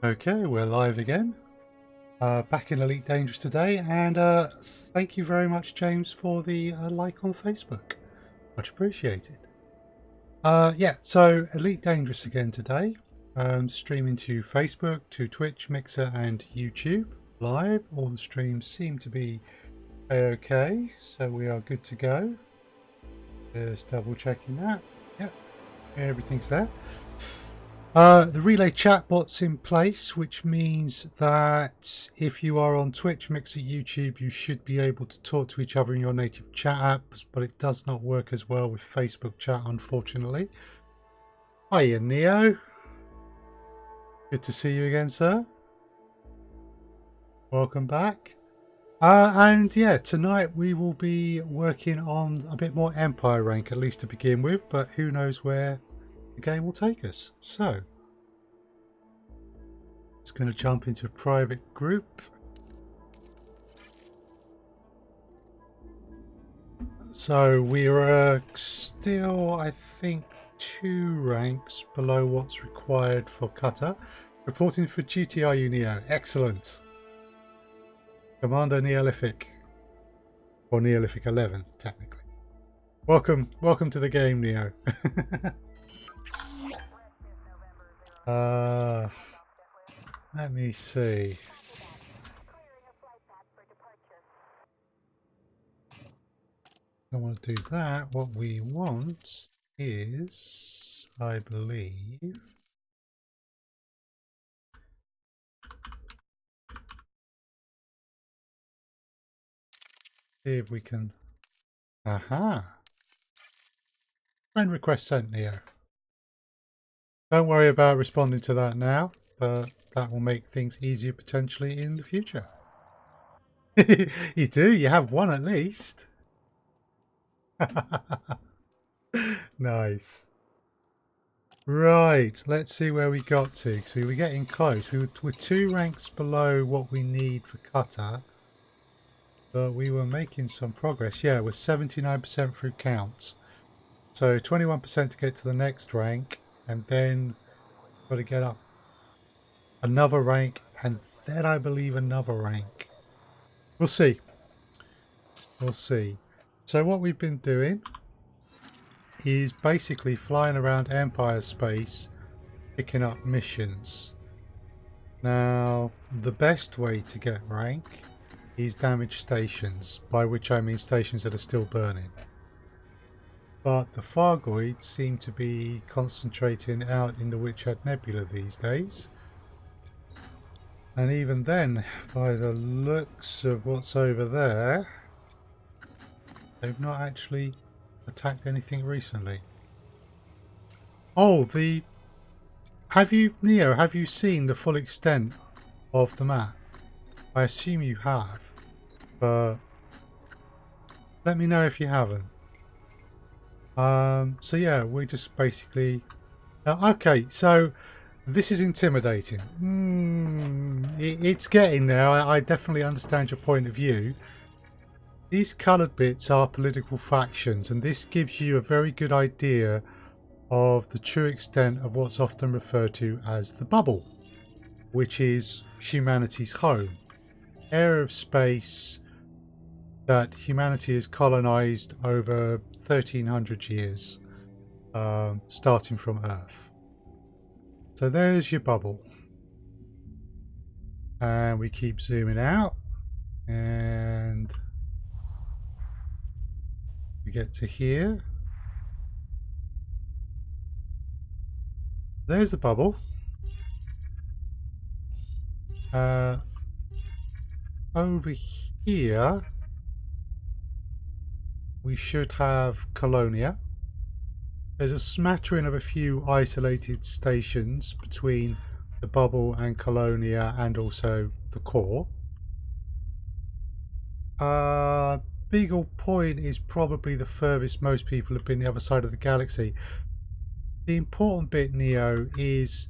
Okay, we're live again. Back in Elite Dangerous today, and thank you very much, James, for the like on Facebook. Much appreciated. Yeah, so Elite Dangerous again today. Streaming to Facebook, to Twitch, Mixer, and YouTube live. All the streams seem to be okay, so we are good to go. Just double checking that. Yep, everything's there. The relay chatbot's in place, which means that if you are on Twitch, Mixer, YouTube, you should be able to talk to each other in your native chat apps, but it does not work as well with Facebook chat, unfortunately. Hiya, Neo. Good to see you again, sir. Welcome back. And yeah, tonight we will be working on a bit more Empire rank, at least to begin with, but who knows where the game will take us. So it's going to jump into a private group. So we're still, I think, 2 ranks below what's required for cutter. Reporting for GTRU Neo. Excellent. Commander Neolithic. Or Neolithic 11, technically. Welcome to the game, Neo. Let me see. Don't want to do that. What we want is, I believe, see if we can. Aha! Friend request sent, Neo. Don't worry about responding to that now, but that will make things easier potentially in the future. You do? You have one at least. Nice. Right, let's see where we got to. So we were getting close. We're 2 ranks below what we need for cutter, but we were making some progress. Yeah, we're 79% through counts. So 21% to get to the next rank, and then got to get up another rank, and then I believe another rank. We'll see. We'll see. So what we've been doing is basically flying around Empire space, picking up missions. Now, the best way to get rank is damage stations, by which I mean stations that are still burning. But the Fargoids seem to be concentrating out in the Witchhead Nebula these days. And even then, by the looks of what's over there, they've not actually attacked anything recently. Oh, Neo, have you seen the full extent of the map? I assume you have, but let me know if you haven't. So yeah, we're just basically... okay, so this is intimidating. It's getting there. I definitely understand your point of view. These coloured bits are political factions, and this gives you a very good idea of the true extent of what's often referred to as the bubble, which is humanity's home. Area of space that humanity has colonized over 1300 years, starting from Earth. So there's your bubble. And we keep zooming out, and we get to here. There's the bubble. Over here we should have Colonia. There's a smattering of a few isolated stations between the bubble and Colonia, and also the core. Beagle Point is probably the furthest most people have been the other side of the galaxy. The important bit, Neo, is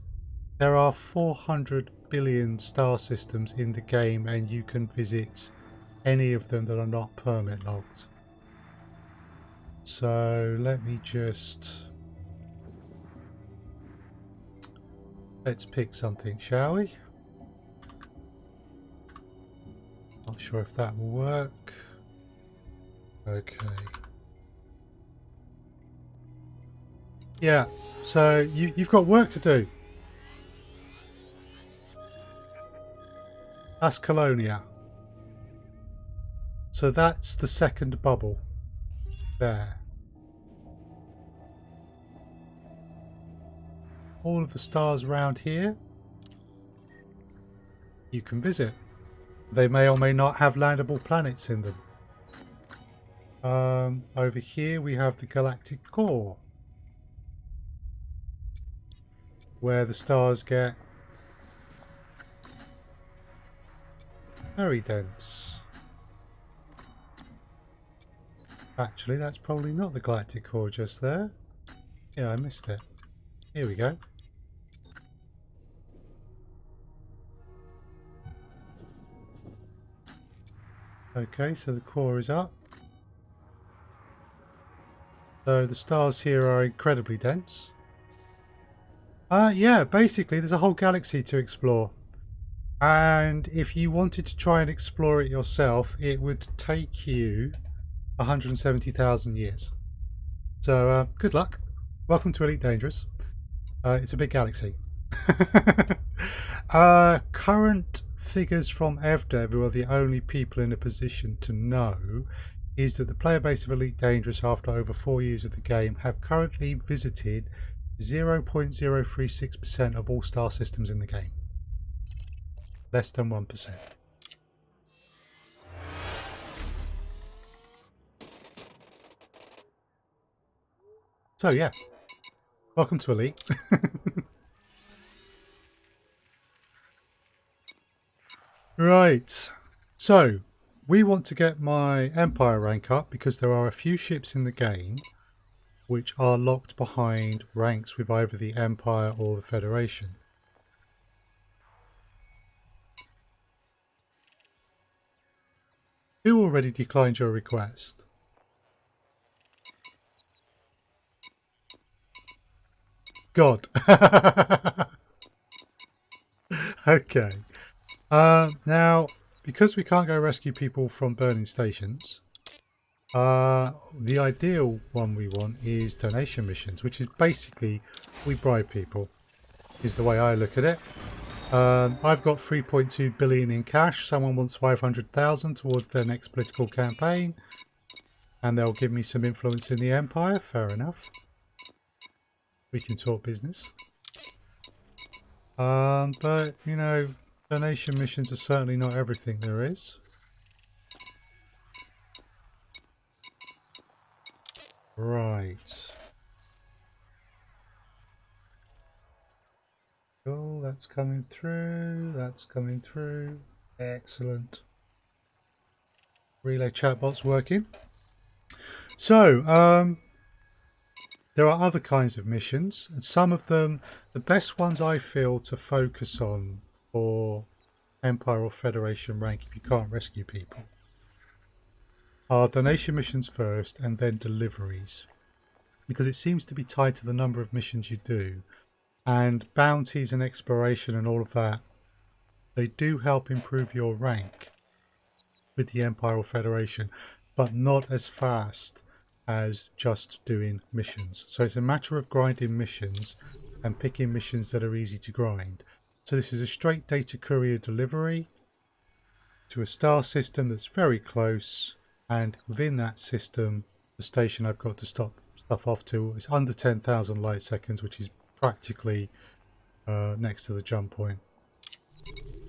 there are 400 billion star systems in the game, and you can visit any of them that are not permit logged. So let me just... let's pick something, shall we? Not sure if that will work. Okay. Yeah, so you've got work to do. That's Colonia. So that's the second bubble. There. All of the stars around here you can visit. They may or may not have landable planets in them. Over here we have the galactic core, where the stars get very dense. Actually, that's probably not the galactic core just there. Yeah, I missed it. Here we go. Okay, so the core is up. So the stars here are incredibly dense. Yeah, basically there's a whole galaxy to explore. And if you wanted to try and explore it yourself, it would take you 170,000 years. So good luck. Welcome to Elite Dangerous. It's a big galaxy. Current figures from EvDev, who are the only people in a position to know, is that the player base of Elite Dangerous after over 4 years of the game have currently visited 0.036% of all star systems in the game. Less than 1%. So yeah, welcome to Elite. Right, so we want to get my Empire rank up because there are a few ships in the game which are locked behind ranks with either the Empire or the Federation. Who already declined your request? God. Okay. Now, because we can't go rescue people from burning stations, the ideal one we want is donation missions, which is basically we bribe people, is the way I look at it. I've got 3.2 billion in cash. Someone wants 500,000 towards their next political campaign, and they'll give me some influence in the Empire. Fair enough. We can talk business. But, you know, donation missions are certainly not everything there is. Right. Cool, that's coming through. That's coming through. Excellent. Relay chatbot's working. So, there are other kinds of missions, and some of them, the best ones I feel to focus on for Empire or Federation rank if you can't rescue people, are donation missions first and then deliveries, because it seems to be tied to the number of missions you do, and bounties and exploration and all of that, they do help improve your rank with the Empire or Federation, but not as fast as just doing missions. So it's a matter of grinding missions and picking missions that are easy to grind. So this is a straight data courier delivery to a star system that's very close, and within that system the station I've got to stop stuff off to is under 10,000 light seconds, which is practically next to the jump point.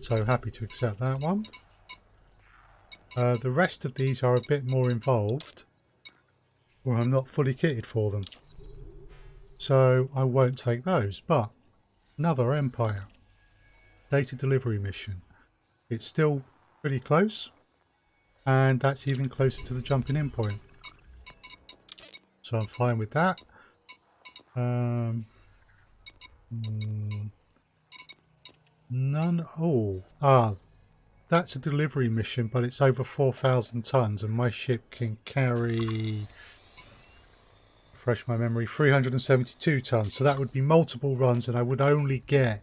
So happy to accept that one. The rest of these are a bit more involved, or I'm not fully kitted for them, so I won't take those. But another Empire data delivery mission, it's still pretty close, and that's even closer to the jumping in point, so I'm fine with that. That's a delivery mission, but it's over 4,000 tons, and my ship can carry, refresh my memory, 372 tons. So that would be multiple runs, and I would only get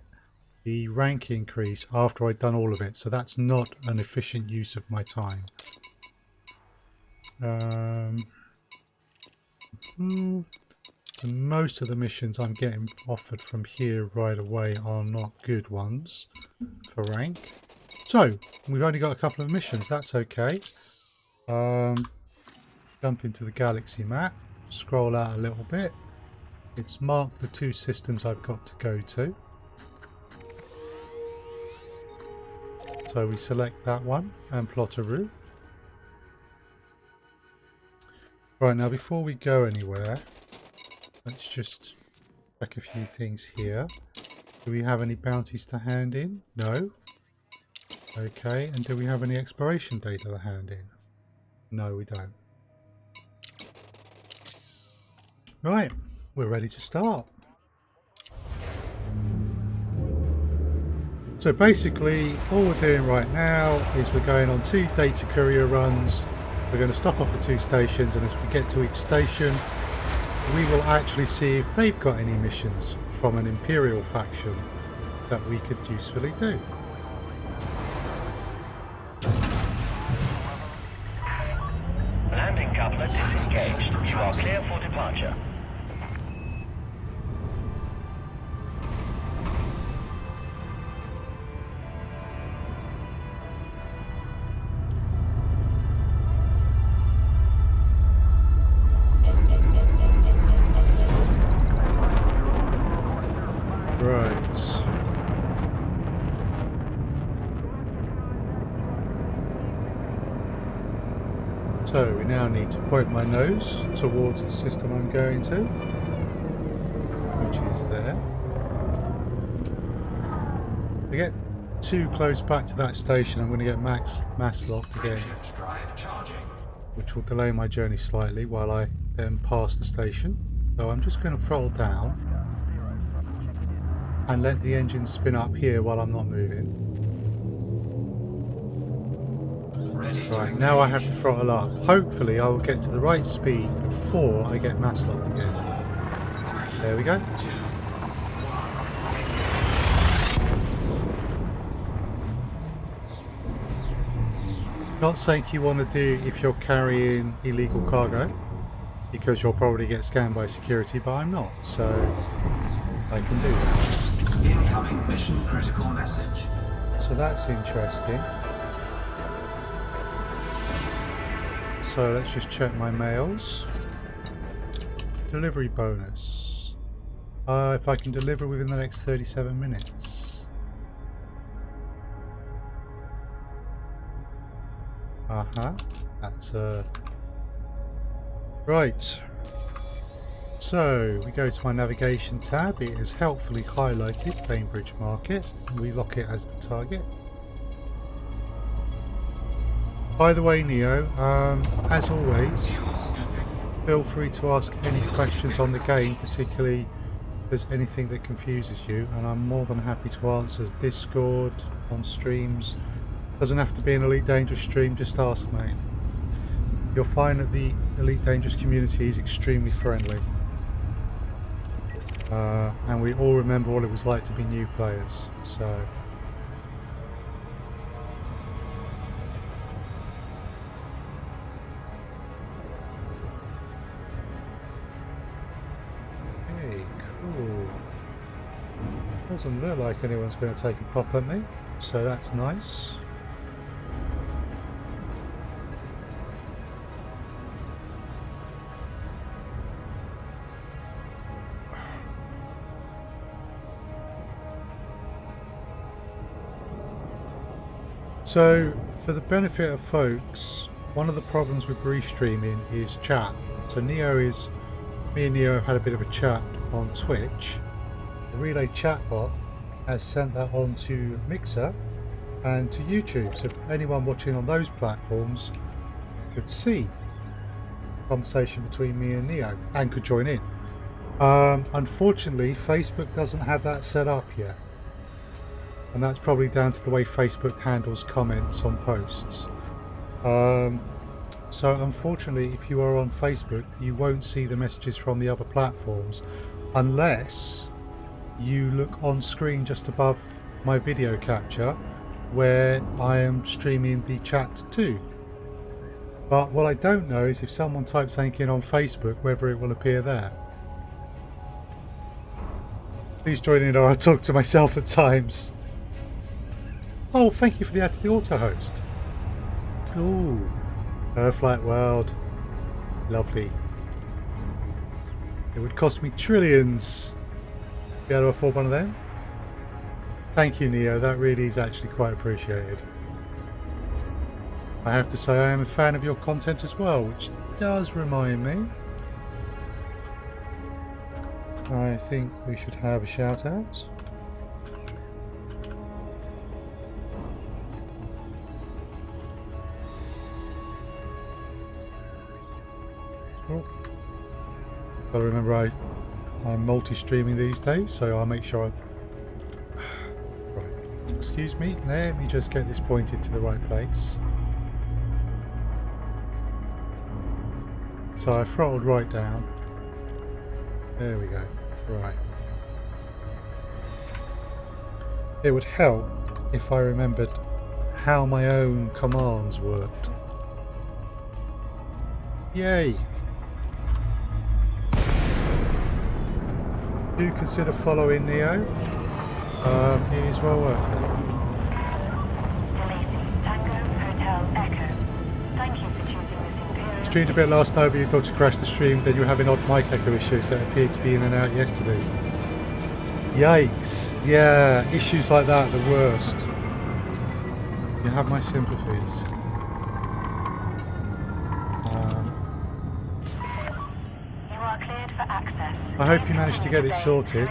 the rank increase after I'd done all of it, so that's not an efficient use of my time. So most of the missions I'm getting offered from here right away are not good ones for rank. So we've only got a couple of missions, that's okay. Jump into the galaxy map, scroll out a little bit. It's marked the 2 systems I've got to go to. So we select that one and plot a route. Right, now before we go anywhere, let's just check a few things here. Do we have any bounties to hand in? No. Okay, and do we have any exploration data to hand in? No, we don't. Right, we're ready to start. So basically, all we're doing right now is we're going on 2 data courier runs. We're going to stop off at 2 stations, and as we get to each station, we will actually see if they've got any missions from an Imperial faction that we could usefully do. Landing coupler disengaged. You are clear for departure. Right. So we now need to point my nose towards the system I'm going to, which is there. If I get too close back to that station, I'm going to get mass locked again, which will delay my journey slightly while I then pass the station. So I'm just going to throttle down and let the engine spin up here while I'm not moving. Right, now I have to throttle up. Hopefully I will get to the right speed before I get mass locked again. There we go. Not something you want to do if you're carrying illegal cargo, because you'll probably get scanned by security, but I'm not, so I can do that. Incoming mission critical message. So that's interesting. So let's just check my mails. Delivery bonus. If I can deliver within the next 37 minutes. That's right. So we go to my navigation tab. It is helpfully highlighted Bainbridge Market. We lock it as the target. By the way, Neo, as always, feel free to ask any questions on the game, particularly if there's anything that confuses you, and I'm more than happy to answer. Discord, on streams. Doesn't have to be an Elite Dangerous stream, just ask, mate. You'll find that the Elite Dangerous community is extremely friendly. And we all remember what it was like to be new players, so... Okay, cool. Doesn't look like anyone's going to take a pop at me, so that's nice. So, for the benefit of folks, one of the problems with restreaming is chat. So me and Neo had a bit of a chat on Twitch. The Relay chatbot has sent that on to Mixer and to YouTube. So anyone watching on those platforms could see the conversation between me and Neo and could join in. Unfortunately, Facebook doesn't have that set up yet. And that's probably down to the way Facebook handles comments on posts. So unfortunately, if you are on Facebook, you won't see the messages from the other platforms unless you look on screen just above my video capture where I am streaming the chat too. But what I don't know is if someone types something in on Facebook, whether it will appear there. Please join in or I'll talk to myself at times. Oh, thank you for the add to the auto host. Ooh, Earthlight World. Lovely. It would cost me trillions to be able to afford one of them. Thank you, Neo. That really is actually quite appreciated. I have to say I am a fan of your content as well, which does remind me. I think we should have a shout out. Oh. Gotta remember I'm multi-streaming these days, so I'll make sure Right. Excuse me, let me just get this pointed to the right place. So I throttled right down. There we go. Right. It would help if I remembered how my own commands worked. Yay! Do consider following Neo. It is well worth it. Streamed a bit last night, but you dodged to crash the stream. Then you were having odd mic echo issues that appeared to be in and out yesterday. Yikes! Yeah, issues like that are the worst. You have my sympathies. You are cleared for access. I hope you managed to get it sorted.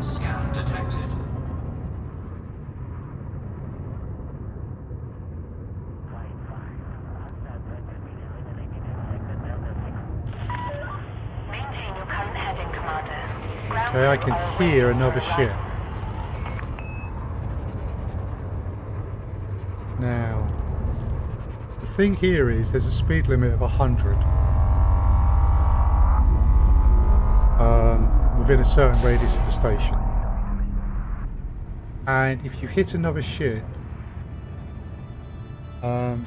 Scan detected. Maintain your current heading, Commander. Okay, I can hear another ship. Now, the thing here is there's a speed limit of 100 within a certain radius of the station. And if you hit another ship and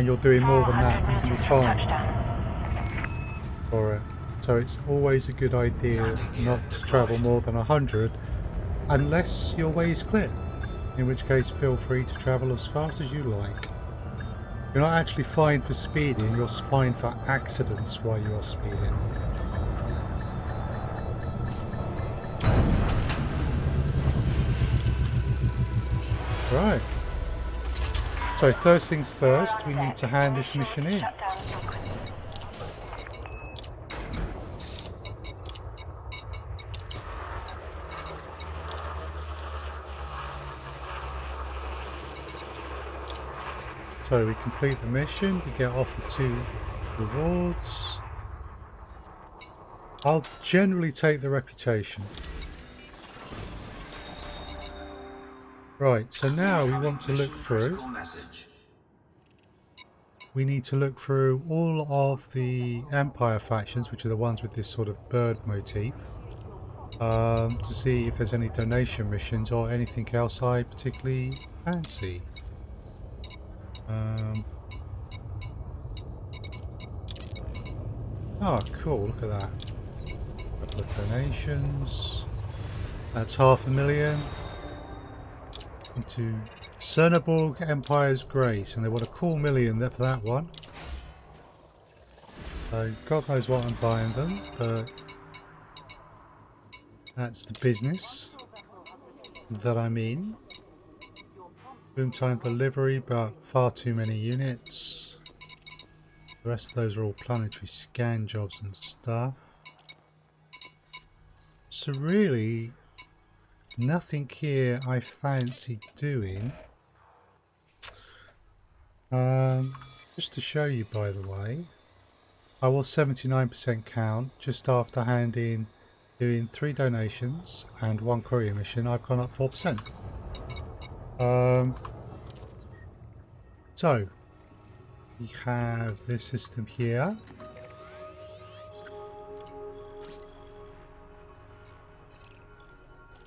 you're doing more than that, you can be fined for it. So it's always a good idea not to travel more than 100 unless your way is clear. In which case, feel free to travel as fast as you like. You're not actually fined for speeding, you're fined for accidents while you are speeding. Right. So first things first, we need to hand this mission in. So we complete the mission, we get offered 2 rewards. I'll generally take the reputation. Right, so now we want to look through. We need to look through all of the Empire factions, which are the ones with this sort of bird motif, to see if there's any donation missions or anything else I particularly fancy. Oh, cool, look at that. Couple of donations. That's 500,000. Into SilmarUK Empire's Grace, and they want a cool million there for that one. So God knows what I'm buying them, but that's the business that I'm in. Boom time delivery, but far too many units. The rest of those are all planetary scan jobs and stuff. So really, nothing here I fancy doing. Just to show you, by the way, I was 79% count just after handing doing 3 donations and 1 courier mission. I've gone up 4%. So We have this system here.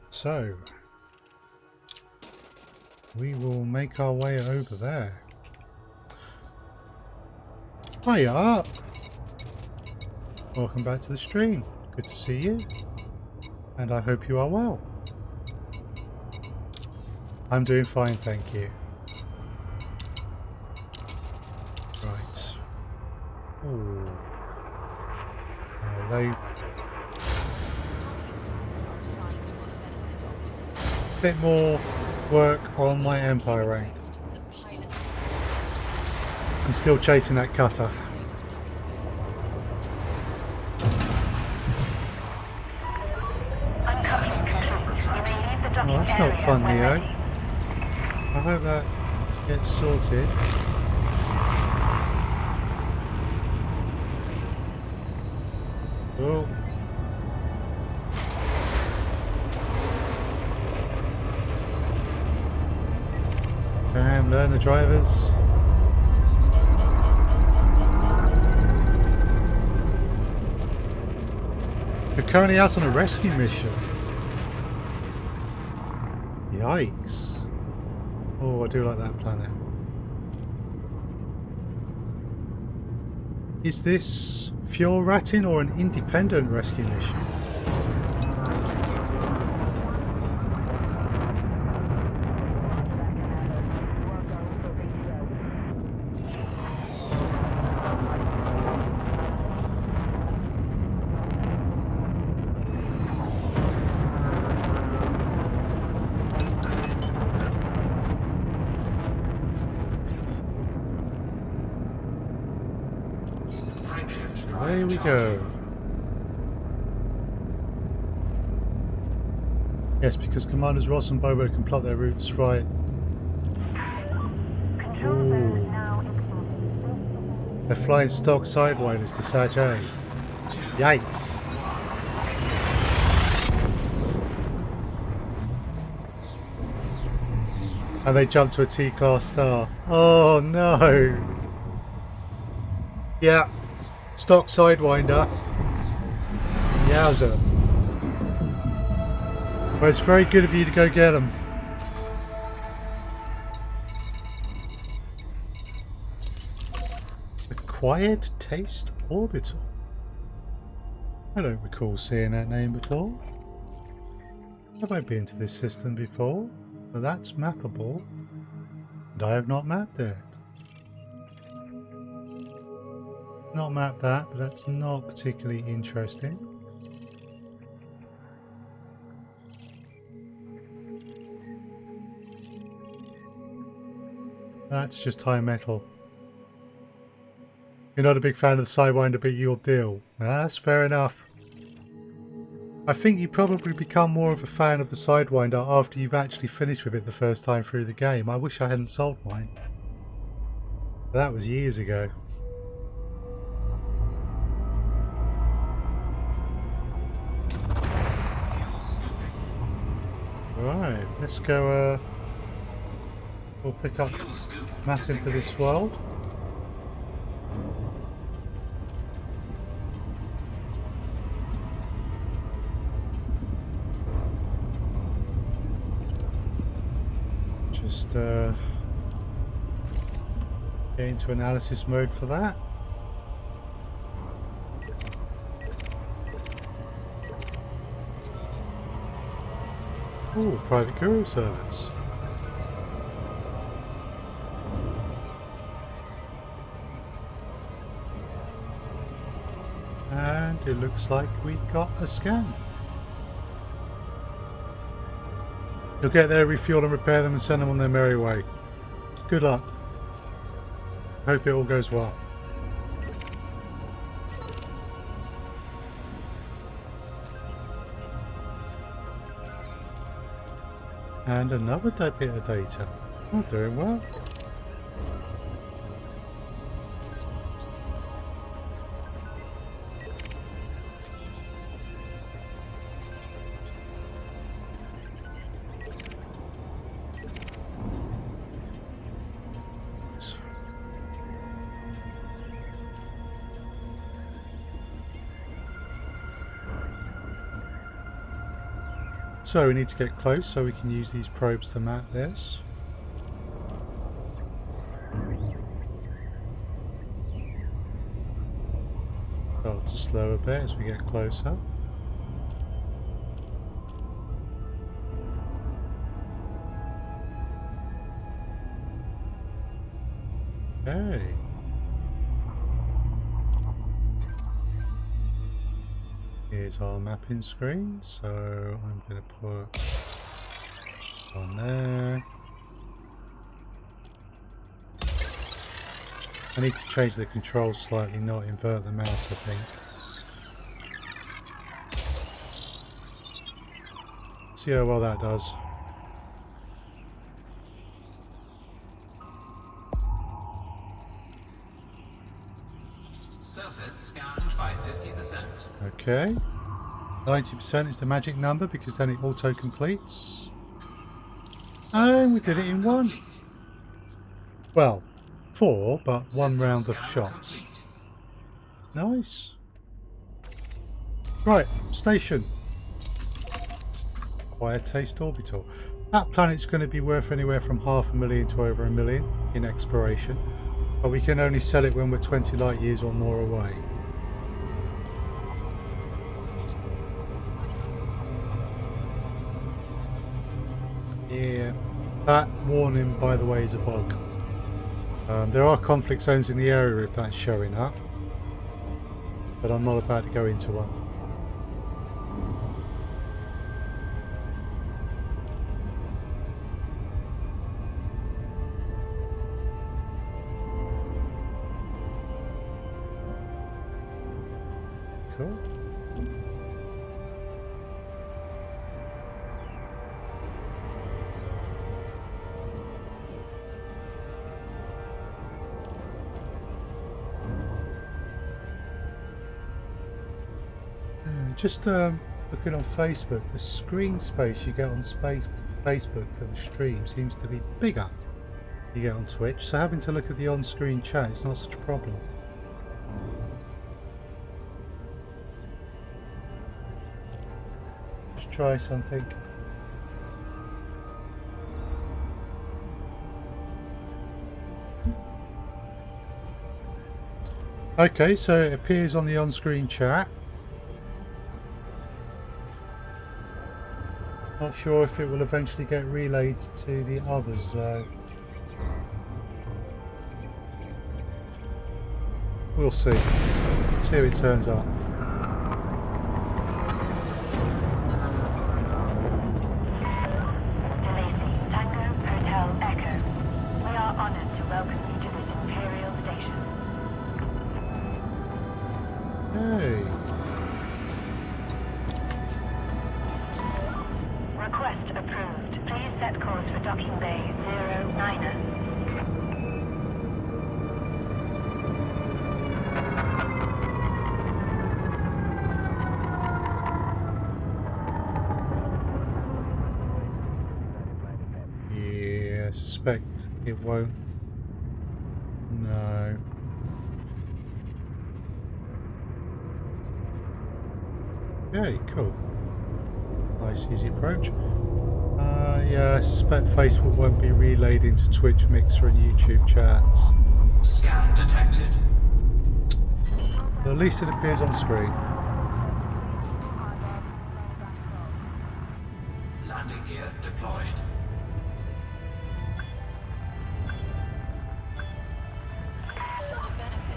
So, we will make our way over there. Hiya! Welcome back to the stream. Good to see you. And I hope you are well. I'm doing fine, thank you. Right. Ooh. They... bit more work on my Empire rank. I'm still chasing that cutter. Oh, that's not fun, Neo. I hope that gets sorted. Oh. Damn, learn the drivers. We're currently out on a rescue mission. Yikes. Oh, I do like that planet. Is this fuel ratting or an independent rescue mission? There we go. Yes, because Commanders Ross and Bobo can plot their routes right. Ooh. They're flying stock sidewinders to Sag A. Yikes. And they jump to a T-class star. Oh no. Yeah. Stock sidewinder. Yowza. Well, it's very good of you to go get them. Acquired Taste Orbital. I don't recall seeing that name before. Have I been to this system before? But that's mappable. And I have not mapped it. Not mapped that, but that's not particularly interesting. That's just high metal. You're not a big fan of the Sidewinder, but you'll deal. That's fair enough. I think you probably become more of a fan of the Sidewinder after you've actually finished with it the first time through the game. I wish I hadn't sold mine. But that was years ago. Right, let's go, we'll pick up map into this world. Just, get into analysis mode for that. Ooh, private courier service. And it looks like we got a scan. You'll get there, refuel and repair them and send them on their merry way. Good luck. Hope it all goes well. And another bit of data. I'm doing well. So we need to get close so we can use these probes to map this. Start to slow a bit as we get closer. Okay. Here's our mapping screen, so I'm going to put on there. I need to change the controls slightly, not invert the mouse, I think. See how well that does. Surface scanned by 50%. Okay. 90% is the magic number because then it auto completes. And we did it in one. Complete. Well, 4, but one System round of scan shots. complete. Nice. Right, station. Quiet Taste Orbital. That planet's going to be worth anywhere from 500,000 to over 1 million in exploration, but we can only sell it when we're 20 light years or more away. Yeah, that warning, by the way, is a bug. There are conflict zones in the area if that's showing up, but I'm not about to go into one. Cool. Just looking on Facebook, the screen space you get on Facebook for the stream seems to be bigger you get on Twitch, so having to look at the on-screen chat is not such a problem. Let's try something. Okay, so it appears on the on-screen chat. Not sure if it will eventually get relayed to the others though. We'll see. See how it turns out. DeLacy, Tango Hotel Echo. We are honored to welcome you to this Imperial station. Hey. Request approved. Please set course for docking bay 09er. Yeah, I suspect it won't. No. Okay, cool. Nice easy approach. Yeah, I suspect Facebook won't be relayed into Twitch, Mixer and YouTube chats. Scan detected. But at least it appears on screen. Landing gear deployed.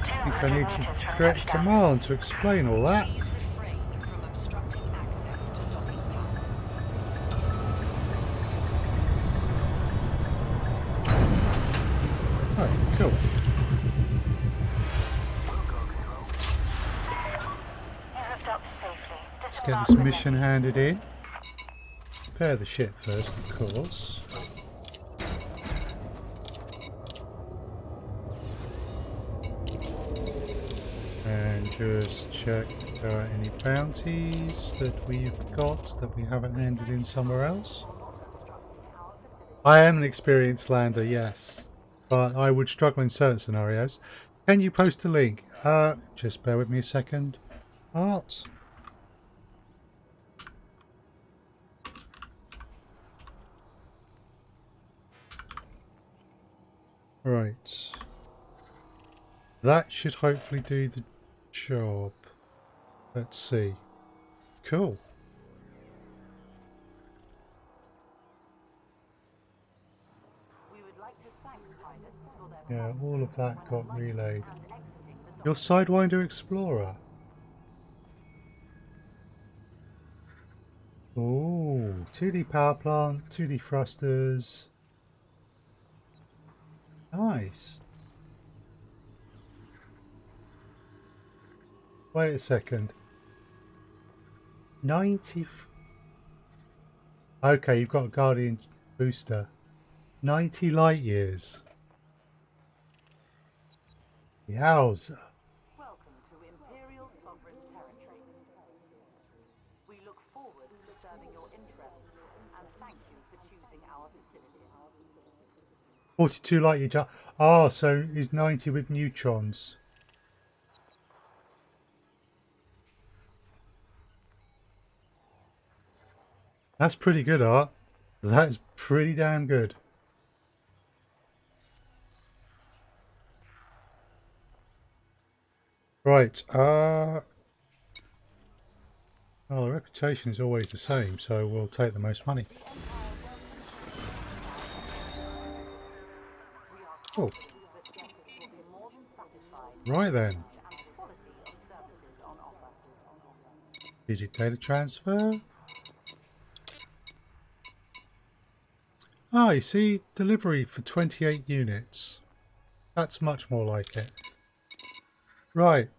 I think I need to create a command to explain all that. Please refrain from obstructing access to docking pads. Right, cool. You have docked safely. Let's get this mission handed in. Prepare the ship first, of course. And just check if there are any bounties that we've got that we haven't handed in somewhere else. I am an experienced lander, yes, but I would struggle in certain scenarios. Can you post a link? Just bear with me a second. Art. Right. That should hopefully do the job. Let's see. Cool. Yeah, all of that got relayed. Your Sidewinder Explorer. Oh, 2D power plant, 2D thrusters. Nice. Wait a second. 90. Okay, you've got a Guardian booster. 90 light years. Yowza. Welcome to Imperial Sovereign Territory. We look forward to serving your interests and thank you for choosing our facilities. 42 light year jump. Oh, so is 90 with neutrons. That's pretty good, Art. That is pretty damn good. Right. Well, the reputation is always the same, so we'll take the most money. Oh. Right then. Digit data transfer. Ah, you see, delivery for 28 units. That's much more like it. Right.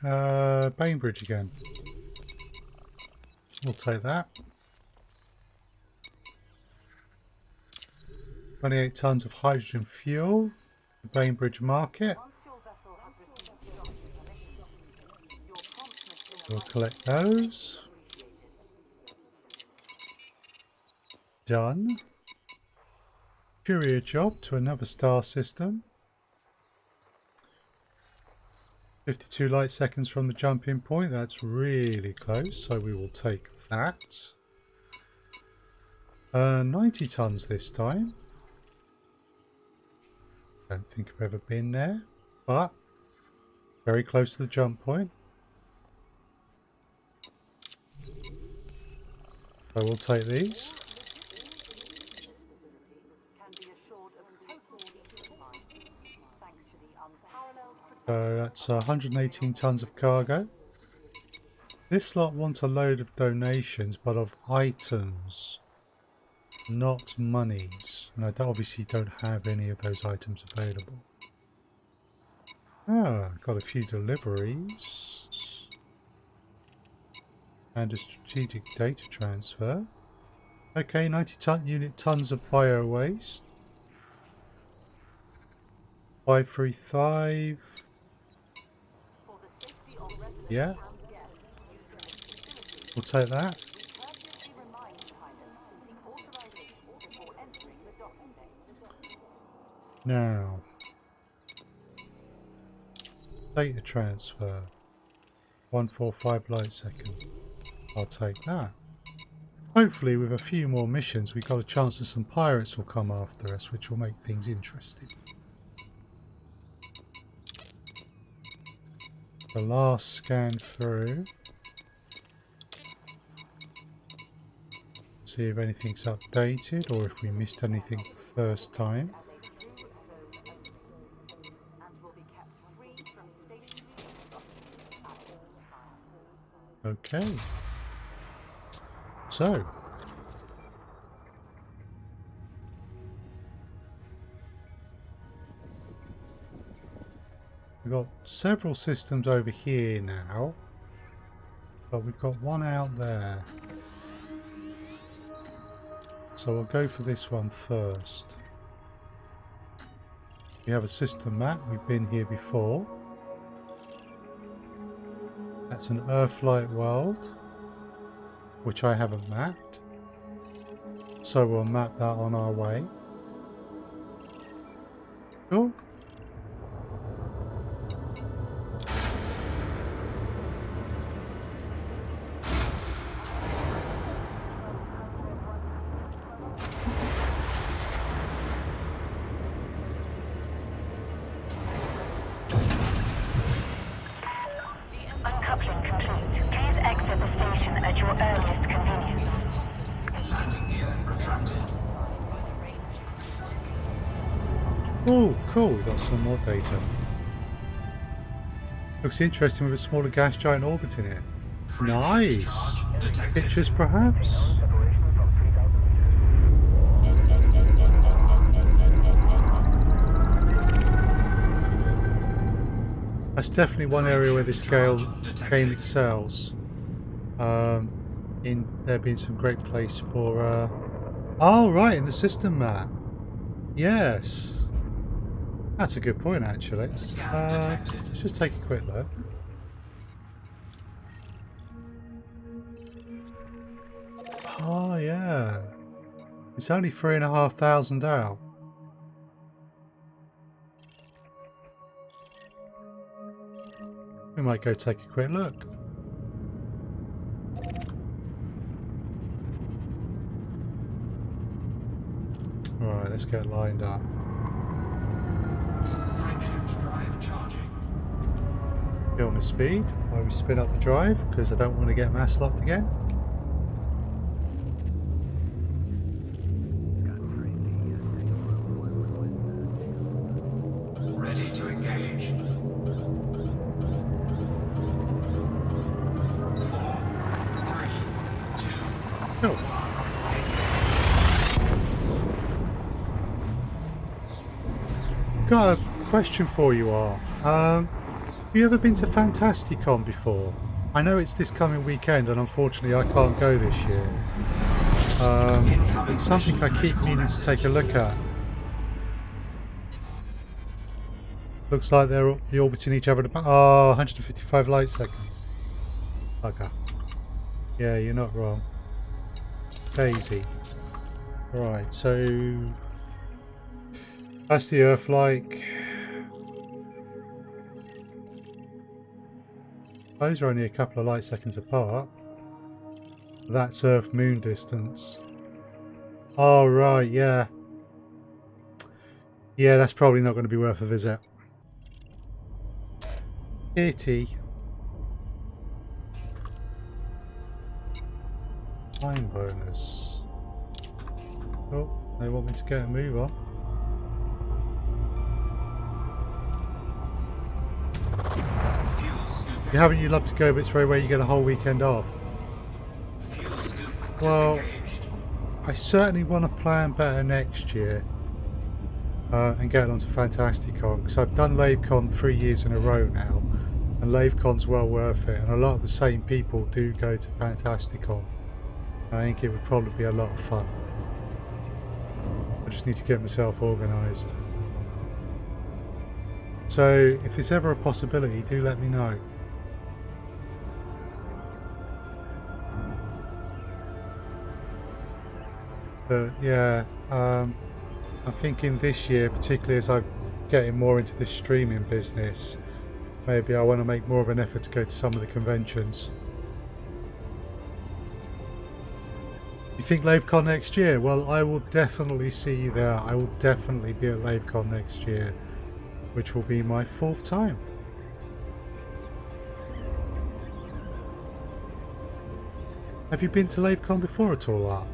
Bainbridge again. We'll take that. 28 tons of hydrogen fuel. The Bainbridge market. We'll collect those. Done. Courier job to another star system. 52 light seconds from the jump-in point. That's really close, so we will take that. 90 tons this time. Don't think I've ever been there, but very close to the jump point. So we'll take these. So that's 118 tons of cargo. This lot wants a load of donations, but of items, not monies. And I obviously don't have any of those items available. Ah, got a few deliveries. And a strategic data transfer. Okay, 90 tons of bio waste. 535. Yeah. We'll take that. Now. Data transfer. 145 light second. I'll take that. Hopefully with a few more missions we've got a chance that some pirates will come after us, which will make things interesting. The last scan through. See if anything's updated or if we missed anything the first time. Okay. So. We've got several systems over here now. But we've got one out there. So we'll go for this one first. We have a system map. We've been here before. That's an Earth-like world, which I haven't mapped. So we'll map that on our way. Cool. cool, we've got some more data. Looks interesting with a smaller gas giant orbiting it. Frame Nice! shift charge detected. Pictures perhaps? That's definitely one area where this game excels. In there being some great place for oh right, in the system map. Yes. That's a good point actually. Let's just take a quick look. Oh yeah. It's only 3,500 out. We might go take a quick look. Alright, let's get lined up. Frame shift drive charging. Kill my speed while we spin up the drive because I don't want to get mass locked again. Ready to engage. 4, 3, 2. Cool. Got a question for you all. Have you ever been to Fantasticon before? I know it's this coming weekend and unfortunately I can't go this year. It's something I keep meaning to take a look at. Looks like they're orbiting each other. Oh, 155 light seconds. Okay. Yeah, you're not wrong. Daisy. Right, so that's the Earth like. Those are only a couple of light seconds apart. That's Earth moon distance. Oh right, yeah. Yeah, that's probably not going to be worth a visit. Pity. Time bonus. Oh, they want me to get a move on. Fuel scoop. You haven't you loved to go, but it's very rare you get a whole weekend off. Fuel scoop Well, disengaged. I certainly want to plan better next year and get onto Fantasticon because I've done LaveCon 3 years in a row now, and LaveCon's well worth it, and a lot of the same people do go to Fantasticon. I think it would probably be a lot of fun. I just need to get myself organised. So if it's ever a possibility, do let me know. But yeah, I'm thinking this year, particularly as I'm getting more into this streaming business, maybe I want to make more of an effort to go to some of the conventions. You think LaveCon next year? Well, I will definitely see you there. I will definitely be at LaveCon next year, which will be my 4th time. Have you been to LaveCon before at all, Art?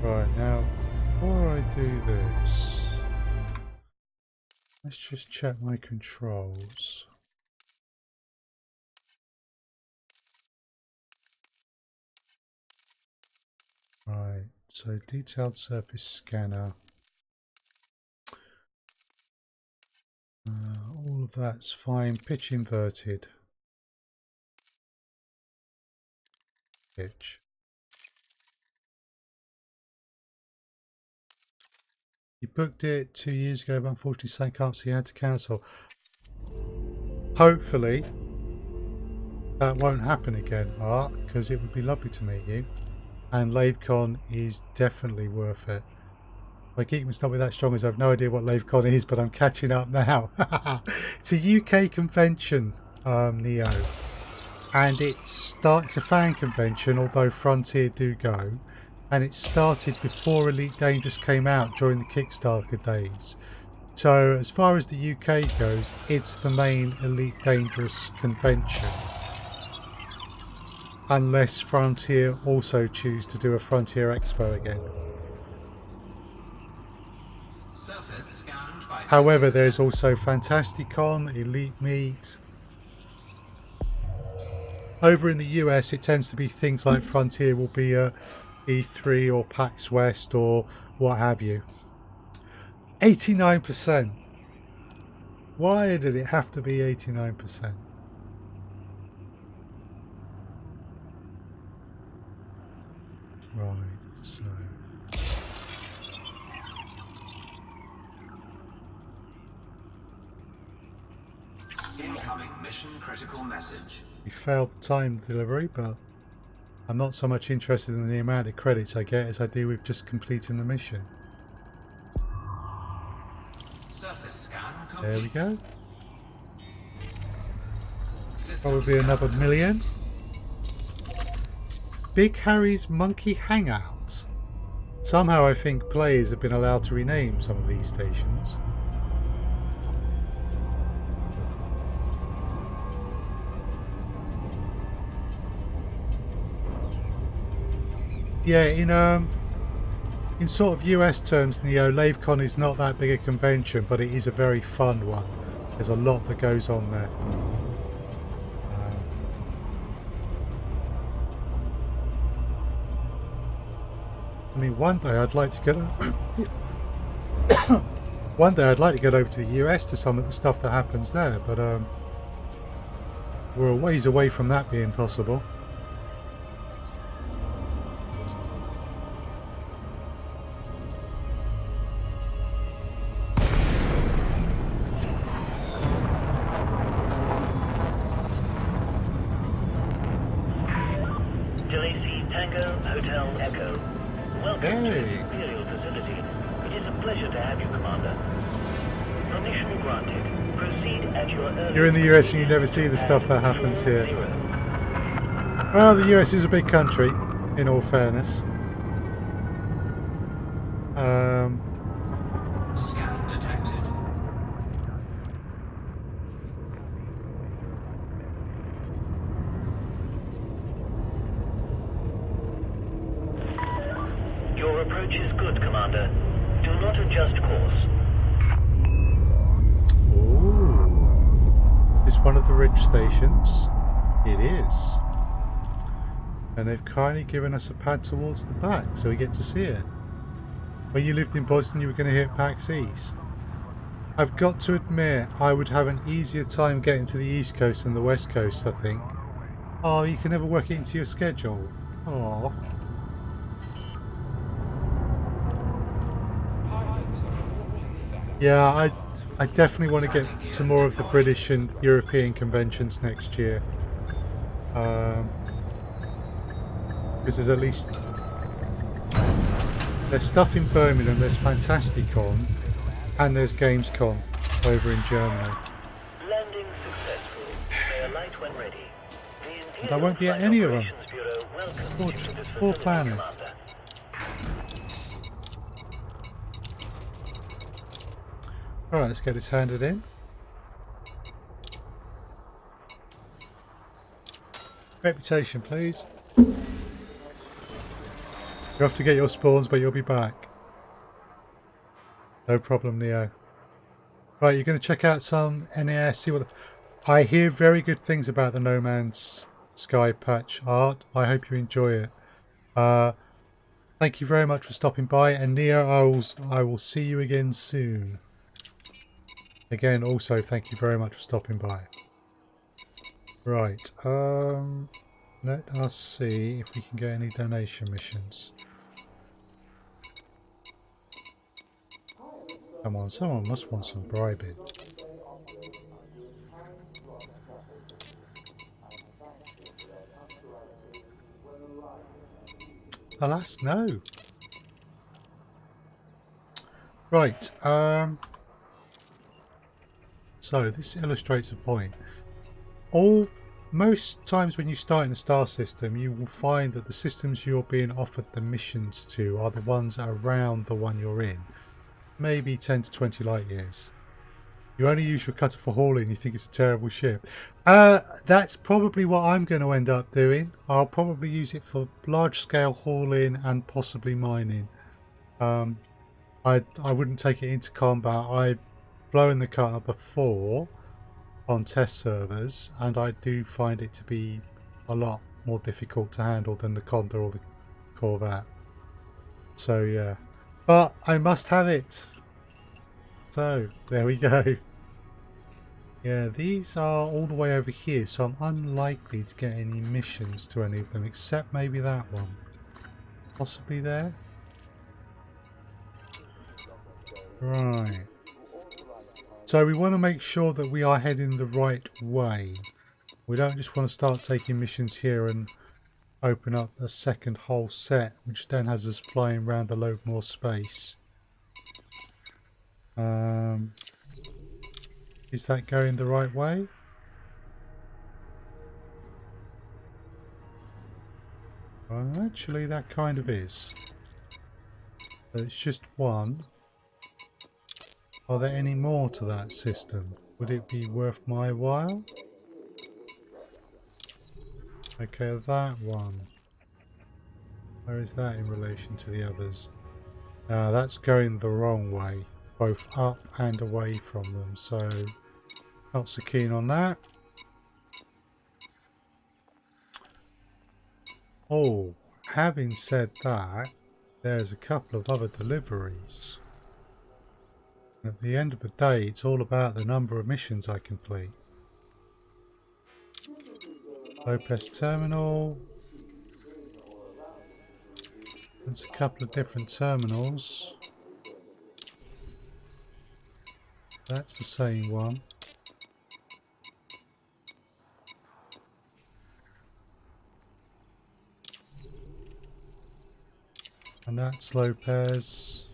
Right, now, before I do this, let's just check my controls. Right, so detailed surface scanner. All of that's fine. Pitch inverted. Pitch. You booked it 2 years ago, but unfortunately sank up, so you had to cancel. Hopefully that won't happen again, Art, because it would be lovely to meet you. And LaveCon is definitely worth it. My geekman's not be that strong as I have no idea what LaveCon is, but I'm catching up now. It's a UK convention, Neo. And it's a fan convention, although Frontier do go. and it started before Elite Dangerous came out during the Kickstarter days. So as far as the UK goes, it's the main Elite Dangerous convention. Unless Frontier also choose to do a Frontier Expo again. Surface scanned by However, 50%. there's also Fantasticon, Elite Meet. Over in the US, it tends to be things like Frontier will be a E3 or PAX West or what have you. 89%. Why did it have to be 89%? Right, so... Incoming mission critical message. we failed the time delivery, but I'm not so much interested in the amount of credits I get as I do with just completing the mission. Surface scan complete. There we go. System Probably scan another complete. million. Big Harry's Monkey Hangout. Somehow I think players have been allowed to rename some of these stations. Yeah, in sort of US terms, Neo, LaveCon is not that big a convention, but it is a very fun one. There's a lot that goes on there. I mean, one day I'd like to get one day I'd like to get over to the US to some of the stuff that happens there, but we're a ways away from that being possible. Delacey Tango Hotel Echo. Welcome to the Hey. Imperial facility. It is a pleasure to have you, Commander. Permission granted. Proceed at your earliest. You're in the US and you never see the stuff that happens here. Well, the US is a big country, in all fairness. Scan detected. Your approach is good, Commander. Do not adjust course. Ooh. Is one of the ridge stations? It is. And they've kindly given us a pad towards the back, so we get to see it. When you lived in Boston, you were going to hit PAX East. I've got to admit, I would have an easier time getting to the East Coast than the West Coast, I think. Oh, you can never work it into your schedule. Oh. Yeah, I definitely want to get to more of the British and European conventions next year. Because there's at least... There's stuff in Birmingham, there's Fantasticon, and there's Gamescom over in Germany. Landing successful. May alight when ready. The Imperial And I won't be at Flight any of them. Operations Bureau welcomes Poor you to this poor facility, planning. Commander. Alright, let's get this handed in. Reputation, please. You have to get your spawns, but you'll be back. No problem, Neo. Right, you're going to check out some NAS, see what... I hear very good things about the No Man's Sky patch art. I hope you enjoy it. Thank you very much for stopping by, and Neo, I will see you again soon. Again, also, thank you very much for stopping by. Right, let us see if we can get any donation missions. Come on, someone must want some bribing. Alas, no. Right, so this illustrates a point. All most times when you start in a star system, you will find that the systems you're being offered the missions to are the ones around the one you're in. Maybe 10 to 20 light years. You only use your cutter for hauling, you think it's a terrible ship. That's probably what I'm going to end up doing. I'll probably use it for large scale hauling and possibly mining. I wouldn't take it into combat. I've flown the cutter before on test servers, and I do find it to be a lot more difficult to handle than the Condor or the Corvette. So yeah, but I must have it. So there we go. Yeah, these are all the way over here, so I'm unlikely to get any missions to any of them, except maybe that one. Possibly there. Right. So we want to make sure that we are heading the right way. We don't just want to start taking missions here and open up a second whole set, which then has us flying around a load more space. Is that going the right way? Well, actually, that kind of is. But it's just one. Are there any more to that system? Would it be worth my while? Okay, that one. Where is that in relation to the others? That's going the wrong way. Both up and away from them, so not so keen on that. Oh, having said that, there's a couple of other deliveries. At the end of the day, it's all about the number of missions I complete. Lopez Terminal. There's a couple of different terminals. That's the same one. And that's Lopez.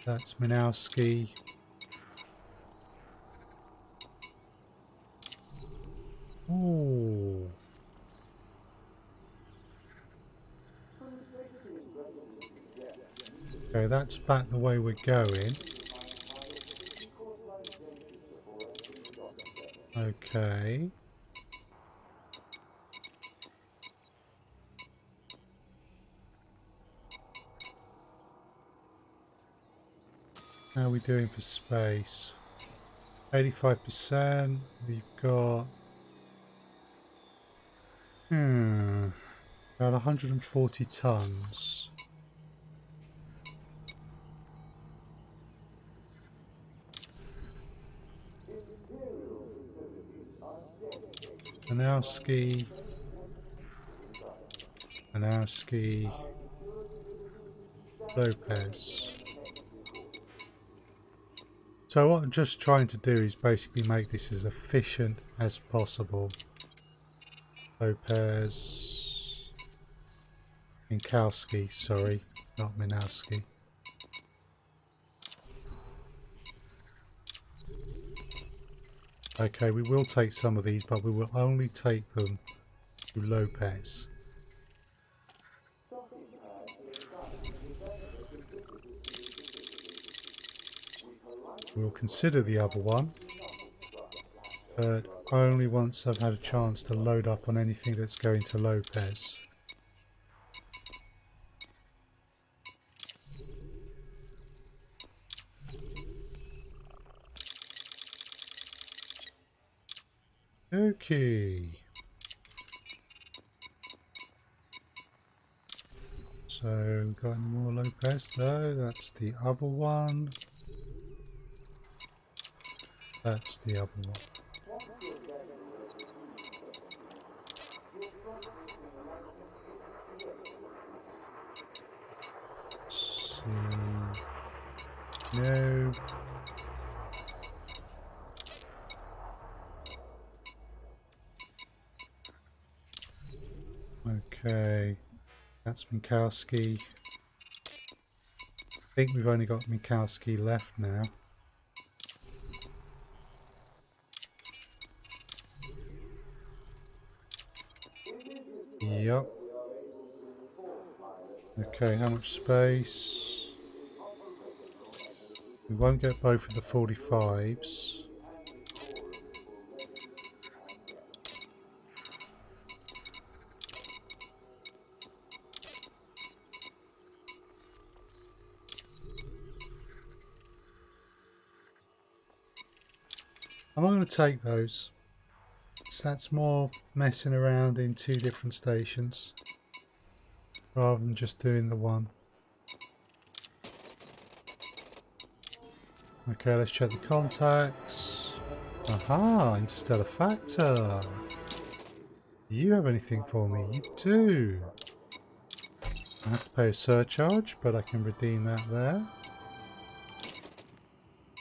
That's Minowski. Ooh. Okay, that's back the way we're going. Okay. How are we doing for space? 85%. We've got about 140 tons. Minowski. Lopez. So what I'm just trying to do is basically make this as efficient as possible. Lopez. Minkowski, sorry, not Minowski. Okay, we will take some of these, but we will only take them to Lopez. We'll consider the other one, but only once I've had a chance to load up on anything that's going to Lopez. Okay. So, got any more Lopez? No, that's the other one. That's the other one. Let's see. No. Okay. That's Minkowski. I think we've only got Minkowski left now. Yep. Okay, how much space? We won't get both of the 45s. I'm not going to take those. So that's more messing around in two different stations rather than just doing the one. Okay, let's check the contacts. Aha, interstellar factor. Do you have anything for me? You do. I have to pay a surcharge, but I can redeem that there.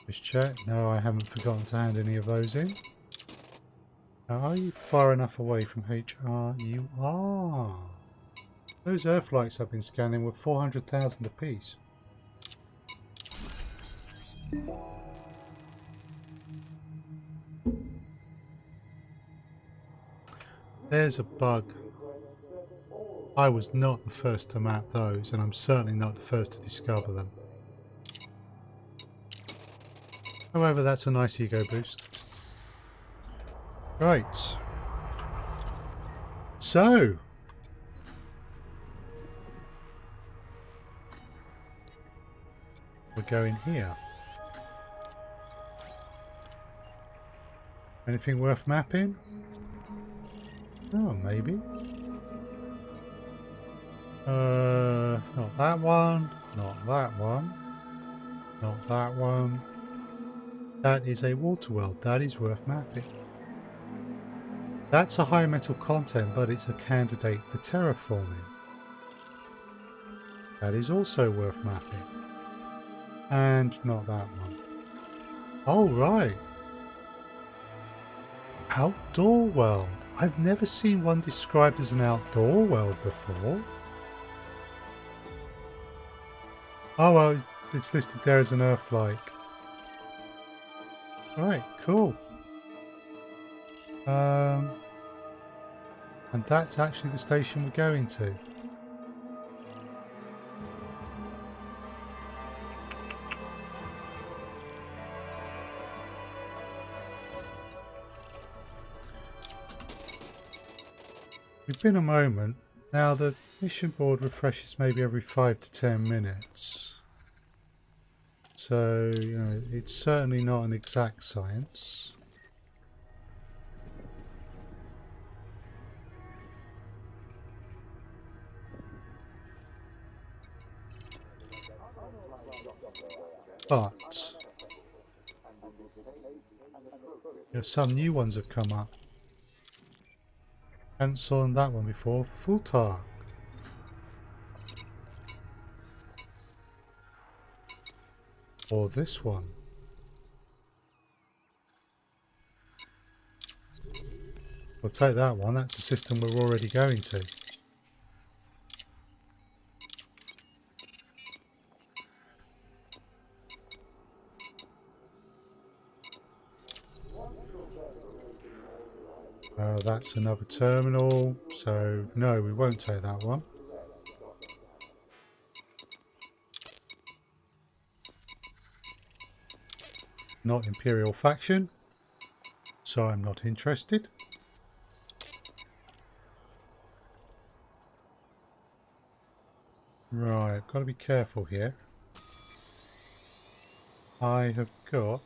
Just check. No, I haven't forgotten to hand any of those in. Now, are you far enough away from HR? You are. Those Earth lights I've been scanning were 400,000 apiece. There's a bug. I was not the first to map those, and I'm certainly not the first to discover them. However, that's a nice ego boost. Right. So. We're going here. Anything worth mapping? Oh, maybe. Not that one. Not that one. Not that one. That is a water well. That is worth mapping. That's a high metal content, but it's a candidate for terraforming. That is also worth mapping. And not that one. Oh, right. Outdoor world. I've never seen one described as an outdoor world before. Oh, well, it's listed there as an Earth-like. Right, cool. And that's actually the station we're going to. We've been a moment. Now the mission board refreshes maybe every 5 to 10 minutes. So, you know, it's certainly not an exact science. But some new ones have come up. Hadn't saw that one before. Full Tark. Or this one. We'll take that one. That's a system we're already going to. That's another terminal. So, no, we won't take that one. Not Imperial faction. So I'm not interested. Right, I've got to be careful here. I have got...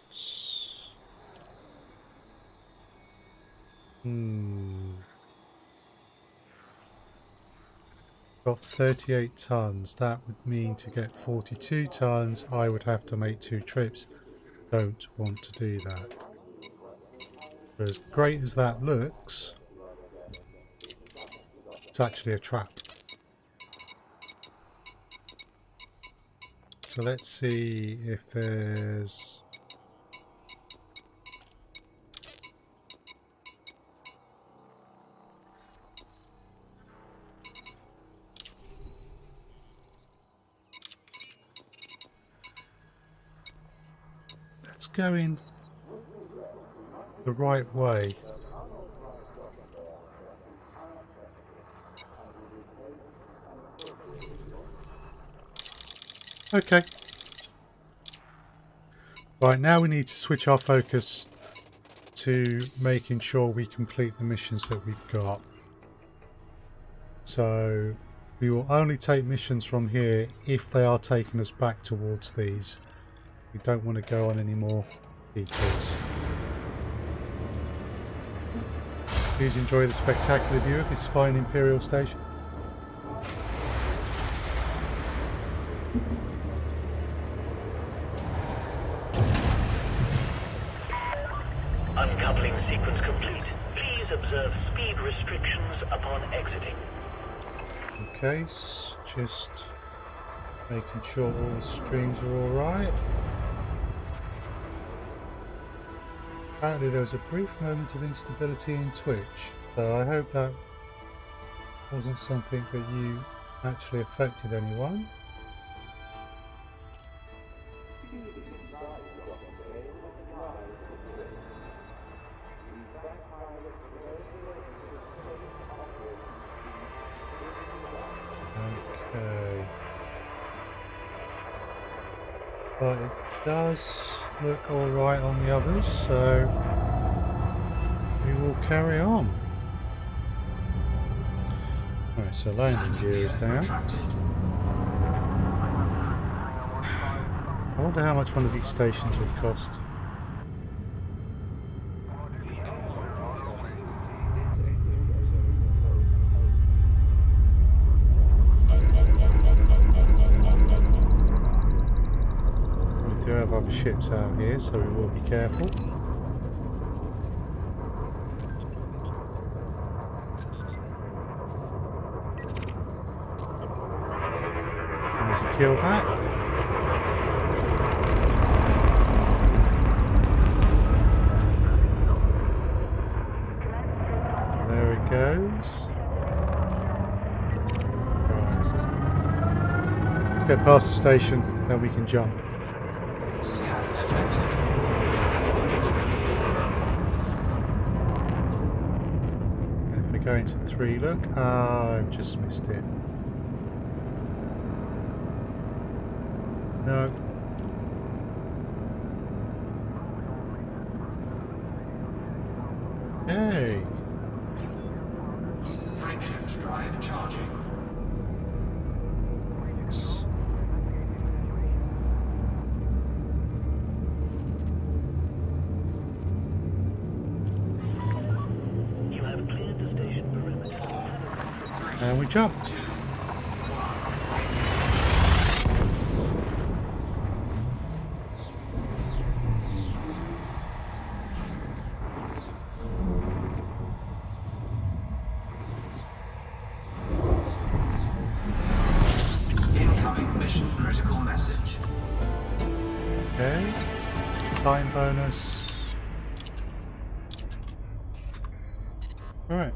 Got 38 tons. That would mean to get 42 tons, I would have to make 2 trips. Don't want to do that. As great as that looks, it's actually a trap. So let's see if there's... Let's go in the right way. Okay. Right, now we need to switch our focus to making sure we complete the missions that we've got. So we will only take missions from here if they are taking us back towards these. We don't want to go on any more detours. Please enjoy the spectacular view of this fine Imperial station. Uncoupling sequence complete. Please observe speed restrictions upon exiting. Okay, just making sure all the streams are alright. Apparently there was a brief moment of instability in Twitch, so I hope that wasn't something that you actually affected anyone. Okay. But it does look alright on the others, so we will carry on. Alright, so landing gear is down. Retracted. I wonder how much one of these stations would cost. We do have other ships out here, so we will be careful. There's a kill back. There it goes. Right. Let's get past the station, then we can jump. Scan detected. And if we go into 3, look. Ah, I've just missed it. No. Hey. Frameshift drive charging. You have cleared the station perimeter. And we jump. Incoming mission critical message. Okay. Time bonus. Alright.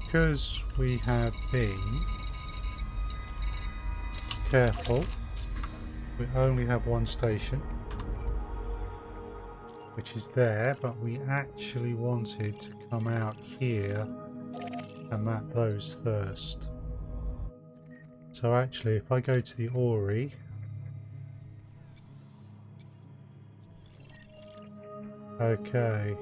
Because we have been careful, we only have one station, which is there, but we actually wanted to come out here and map those first. So actually, if I go to the Ori, okay.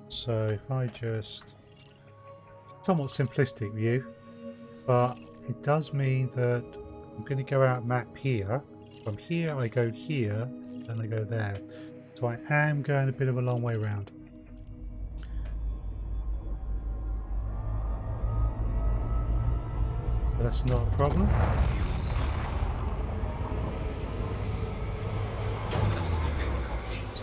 So if I just, somewhat simplistic view, but it does mean that I'm going to go out map here. From here I go here, then I go there. So I am going a bit of a long way round. But that's not a problem. Fuels looping complete.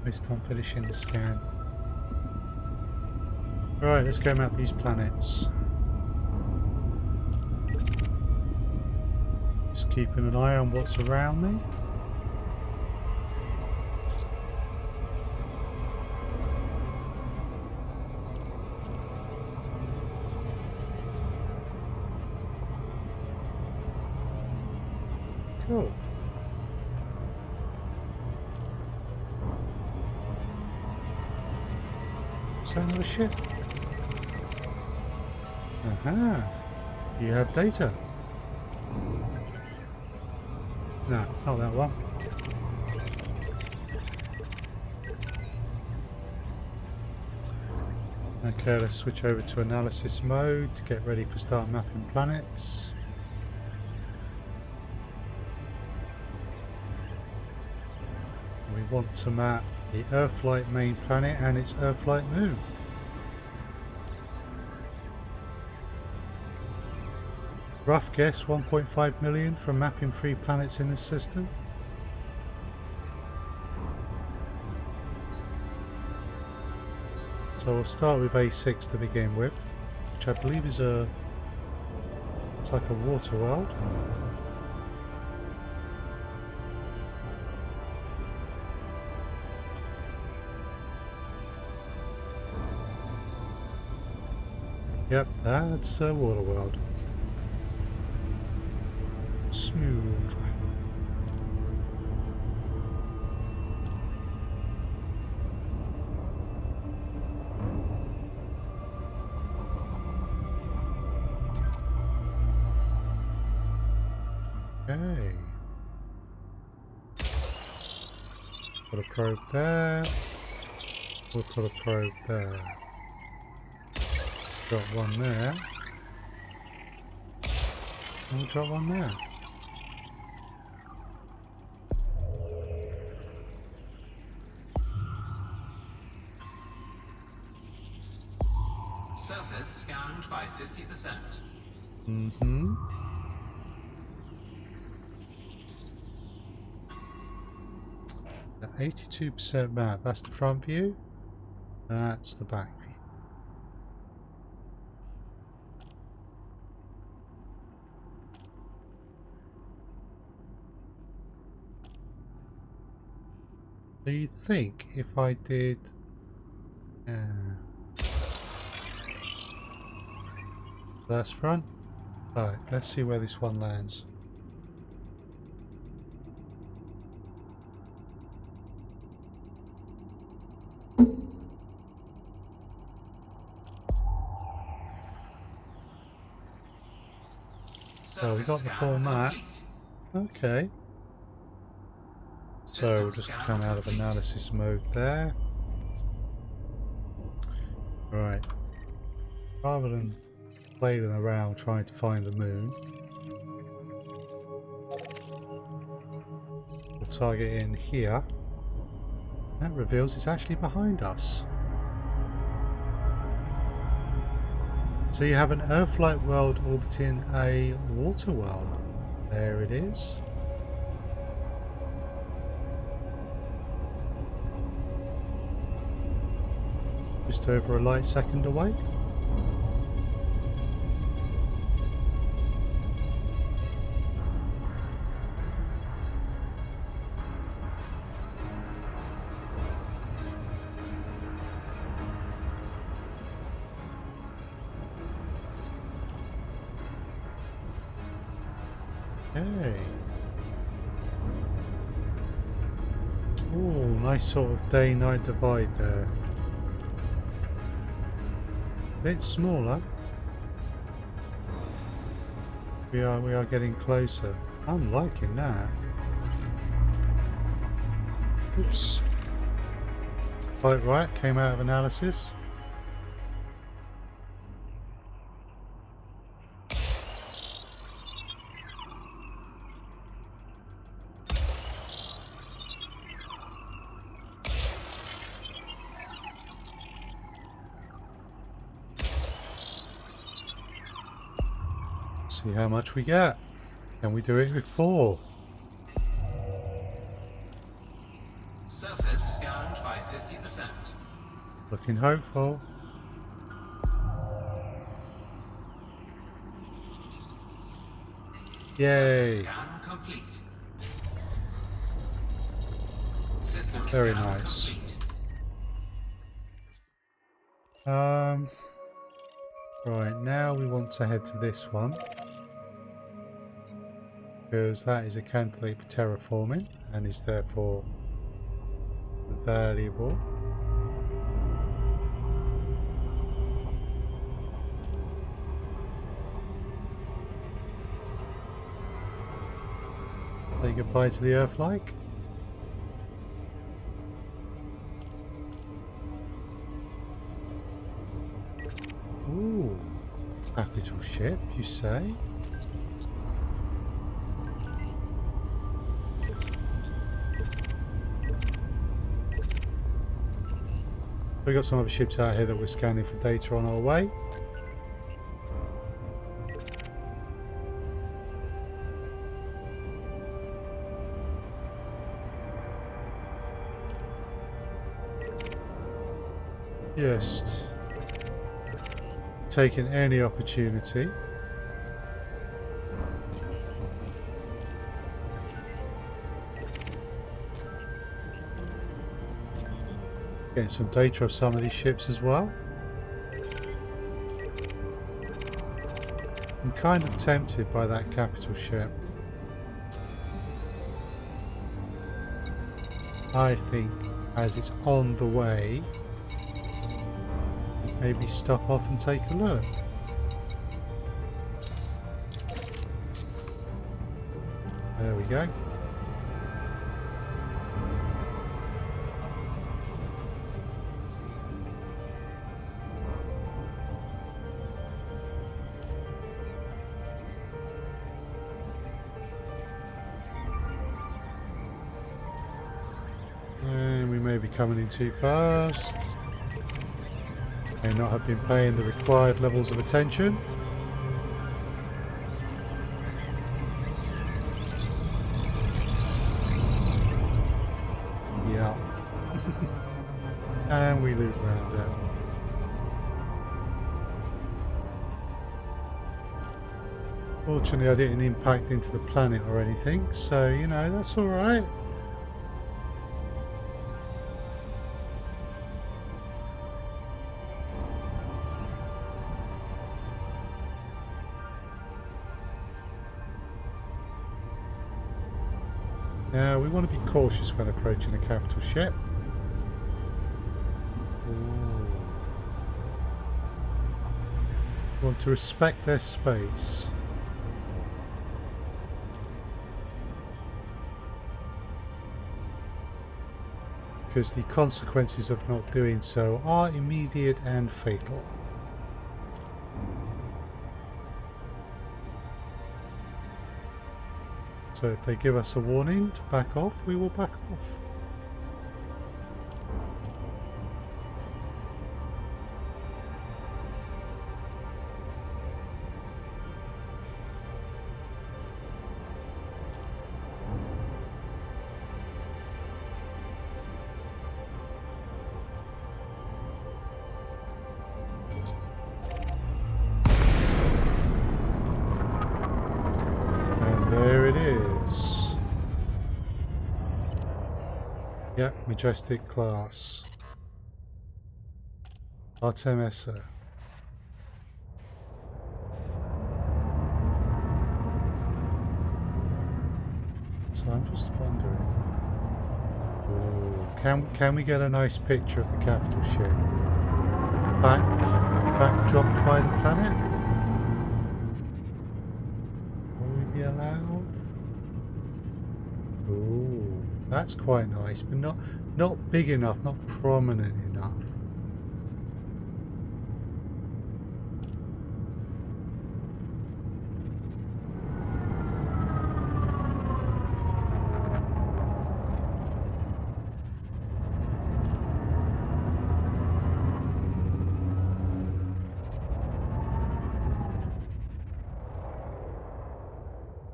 Waste time finishing the scan. Right, let's go map these planets. Just keeping an eye on what's around me. Cool. Is that another ship? Aha. You have data. No, not that one. Okay, let's switch over to analysis mode to get ready for start mapping planets. We want to map the Earth-like main planet and its Earth-like moon. Rough guess 1.5 million from mapping 3 planets in this system. So we'll start with A6 to begin with, which I believe is it's like a water world. Yep, that's a water world. Smooth. Okay. Put a probe there. We'll put a probe there. Got one there. And we'll drop one there. Surface scanned by 50%. Mm-hmm. The 82% map. That's the front view. That's the back view. Do you think if I did that's front? Alright, let's see where this one lands. So we got the full map. Okay. So we'll just come out of analysis mode there. Right. Rather than flailing around trying to find the moon, we'll target in here. That reveals it's actually behind us. So you have an Earth-like world orbiting a water world. There it is. Just over a light second away. Okay. Oh, nice sort of day-night divide there. Bit smaller. We are getting closer. I'm liking that. Oops. Quite right, came out of analysis. See how much we get. Can we do it with 4? Surface scanned by 50%. Looking hopeful. Yay! Surface scan complete. System Very scan nice. complete. Right, now we want to head to this one. Because that is a candidate for terraforming and is therefore valuable. Say goodbye to the Earth-like. Ooh, capital ship, you say? We got some other ships out here that we're scanning for data on our way. Just taking any opportunity. Getting some data of some of these ships as well. I'm kind of tempted by that capital ship. I think as it's on the way, maybe stop off and take a look. There we go. And we may be coming in too fast. May not have been paying the required levels of attention. Yeah. And we loop round it. Fortunately, I didn't impact into the planet or anything, so, you know, that's alright. Now, we want to be cautious when approaching a capital ship. Ooh. We want to respect their space. Because the consequences of not doing so are immediate and fatal. So if they give us a warning to back off, we will back off. There it is. Yep, Majestic class. Artemisa. So I'm just wondering. Ooh, can we get a nice picture of the capital ship? Backdropped by the planet? Will we be allowed? Ooh, that's quite nice, but not big enough, not prominent enough.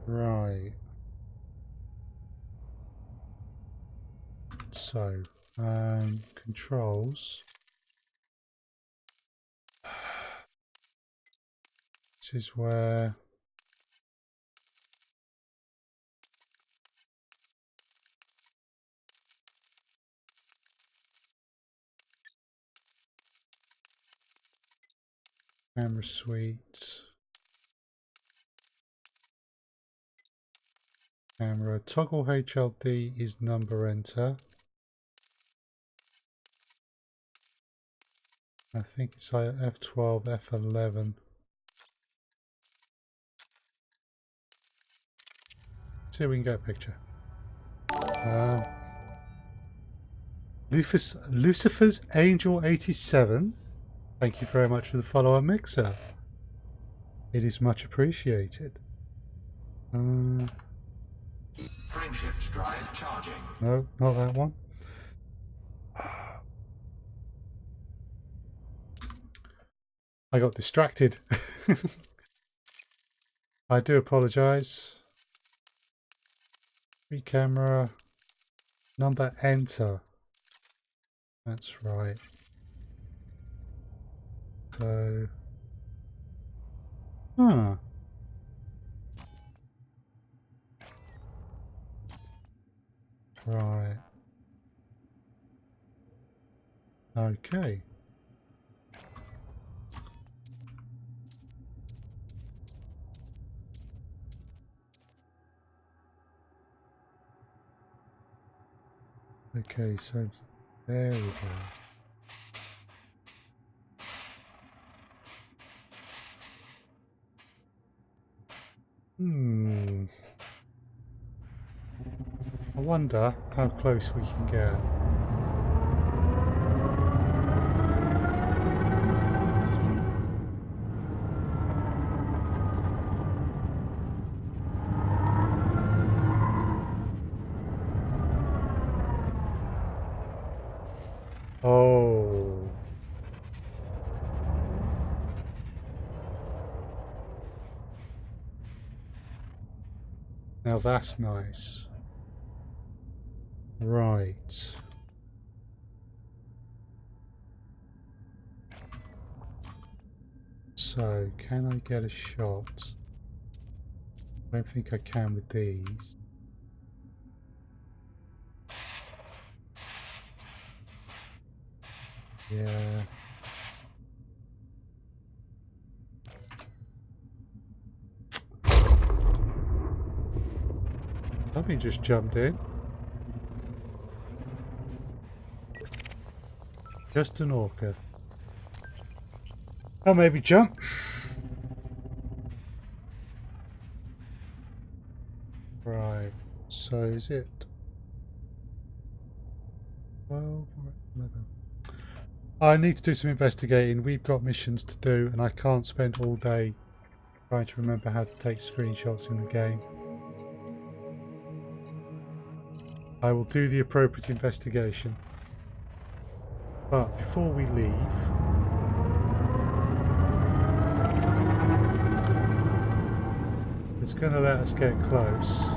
Right. So, controls. This is where camera suite. Camera toggle HLD is number enter. I think it's either F12, F11. see if we can get a picture. Lucifer's Angel 87. Thank you very much for the follow on Mixer. It is much appreciated. Frameshift drive charging. No, not that one. I got distracted. I do apologise. Free camera. Number enter. That's right. So. Huh. Right. Okay. Okay, so there we go. I wonder how close we can get. Oh. Now that's nice. Right. So, can I get a shot? I don't think I can with these. Yeah. Something just jumped in. Just an orca. Oh, maybe jump. Right. So is it 12 or 11? I need to do some investigating. We've got missions to do, and I can't spend all day trying to remember how to take screenshots in the game. I will do the appropriate investigation. But before we leave, it's going to let us get close.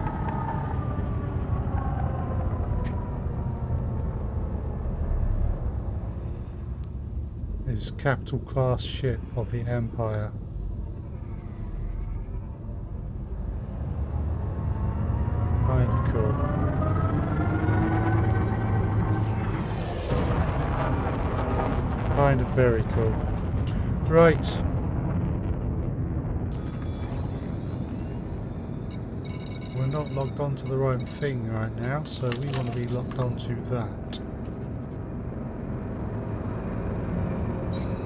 This capital class ship of the Empire. Kind of cool. Kind of very cool. Right. We're not logged onto the right thing right now, so we want to be logged onto that.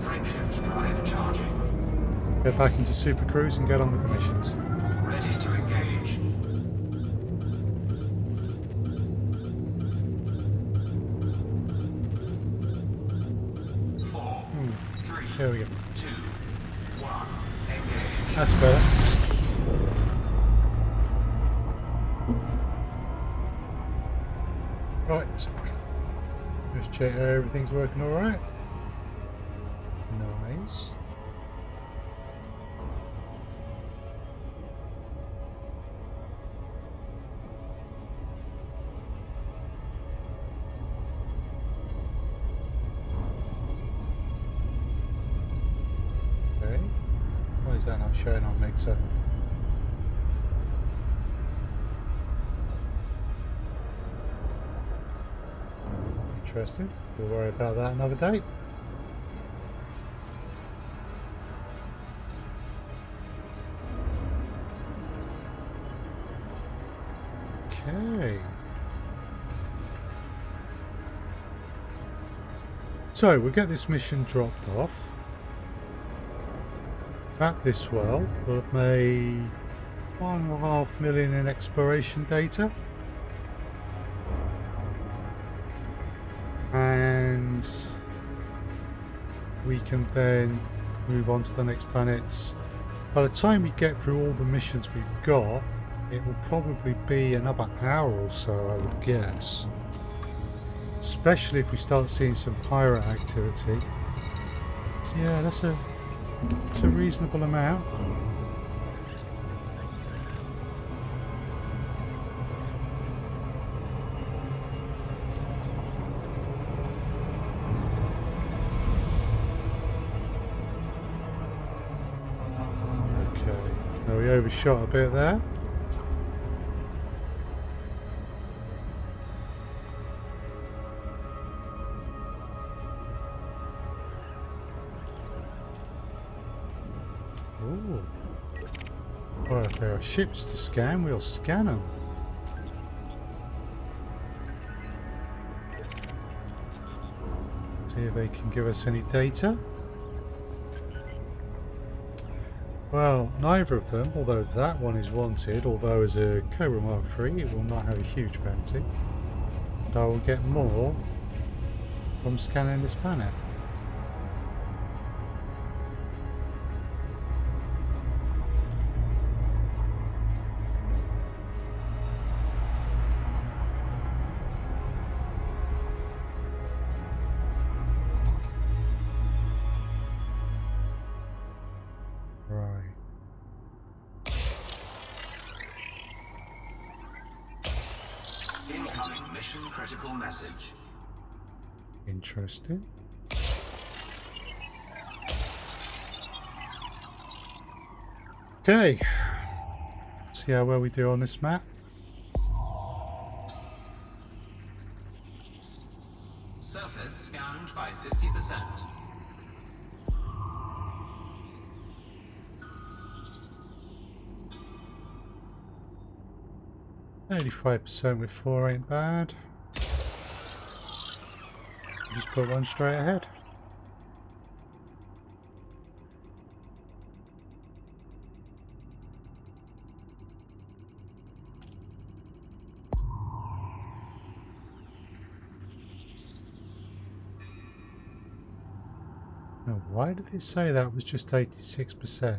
Frameshift drive charging. Get back into Super Cruise and get on with the missions. Ready to engage. There we go. 2, 1, engage. That's better. Right. Just check everything's working alright. Nice. Why is that not showing on Mixer? Interesting. We'll worry about that another day. Okay. So we'll get this mission dropped off. At this well, we'll have made 1.5 million in exploration data. And we can then move on to the next planets. By the time we get through all the missions we've got, it will probably be another hour or so, I would guess. Especially if we start seeing some pirate activity. Yeah, that's a reasonable amount. Okay, now we overshot a bit there. Ooh. Well, if there are ships to scan, we'll scan them. See if they can give us any data. Well, neither of them, although that one is wanted, although as a Cobra Mark III it will not have a huge bounty. But I will get more from scanning this planet. Incoming mission critical message. Interesting. Okay. See how well we do on this map. Surface scanned by 50%. 85% with 4 ain't bad. Just put one straight ahead. Now, why did it say that was just 86%?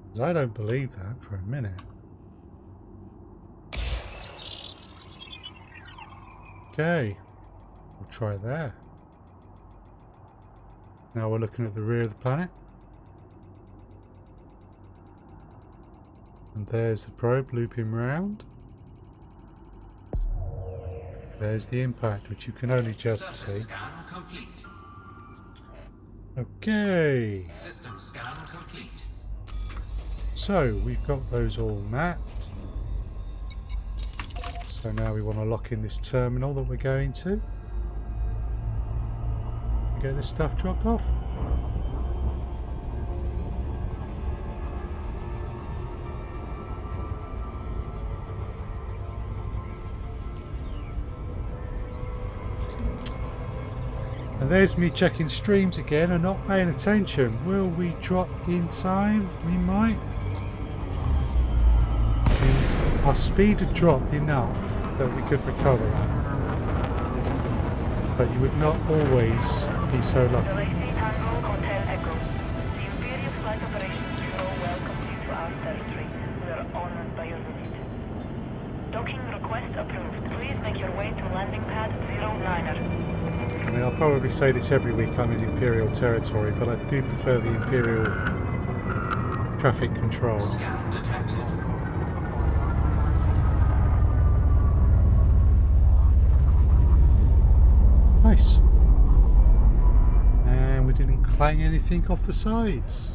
Because I don't believe that for a minute. Okay, we'll try there. Now we're looking at the rear of the planet. And there's the probe looping round. There's the impact, which you can only just Surface see. scan complete. Okay, System scan complete. so we've got those all mapped. So now we want to lock in this terminal that we're going to. Get this stuff dropped off. And there's me checking streams again and not paying attention. Will we drop in time? We might. Our speed had dropped enough that we could recover at. But you would not always be so lucky. Galaxy Tango Hotel Echo. The Imperial Flight Operations Bureau welcomes you to our territory. We are honored by your visit. Docking request approved. Please make your way to landing pad 09er. I mean, I'll probably say this every week I'm in Imperial territory, but I do prefer the Imperial traffic control. Scan detected. Nice. And we didn't clang anything off the sides.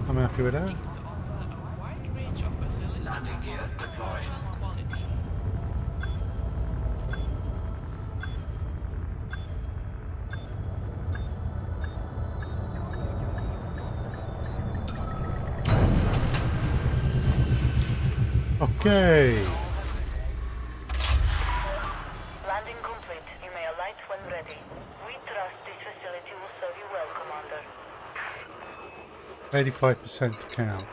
I'm happy with that. A wide range of facilities Landing gear deployed. quality. Okay. Landing complete. You may alight when ready. We trust this facility will serve you well, Commander. 85% to count.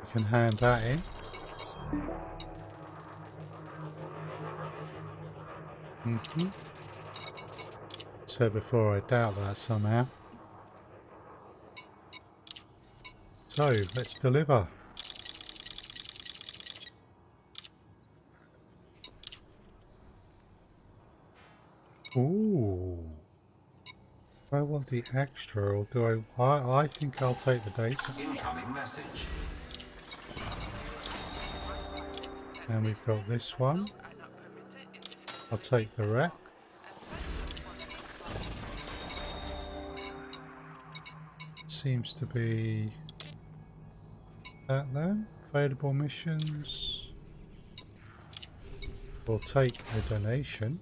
You can hand that in. Said before, I doubt that somehow. So, let's deliver. Ooh. Do I want the extra, or do I think I'll take the data. Incoming message. And we've got this one. I'll take the rep. Seems to be that then. Available missions. We'll take a donation.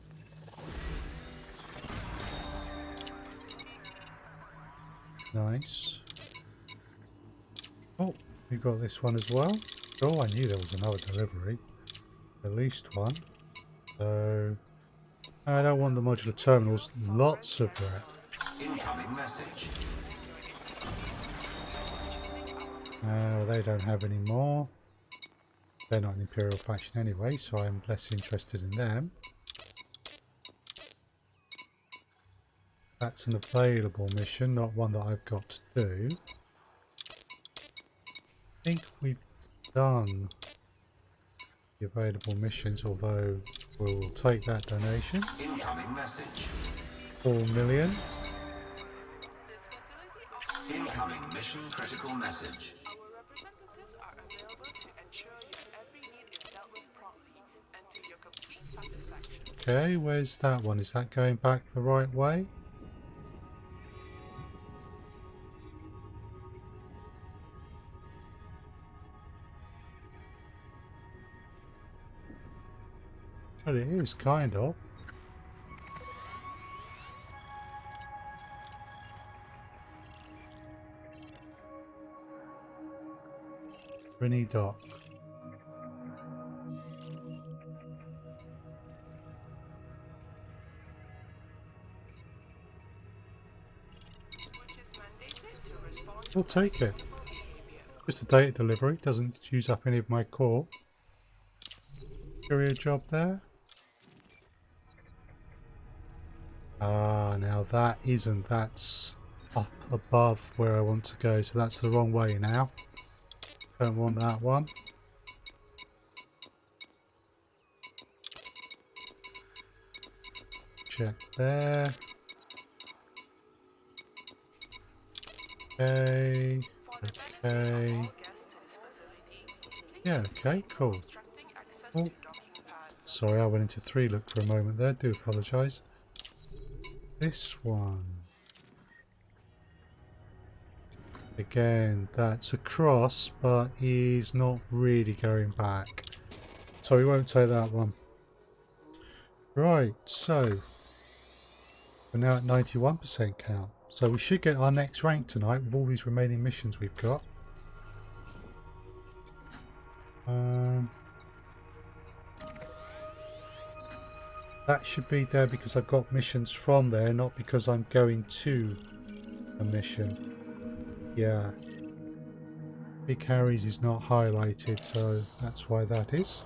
Nice. Oh, we got this one as well. Oh, I knew there was another delivery. At least one. So I don't want the modular terminals. Lots of rep. Incoming message. They don't have any more. They're not an Imperial faction anyway, so I'm less interested in them. That's an available mission, not one that I've got to do. I think we've done the available missions, although we'll take that donation. Incoming message. 4 million. Incoming mission critical message. Our representatives are available to ensure your every need is dealt with promptly and to your complete satisfaction. Okay, where's that one? Is that going back the right way? Well, it is, kind of. Rennie Dock. Which is mandated to respond to We'll take it. behavior. Just a data delivery, doesn't use up any of my core. Courier job there. Ah, now that isn't, that's up above where I want to go, so that's the wrong way now. Don't want that one. Check there. Okay. For the benefit Okay. of all guests to this facility, please Yeah, refrain okay, from cool. obstructing access Oh. to docking pads. Sorry, I went into 3 look for a moment there. Do apologise. This one. Again, that's across, but he's not really going back. So we won't take that one. Right, so we're now at 91% count. So we should get our next rank tonight with all these remaining missions we've got. That should be there because I've got missions from there, not because I'm going to a mission. Yeah. Big Harry's is not highlighted, so that's why that is.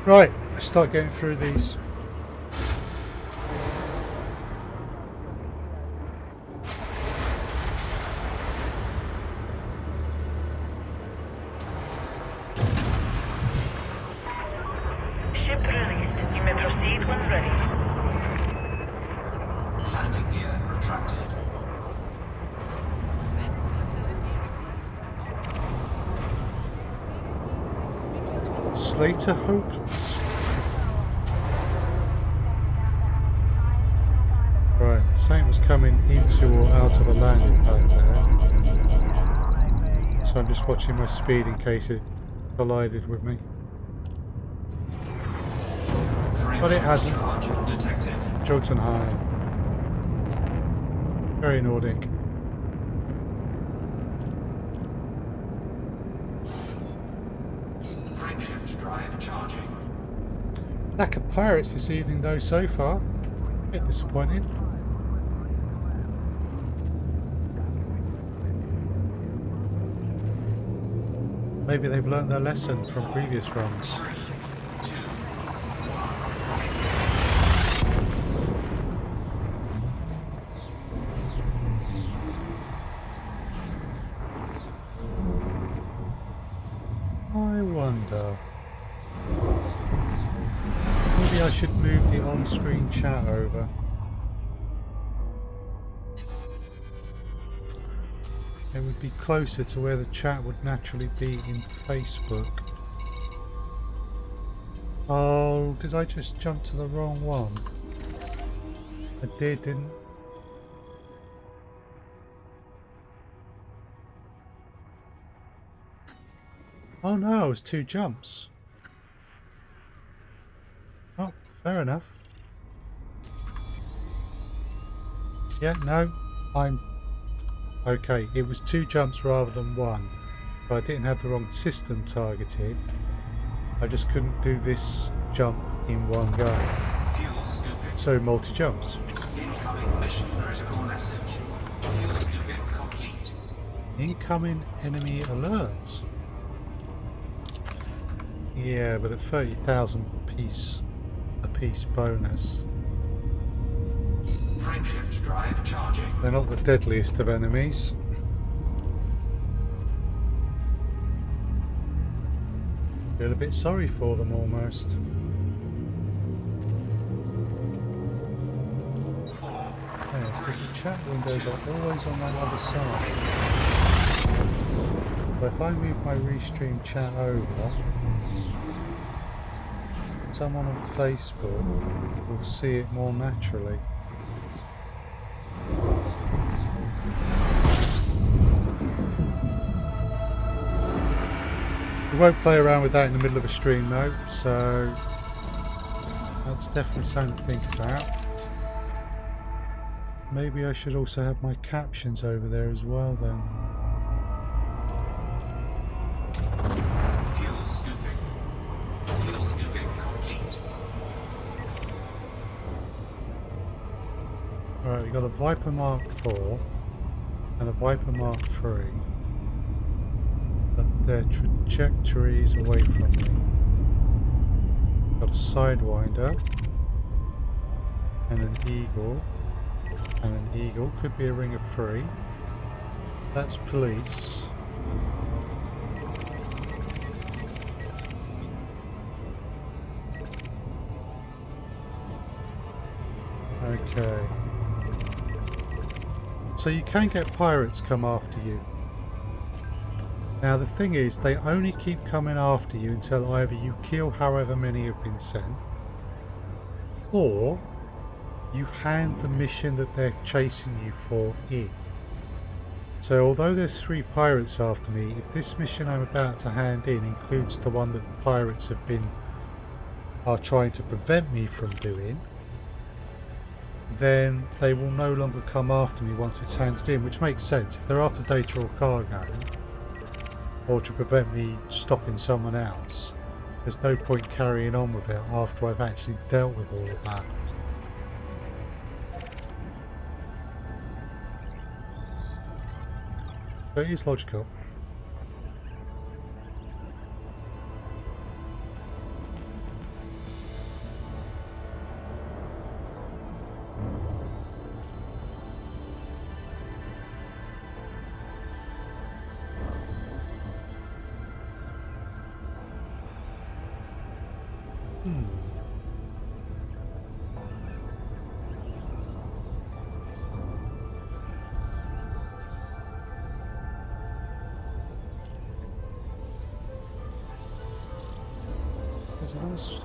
Right, let's start getting through these. Ship released. You may proceed when ready. Landing gear retracted. Slater hopeless. Right, something was coming into or out of a landing pad there. So I'm just watching my speed in case it collided with me. French But it hasn't. charge detected. Jotunheim. Very Nordic. Frameshift drive charging. Lack of pirates this evening though so far. Bit disappointing. Maybe they've learned their lesson from previous runs. I wonder. Maybe I should move the on-screen chat over. It would be closer to where the chat would naturally be in Facebook. Oh, did I just jump to the wrong one? I did, didn't I? Oh no, it was 2 jumps. Oh, fair enough. Yeah, no, I'm okay. It was 2 jumps rather than 1. But I didn't have the wrong system targeted. I just couldn't do this jump in one go. Fuel scooping. So multi-jumps. Incoming mission critical message. Fuel scooping complete. Incoming enemy alerts. Yeah, but at 30,000 a piece bonus. Frameshift drive charging. They're not the deadliest of enemies. Feel a bit sorry for them almost. 4. Yeah, because the chat windows are always on that other side. But if I move my restream chat over, someone on Facebook will see it more naturally. We won't play around with that in the middle of a stream though, so that's definitely something to think about. Maybe I should also have my captions over there as well then. Fuel scooping. Fuel scooping complete. Alright, we've got a Viper Mark IV and a Viper Mark III. But their trajectories away from me. Got a Sidewinder and an Eagle. And an Eagle could be a Ring of 3. That's police. Okay. So you can get pirates come after you. Now the thing is, they only keep coming after you until either you kill however many have been sent, or you hand the mission that they're chasing you for in. So although there's 3 pirates after me, if this mission I'm about to hand in includes the one that the pirates are trying to prevent me from doing, then they will no longer come after me once it's handed in, which makes sense. If they're after data or cargo, or to prevent me stopping someone else, there's no point carrying on with it after I've actually dealt with all of that. So it is logical.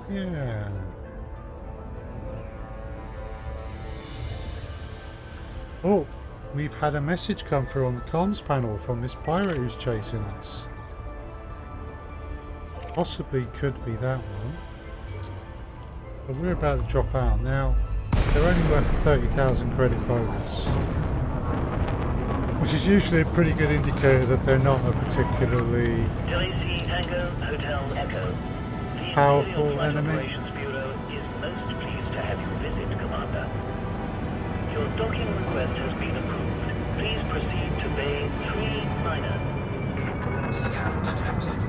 Yeah. Oh, we've had a message come through on the comms panel from this pirate who's chasing us. Possibly could be that one. But we're about to drop out now. They're only worth a 30,000 credit bonus, which is usually a pretty good indicator that they're not a particularly LAC Tango Hotel Echo. The powerful Imperial Flight enemy. Operations Bureau Your docking request has been approved. Please proceed to Bay 3 minor. Scan detected.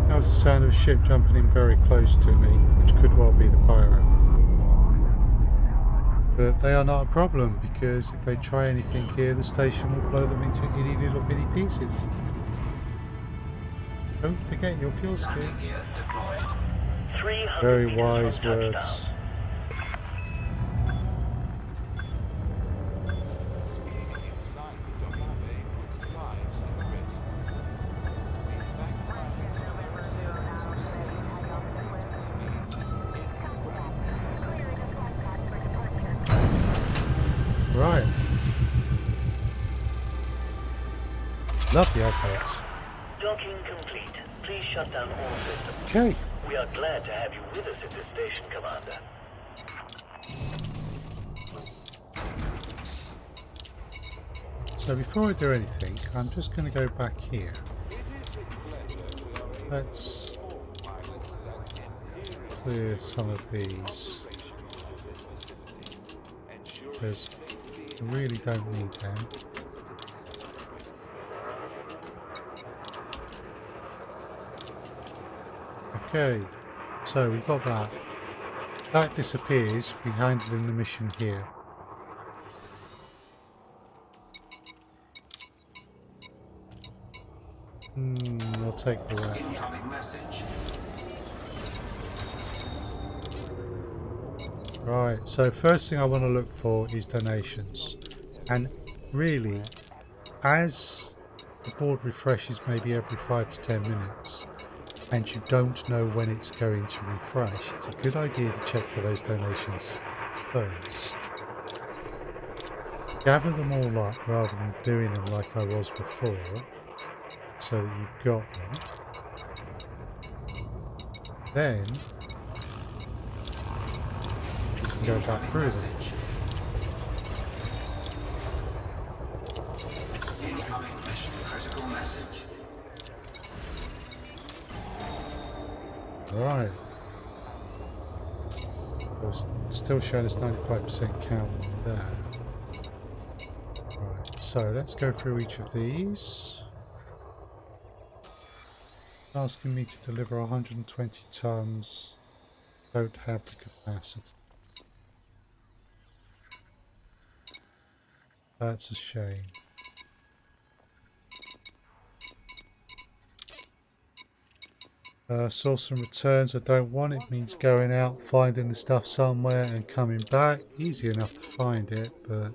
That was the sound of a ship jumping in very close to me, which could well be the pirate. But they are not a problem, because if they try anything here, the station will blow them into itty little bitty pieces. Don't forget your fuel skill. Landing gear deployed. 300 Very meters wise from words. touchdown. Speeding inside the docking bay puts lives at risk. We thank pilots for their observance of safe operating speeds in and around the facility. Right. Love the adverts. Docking complete. Please shut down all systems. Okay. We are glad to have you with us at this station, Commander. So before I do anything, I'm just going to go back here. It is with pleasure we are able Let's to inform pilots that imperial clear some of these, operation of this facility, ensuring because safety I really don't need them. Okay, so we've got that. That disappears, we handed in the mission here. I'll take the rat. Incoming message. Right, so first thing I want to look for is donations. And really, as the board refreshes maybe every 5 to 10 minutes, and you don't know when it's going to refresh, it's a good idea to check for those donations first. Gather them all up rather than doing them like I was before, so that you've got them. Then you can go back Incoming through them. message. Incoming mission critical message. Right. It's still showing us 95% count there. Right, so let's go through each of these. Asking me to deliver 120 tons. Don't have the capacity. That's a shame. Source and returns I don't want. It means going out, finding the stuff somewhere and coming back. Easy enough to find it, but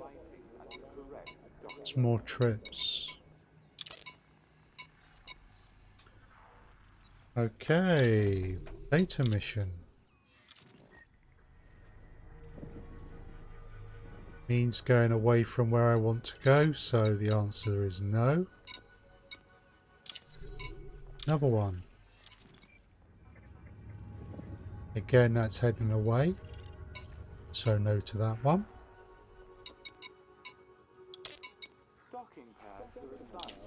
it's more trips. Okay, data mission. Means going away from where I want to go, so the answer is no. Another one. Again, that's heading away, so no to that one. docking pads are assigned.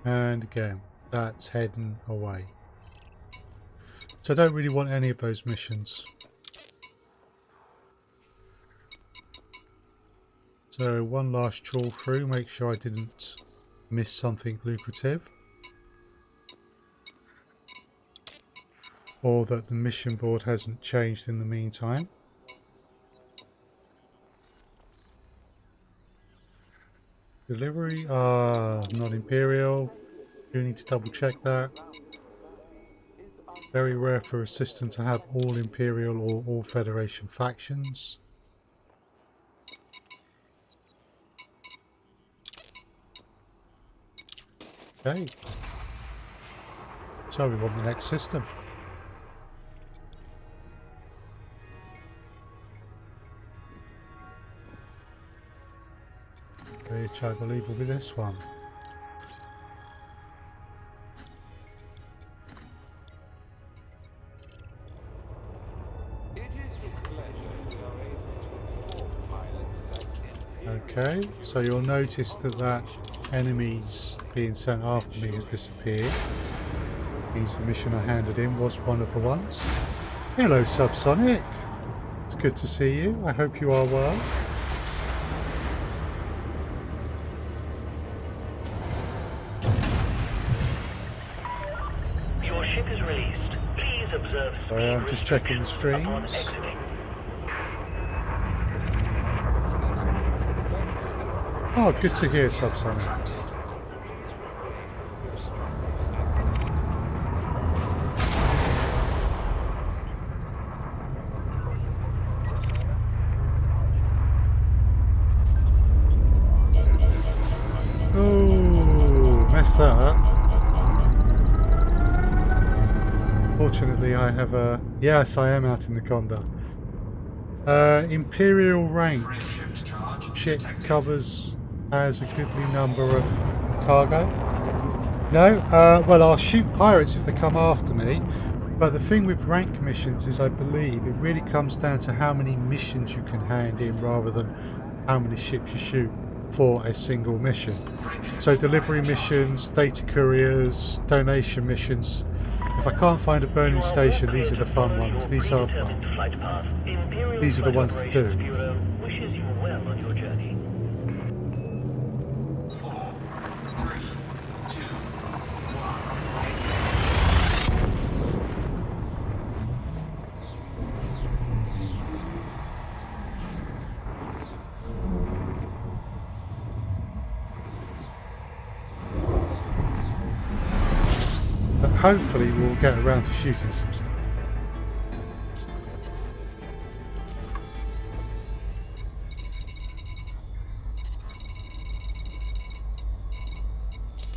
And again, that's heading away. So I don't really want any of those missions. So one last trawl through, make sure I didn't miss something lucrative. Or that the mission board hasn't changed in the meantime. Delivery, not Imperial. You need to double check that. Very rare for a system to have all Imperial or all Federation factions. Okay. So we want the next system. which I believe will be this one. It is with pleasure we are able to inform pilots that Okay, so you'll notice that that enemies being sent after me has disappeared. Means the mission I handed in was one of the ones. Hello, Subsonic. It's good to see you. I hope you are well. Your ship is released. Please observe speed Sorry, I'm just checking the restrictions upon streams. exiting. Oh, good to hear, Subsonic. Retracted. Oh, messed that up. Fortunately, I have a... Yes, I am out in the Conda. Imperial rank. Frame shift charge Ship detected. covers has a goodly number of cargo. No, well, I'll shoot pirates if they come after me. But the thing with rank missions is, I believe, it really comes down to how many missions you can hand in rather than how many ships you shoot for a single mission. Frame shift So delivery charge. missions, data couriers, donation missions. If I can't find a burning station, these are the fun ones. These are these are the ones to do. Bureau wishes you well on your journey. 4, 3, 2, 1. But hopefully we'll get around to shooting some stuff.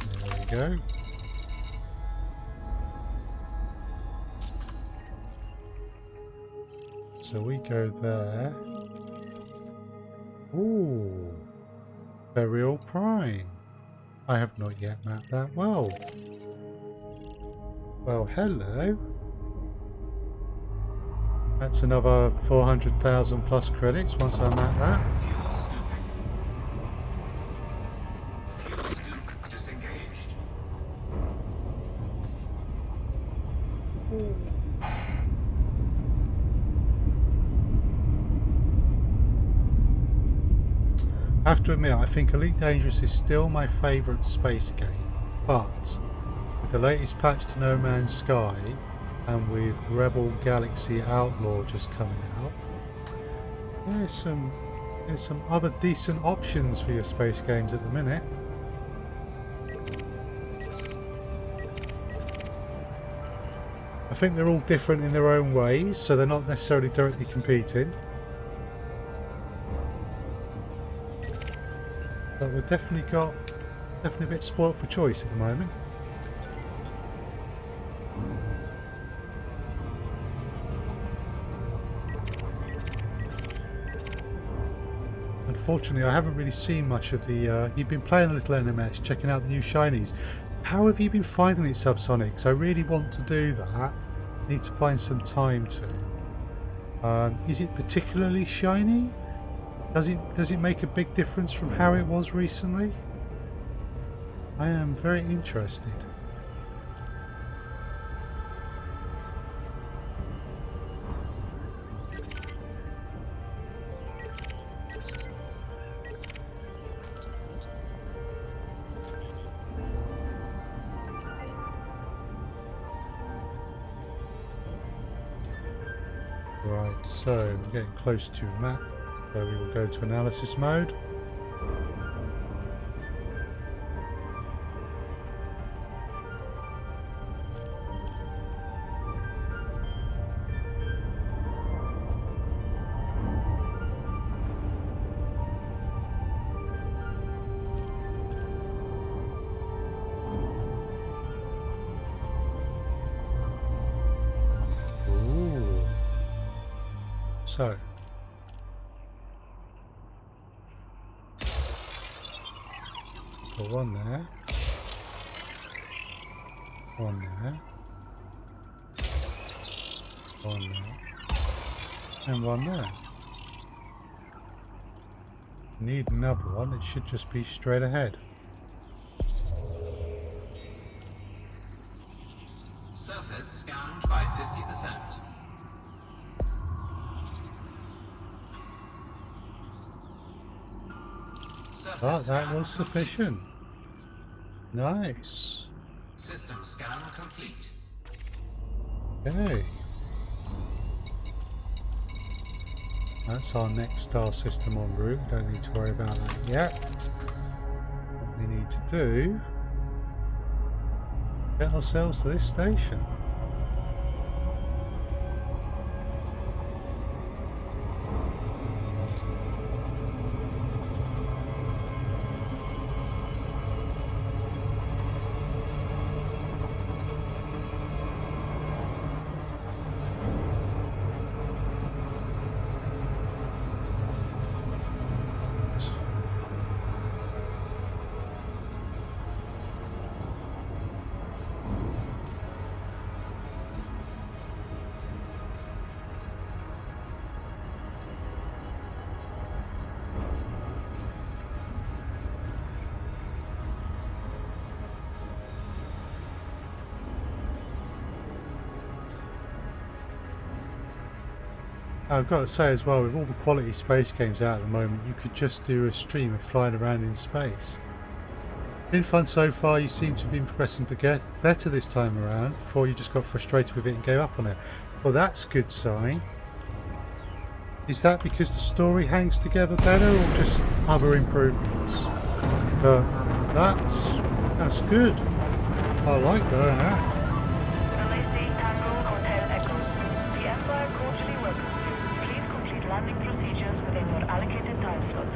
There we go. So we go there. Ooh, Burial Prime. I have not yet mapped that well. Well, hello. That's another 400,000 plus credits once I map that. Fuel scooping. Fuel scoop disengaged. I have to admit, I think Elite Dangerous is still my favourite space game, but with the latest patch to No Man's Sky and with Rebel Galaxy Outlaw just coming out, there's some other decent options for your space games at the minute. I think they're all different in their own ways, so they're not necessarily directly competing. But we've definitely a bit spoilt for choice at the moment. Unfortunately, I haven't really seen much of the... you've been playing a little NMS, checking out the new shinies. How have you been finding it, Subsonics? I really want to do that. Need to find some time to. Is it particularly shiny? Does it make a big difference from how it was recently? I am very interested. Right, so we're getting close to map. So we will go to analysis mode. Ooh. So Got one there. One there. One there. And one there. Need another one. It should just be straight ahead. Surface scanned by 50%. Surface But that scan was complete. sufficient. Nice. System scan complete. Okay. That's our next star system en route. Don't need to worry about that yet. What we need to do, get ourselves to this station. I've got to say as well, with all the quality space games out at the moment, you could just do a stream of flying around in space. Been fun so far. You seem to be progressing to get better this time around. Before you just got frustrated with it and gave up on it. Well, that's a good sign. Is that because the story hangs together better, or just other improvements? That's good. I like that. Releasing Tango Hotel Echo. The Empire cordially welcomes you. Please complete landing procedures within your allocated time slot.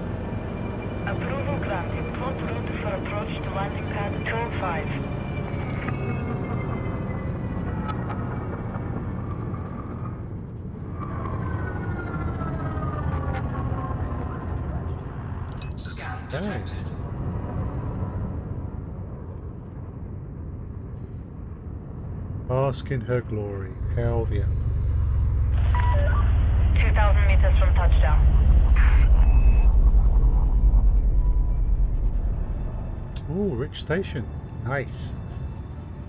Approval granted. Plot route for approach to landing pad 205. Scan Okay. detected. Bask in her glory. Hell yeah. 2,000 meters from touchdown. Ooh, rich station. Nice.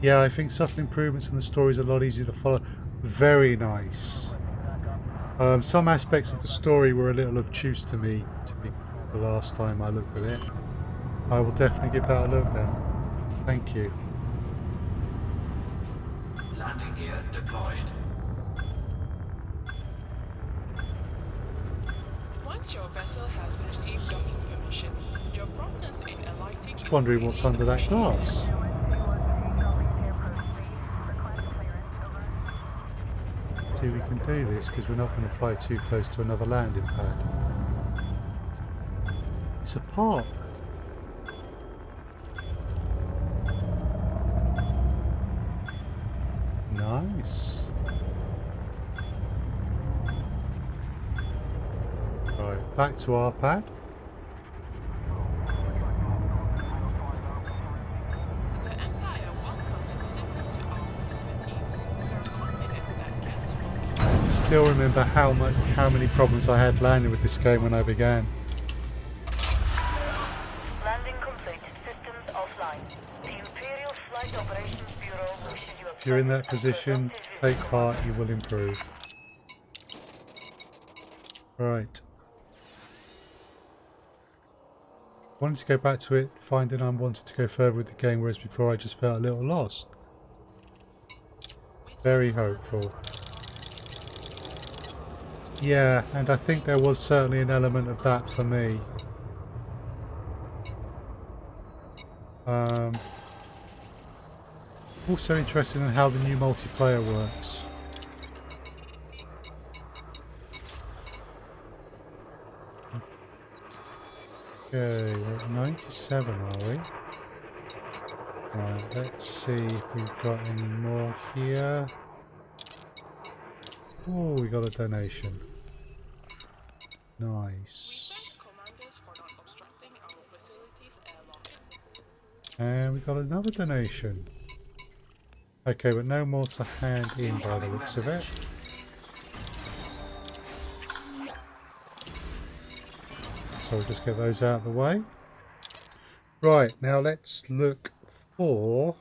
Yeah, I think subtle improvements in the story is a lot easier to follow. Very nice. Some aspects of the story were a little obtuse to me the last time I looked at it. I will definitely give that a look then. Thank you. Landing gear deployed. Once your vessel has received docking permission, your promptness in alighting is Just wondering greatly what's under that appreciated. glass. See, we can do this because we're not going to fly too close to another landing pad. It's a park. Nice. Right, back to our pad. The Empire welcomes visitors to our facilities. We are confident that guests will be Still remember how many problems I had landing with this game when I began. Landing complete. Systems offline. The Imperial Flight Operations Bureau wishes you a If you're in that pleasant and position, productive take visit. part, you will improve. Right. Wanted to go back to it, finding I wanted to go further with the game, whereas before I just felt a little lost. Very hopeful. Yeah, and I think there was certainly an element of that for me. Also interested in how the new multiplayer works. Okay, we're at 97, are we? Right, let's see if we've got any more here. Oh, we got a donation. Nice. thank commanders for not obstructing our facilities airlock. And we got another donation. Okay, but no more to hand in by the looks of it. So we'll just get those out of the way. Right, now let's look for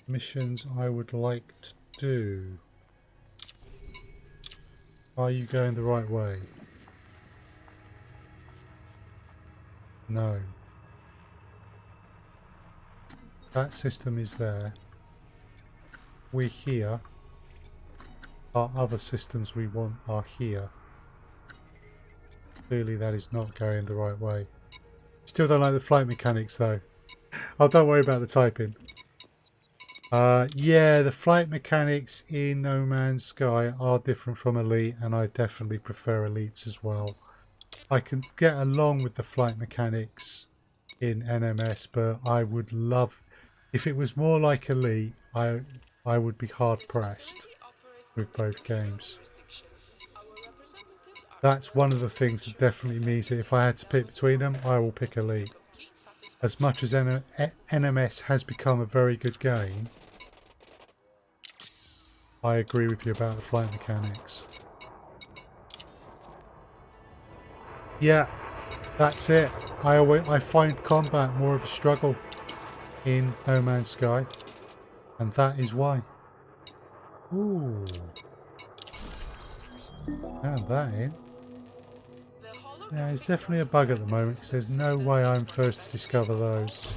missions I would like to do. Are you going the right way? No. That system is there. We're here. Our other systems we want are here. Clearly that is not going the right way. Still don't like the flight mechanics though. Oh, don't worry about the typing. Yeah, the flight mechanics in No Man's Sky are different from Elite, and I definitely prefer Elites as well. I can get along with the flight mechanics in NMS, but I would love... If it was more like Elite, I would be hard-pressed with both games. That's one of the things that definitely means that if I had to pick between them, I will pick Elite. As much as NMS has become a very good game, I agree with you about the flight mechanics. Yeah, that's it. I find combat more of a struggle in No Man's Sky, and that is why. Ooh. And that in. Yeah, it's definitely a bug at the moment because there's no way I'm first to discover those.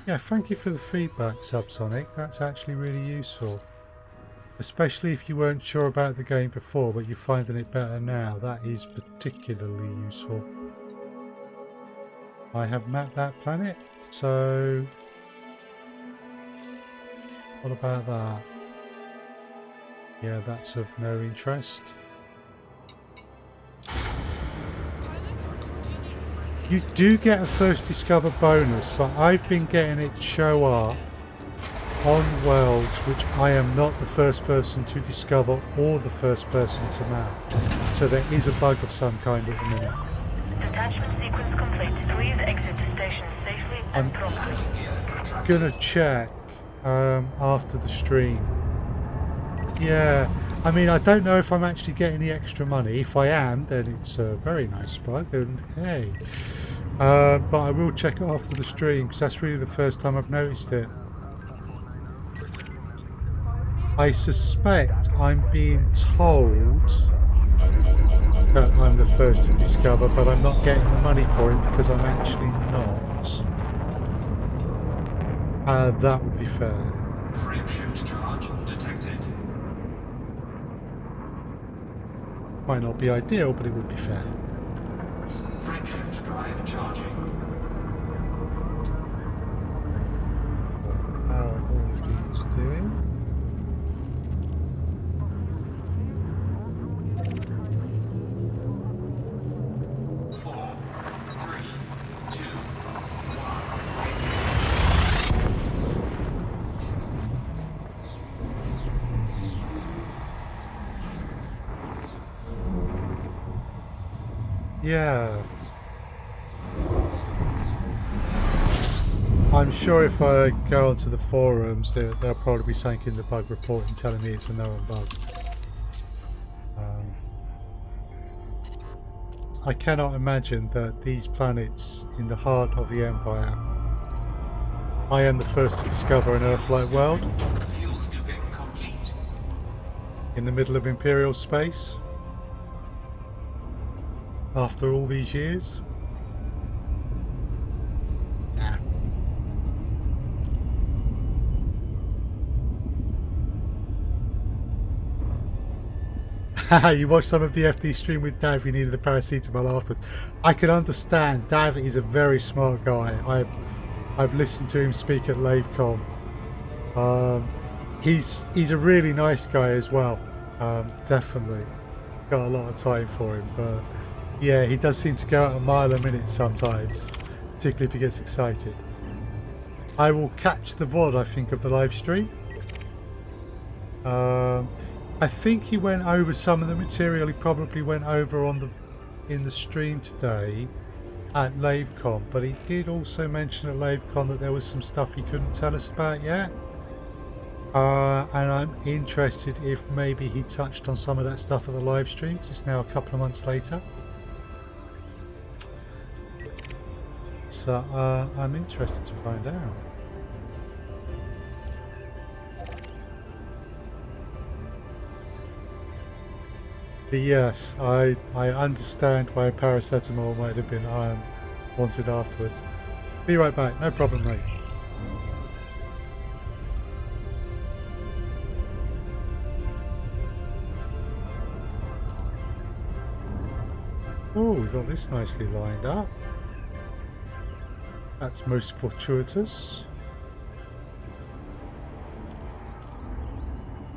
Yeah, thank you for the feedback, Subsonic. That's actually really useful. Especially if you weren't sure about the game before, but you're finding it better now. That is particularly useful. I have mapped that planet, so... What about that? Yeah, that's of no interest. You do get a first discover bonus, but I've been getting it show up on worlds which I am not the first person to discover or the first person to map. So there is a bug of some kind at the minute. Detachment sequence complete. Please exit the station safely and promptly. Gonna check after the stream. Yeah, I mean, I don't know if I'm actually getting the extra money. If I am, then it's a very nice bug, and hey. But I will check it after the stream because that's really the first time I've noticed it. I suspect I'm being told that I'm the first to discover, but I'm not getting the money for it because I'm actually not. That would be fair. Frame shift charge detected. Might not be ideal, but it would be fair. Frame shift drive charging. How are all these doing? Yeah. I'm sure if I go onto the forums, there'll probably be something in the bug report and telling me it's a known bug. I cannot imagine that these planets in the heart of the Empire, I am the first to discover an Earth-like world Fuel scooping complete. in the middle of Imperial space. After all these years? Nah. You watched some of the FD stream with Dav, you needed the paracetamol afterwards. I can understand. Dav is a very smart guy. I've listened to him speak at LaveCon. He's a really nice guy as well. Definitely. Got a lot of time for him, but yeah, he does seem to go out a mile a minute sometimes, particularly if he gets excited. I will catch the VoD, I think, of the live stream. I think he went over some of the material he probably went over on the in the stream today at LaveCon, but he did also mention at LaveCon that there was some stuff he couldn't tell us about yet. And I'm interested if maybe he touched on some of that stuff at the live stream, because it's now a couple of months later. So I'm interested to find out. But yes, I understand why paracetamol might have been wanted afterwards. Be right back, no problem, mate. Oh, we got this nicely lined up. That's most fortuitous.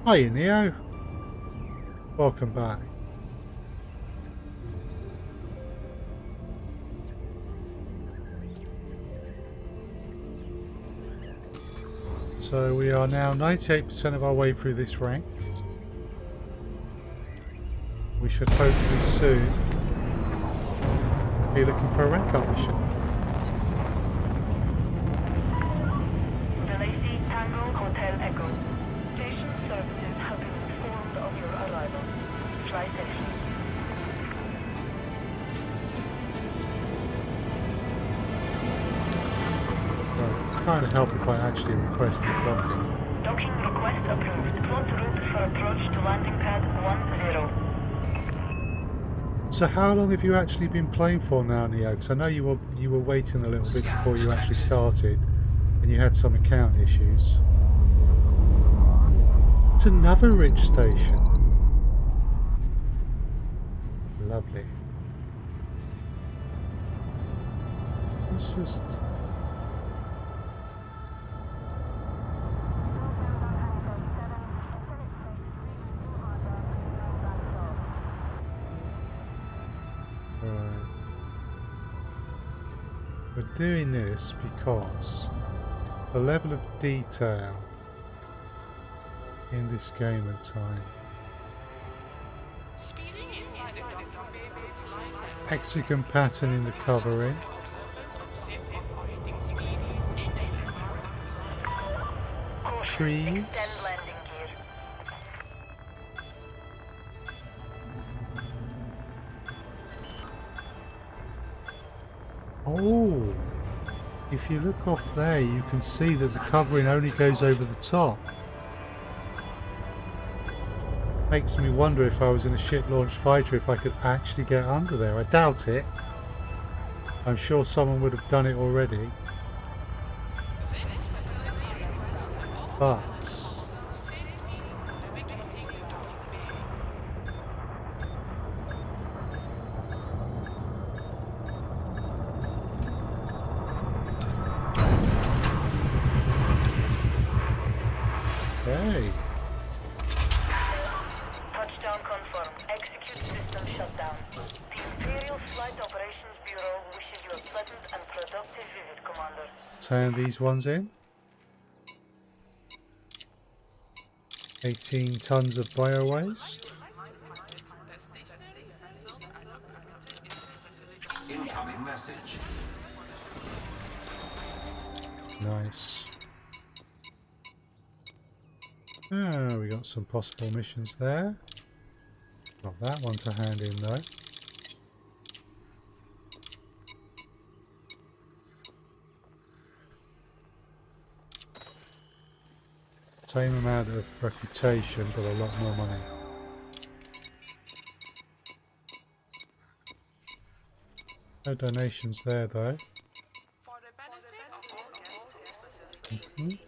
Hi, Neo. Welcome back. So we are now 98% of our way through this rank. We should hopefully soon be looking for a rank up mission. Delacey Tango Hotel Echo. Station services have been informed of your arrival. Fly station. Right. Kind of help if I actually requested docking. Docking request approved. Plot route for approach to landing pad 10. So how long have you actually been playing for now, Neo? Because I know you were waiting a little bit before you actually started, and you had some account issues. It's another rich station. Lovely. It's just... Right. We're doing this because the level of detail in this game and time. Speeding inside the docking bay makes lives and Hexagon pattern in the covering. observance of safe operating speed in the outside. Trees. Extend landing gear. Oh, if you look off there, you can see that the covering only goes over the top. Makes me wonder if I was in a ship-launched fighter if I could actually get under there. I doubt it. I'm sure someone would have done it already. But hey. Touchdown confirmed. Execute system shutdown. The Imperial Flight Operations Bureau wishes you a pleasant and productive visit, Commander. Turn these ones in. 18 tons of bio-waste. Incoming message. Nice. Ah, we got some possible missions there. Got that one to hand in though. Same amount of reputation, but a lot more money. No donations there though. For the benefit of all guests to this facility, please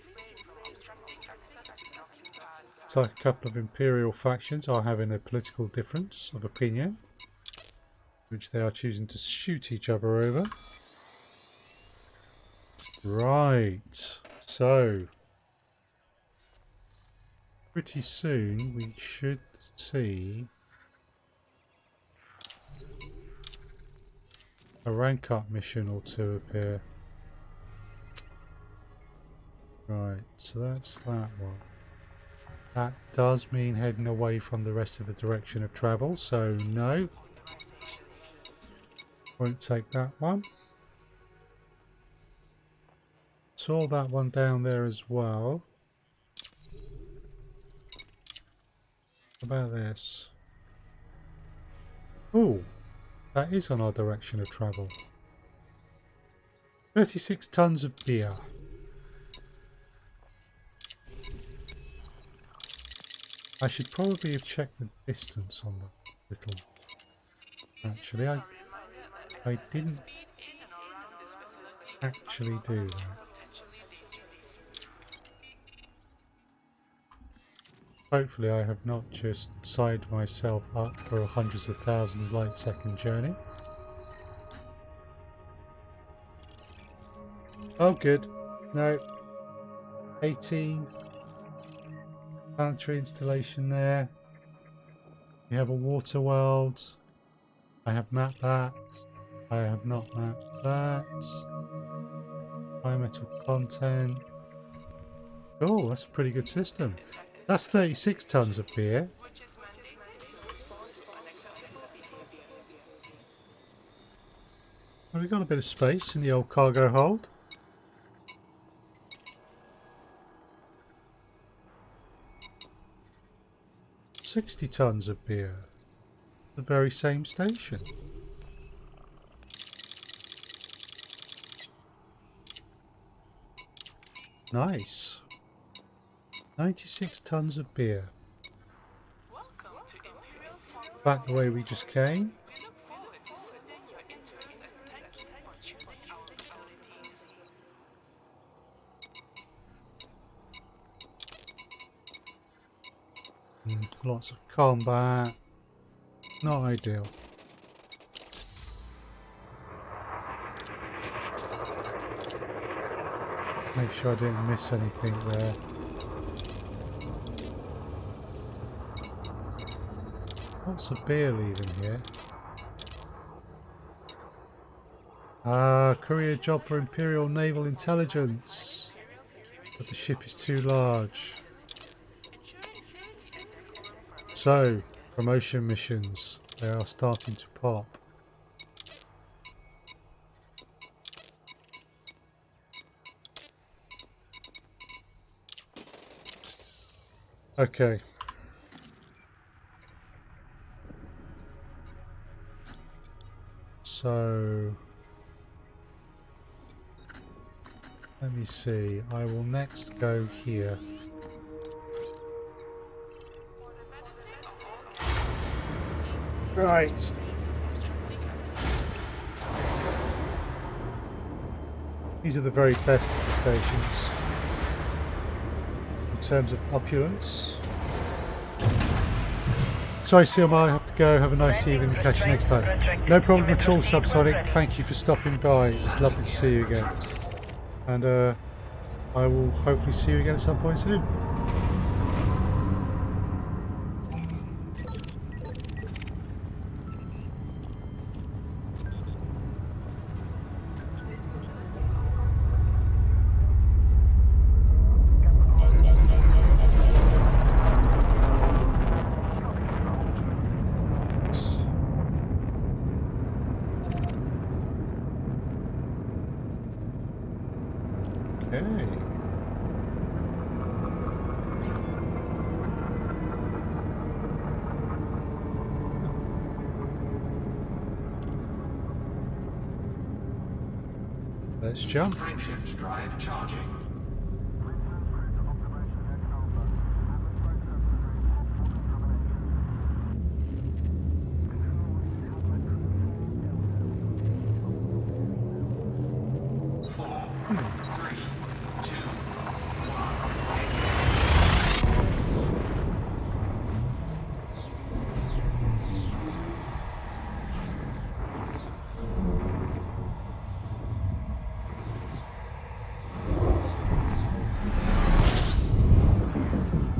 refrain from obstructing access to docking pads. So a couple of Imperial factions are having a political difference of opinion, which they are choosing to shoot each other over. Right, so pretty soon we should see a rank up mission or two appear. Right, so that's that one. That does mean heading away from the rest of the direction of travel, so no. Won't take that one. Saw that one down there as well. What about this? Oh, that is on our direction of travel. 36 tons of beer. I should probably have checked the distance on the little... Actually, I didn't actually do that. Hopefully I have not just signed myself up for a hundreds of thousands light second journey. Oh good. No. 18. Planetary installation there. We have a water world. I have mapped that. I have not mapped that. Bimetal content. Oh, that's a pretty good system. That's 36 tons of beer. Well, we've got a bit of space in the old cargo hold. $60 tons of beer. The very same station. Nice. 96 tons of beer. Back the way we just came. Lots of combat. Not ideal. Make sure I didn't miss anything there. Lots of beer leaving here. Ah, career job for Imperial Naval Intelligence. But the ship is too large. So, promotion missions. They are starting to pop. Okay. So, let me see. I will next go here. Right. These are the very best of the stations in terms of opulence. Sorry, Silmar, I have to go. Have a nice evening and catch you next time. No problem at all, Subsonic. Thank you for stopping by. It's lovely to see you again. And I will hopefully see you again at some point soon. Let's jump. Frameshift drive charging.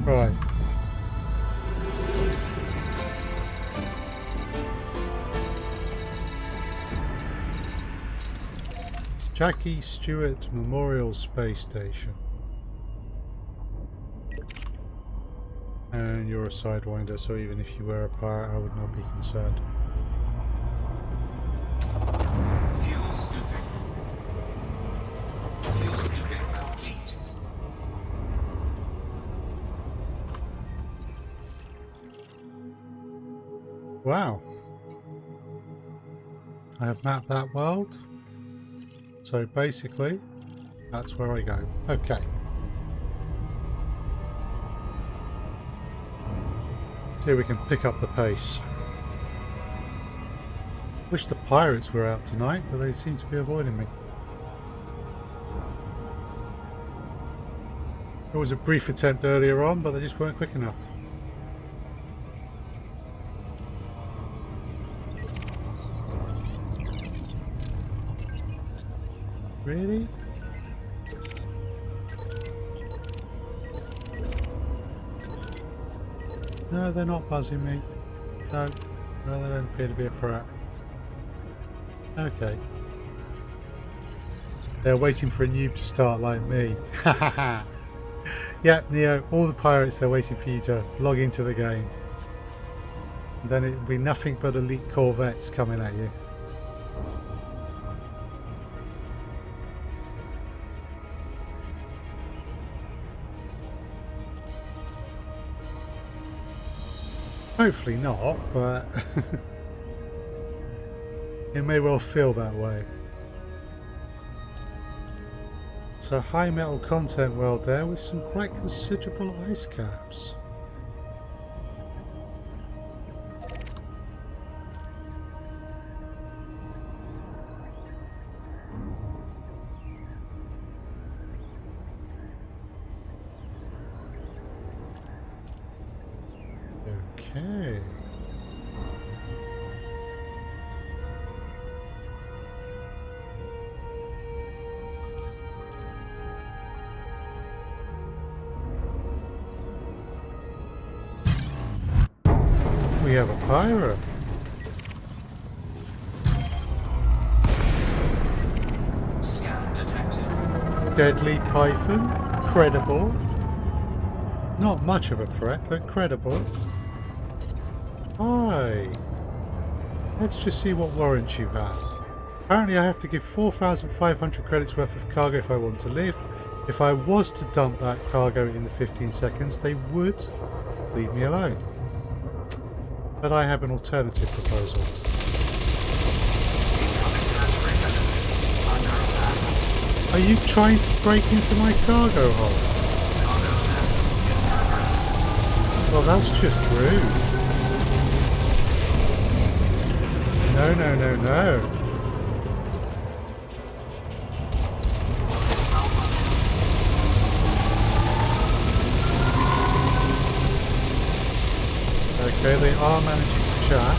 Right. Jackie Stewart Memorial Space Station. And you're a sidewinder, so even if you were a pirate, I would not be concerned. Fuel scooping. Fuel scooping complete. Wow. I have mapped that world. So basically, that's where I go. Okay. See if we can pick up the pace. Wish the pirates were out tonight, but they seem to be avoiding me. There was a brief attempt earlier on, but they just weren't quick enough. Really? No, they're not buzzing me. No, they don't appear to be a threat. Okay. They're waiting for a noob to start like me. Hahaha. Yep, Neo, all the pirates, they're waiting for you to log into the game. And then it'll be nothing but elite corvettes coming at you. Hopefully not, but it may well feel that way. So high metal content world there with some quite considerable ice caps. Okay. We have a pirate. Scan detected. Deadly Python. Credible. Not much of a threat, but credible. Hi. Let's just see what warrants you have. Apparently I have to give 4,500 credits worth of cargo if I want to live. If I was to dump that cargo in the 15 seconds, they would leave me alone. But I have an alternative proposal. Incoming category benefit. Under attack. Are you trying to break into my cargo hold? Cargo theft in progress. Well, that's just rude. No, no, no, no. Okay, they are managing to chat.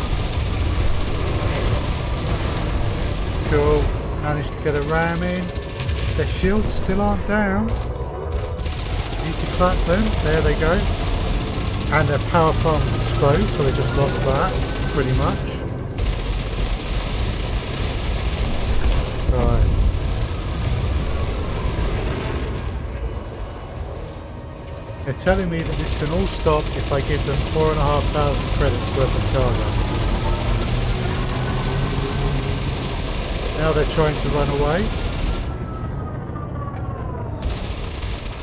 Cool. Managed to get a ram in. Their shields still aren't down. Need to clap them. There they go. And their power plant was exposed, so they just lost that, pretty much. Right. They're telling me that this can all stop if I give them 4,500 credits worth of cargo. Now they're trying to run away.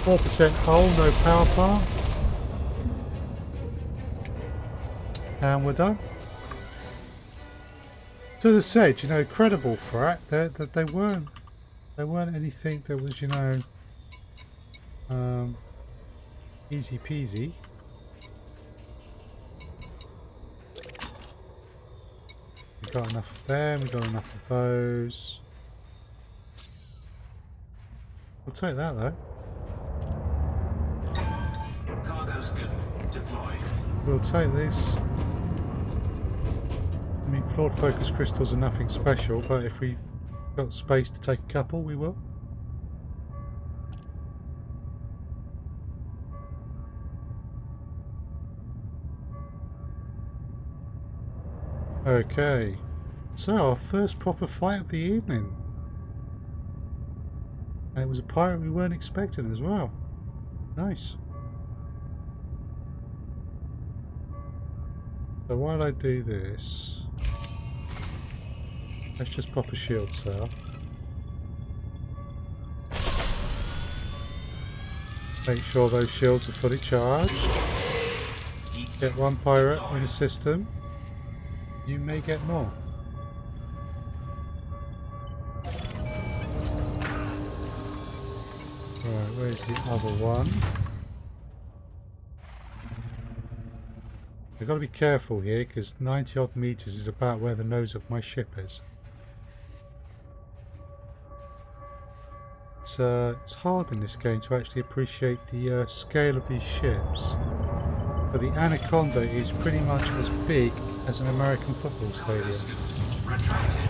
4% hull, no power plant. And we're done. So as I said, you know, credible threat. They weren't anything that was, you know, easy peasy. We got enough of them, we got enough of those. We'll take that though. Cargo scoop deployed. We'll take this. I mean, flawed focus crystals are nothing special, but if we got space to take a couple, we will. Okay, so our first proper fight of the evening. And it was a pirate we weren't expecting as well. Nice. So while I do this, let's just pop a shield cell. Make sure those shields are fully charged. Get one pirate in the system. You may get more. Right, where's the other one? I've got to be careful here because 90 odd meters is about where the nose of my ship is. It's hard in this game to actually appreciate the scale of these ships. But the Anaconda is pretty much as big as an American football stadium. Retracted.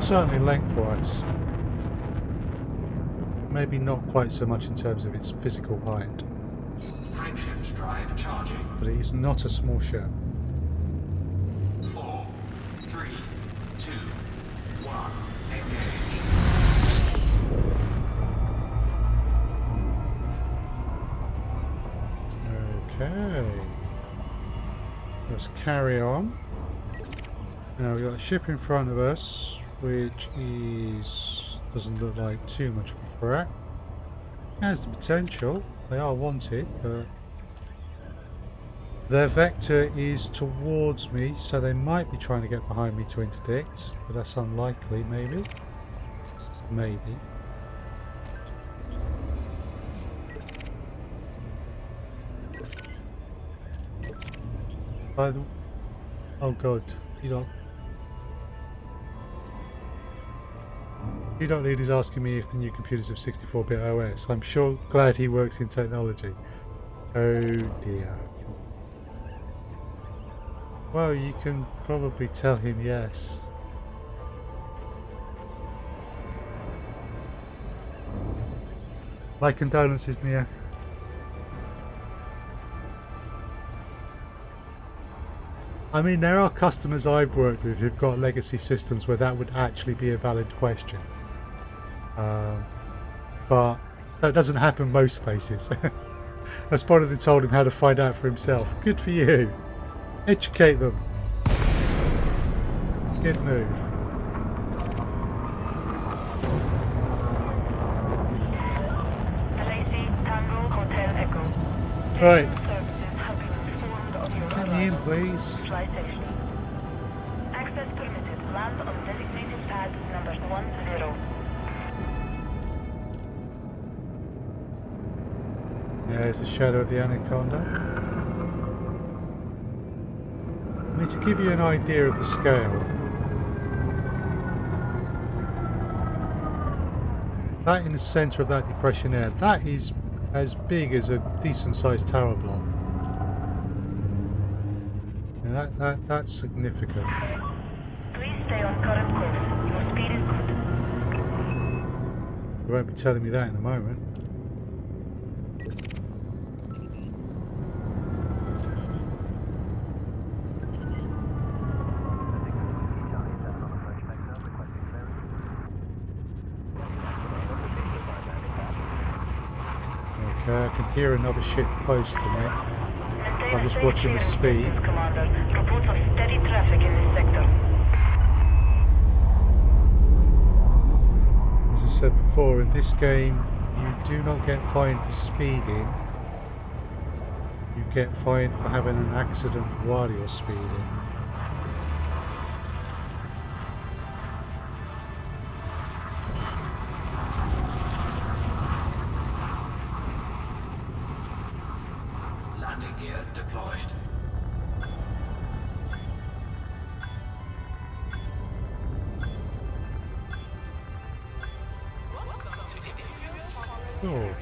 Certainly lengthwise. Maybe not quite so much in terms of its physical height. Frameshift drive charging. But it is not a small ship. 4, 3, 2, 1. Engage. Okay. Let's carry on. Now we've got a ship in front of us, which doesn't look like too much of a threat. Has the potential. They are wanted, but their vector is towards me, so they might be trying to get behind me to interdict, but that's unlikely, maybe. Maybe. By the... Oh god, you don't need is asking me if the new computers have 64-bit OS. I'm sure glad he works in technology. Oh dear. Well, you can probably tell him yes. My condolences, Nia. I mean, there are customers I've worked with who've got legacy systems where that would actually be a valid question. But that doesn't happen most places. I spotted and told him how to find out for himself. Good for you. Educate them. Good move. Right. Let me in, please. Access permitted. Land on designated pad number 10. There's the shadow of the Anaconda. I mean, to give you an idea of the scale, that in the centre of that depression there, that is as big as a decent sized tower block. And that's significant. Please stay on current course. Your speed is good. You won't be telling me that in a moment. Okay, I can hear another ship close to me. I'm just watching the speed. Commander, reports of steady traffic in this sector. As I said before, in this game, you do not get fined for speeding. You get fined for having an accident while you're speeding. Landing gear deployed. Oh.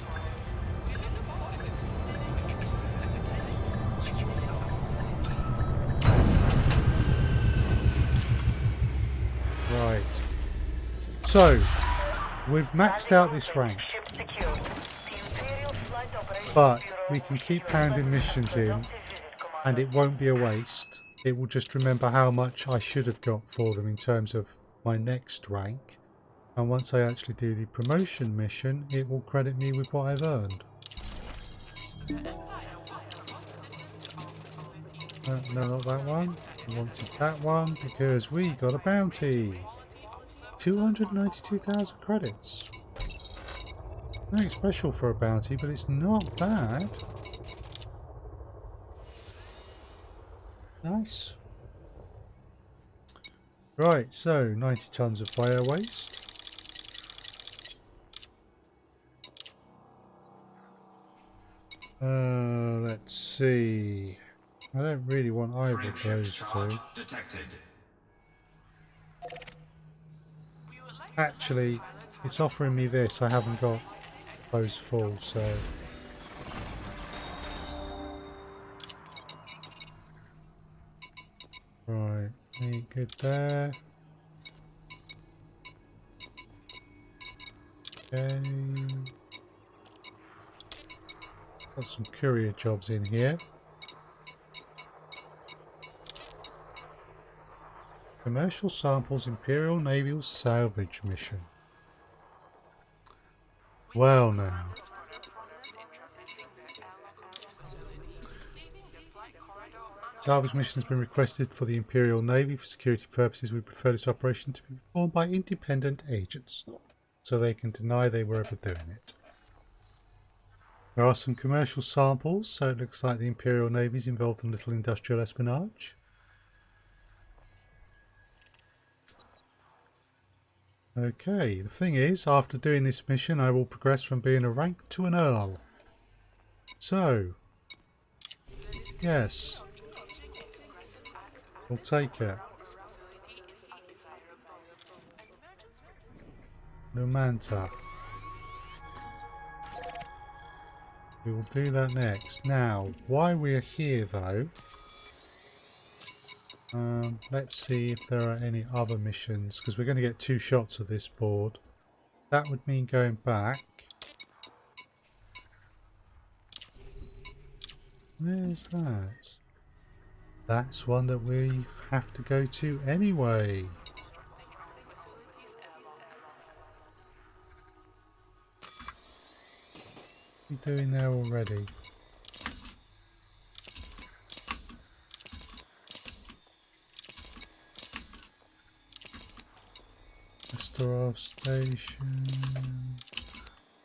Right. So, we've maxed out this rank, but we can keep pounding missions in, and it won't be a waste. It will just remember how much I should have got for them in terms of my next rank. And once I actually do the promotion mission, it will credit me with what I've earned. No, not that one. We wanted that one because we got a bounty. 292,000 credits. Nothing special for a bounty, but it's not bad. Nice. Right, so 90 tons of bio waste. Let's see. I don't really want either of those two. Detected. Actually, it's offering me this. I haven't got those full, so... Right, good there. Okay. Got some courier jobs in here. Commercial samples, Imperial Naval salvage mission. Well now. Salvage mission has been requested for the Imperial Navy for security purposes. We prefer this operation to be performed by independent agents, so they can deny they were ever doing it. There are some commercial samples, so it looks like the Imperial Navy is involved in little industrial espionage. Okay, the thing is, after doing this mission, I will progress from being a rank to an Earl. So, yes, we'll take it. Numanta. We will do that next. Now, while we are here though, let's see if there are any other missions, because we're going to get 2 shots of this board. That would mean going back. Where's that? That's one that we have to go to anyway. What are you doing there already? Restore station.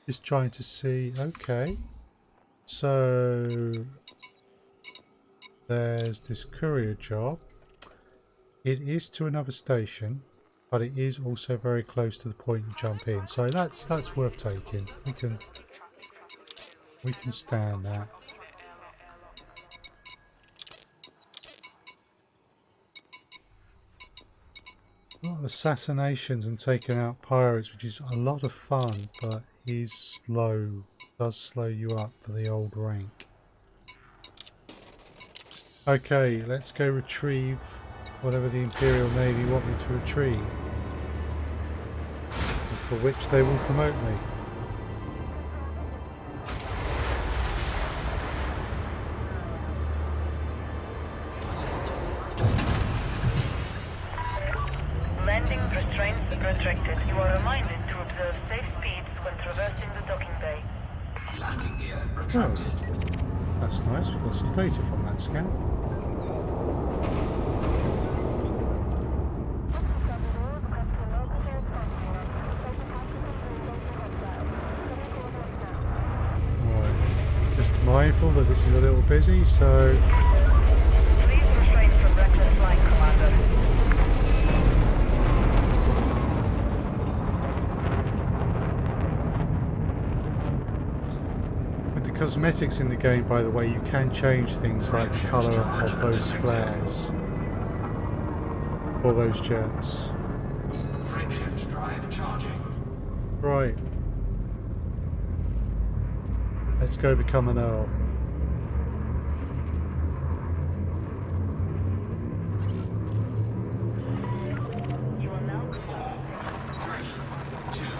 Just trying to see. Okay. So there's this courier job. It is to another station, but it is also very close to the point you jump in. So that's worth taking. We can stand that. A lot of assassinations and taking out pirates, which is a lot of fun, but is slow. Does slow you up for the old rank. Okay, let's go retrieve whatever the Imperial Navy want me to retrieve, for which they will promote me. Landing restraints retracted. You are reminded to observe safe speeds when traversing the docking bay. Landing gear retracted. Oh, that's nice. We've got some data from that scan. Right. Just mindful that this is a little busy, so... Please refrain from reckless flying, Commander. With the cosmetics in the game, by the way, you can change things like the colour of those flares for those jets. Frameshift drive charging. Right. Let's go become an Earl. You will now 4, 3, 2, 1.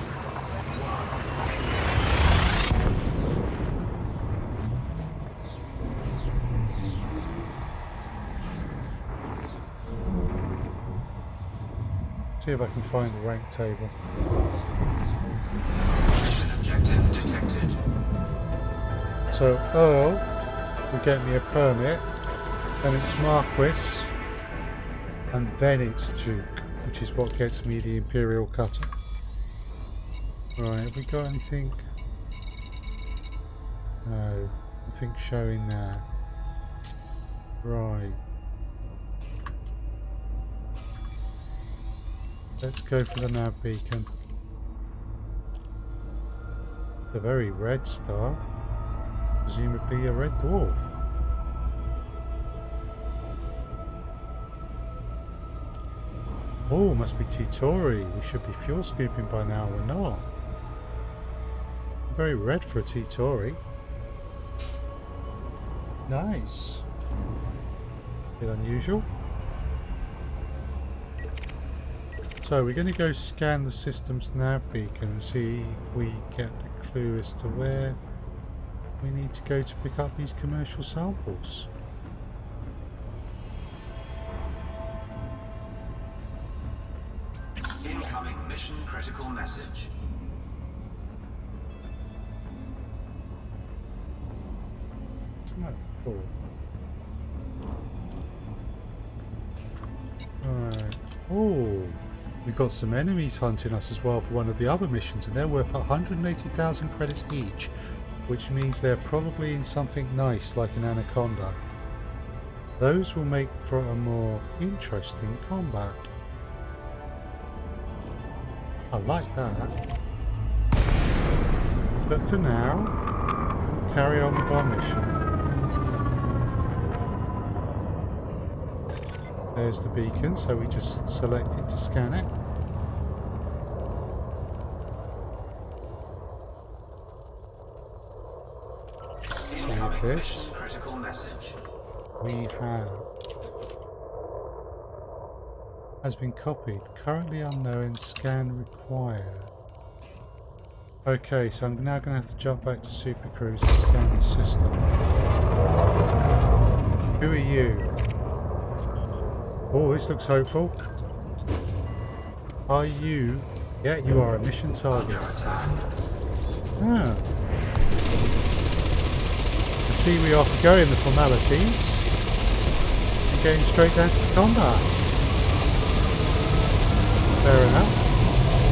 See if I can find the rank table. Mission objective detected. So So Earl will get me a permit, then it's Marquis, and then it's Duke, which is what gets me the Imperial Cutter. Right, have we got anything? No, nothing showing there. Right. Let's go for the nav beacon. The very red star. Presumably a red dwarf. Oh, must be Titori. We should be fuel scooping by now. We're not. Very red for a Titori. Nice. Bit unusual. So we're going to go scan the system's nav beacon and see if we get a clue as to where we need to go to pick up these commercial samples. Incoming mission critical message. Oh, cool. Alright. Oh, we've got some enemies hunting us as well for one of the other missions, and they're worth 180,000 credits each, which means they're probably in something nice like an anaconda. Those will make for a more interesting combat. I like that. But for now, carry on with our mission. There's the beacon, so we just select it to scan it. Save this. Critical message. We have has been copied. Currently unknown. Scan required. Okay, so I'm now going to have to jump back to Super Cruise and scan the system. Who are you? Oh, this looks hopeful. Are you? Yeah, you are a mission target. Ah. I see we are forgoing the formalities and getting straight down to the combat. Fair enough.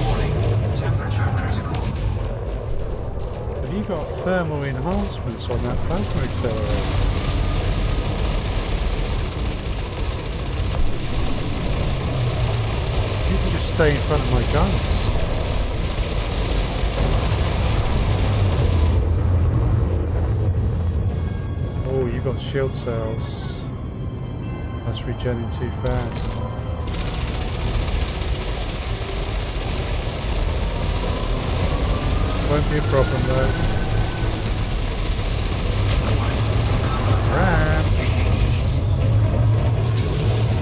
Warning, temperature critical. Have you got thermal enhancements on that plasma accelerator? You can just stay in front of my guns. Oh, you got shield cells. That's regenning too fast. Won't be a problem though. Ram!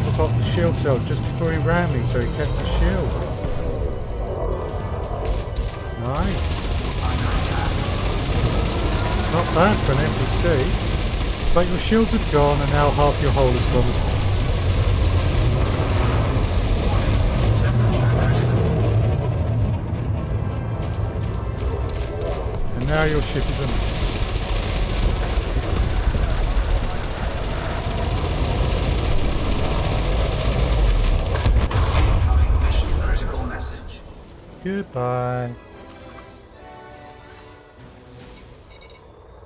I popped the shield cell just before he ran me, so he kept the shield. Nice. Not bad for an NPC. But your shields have gone and now half your hull is gone as well. And now your ship is a mess. Incoming mission critical message. Goodbye.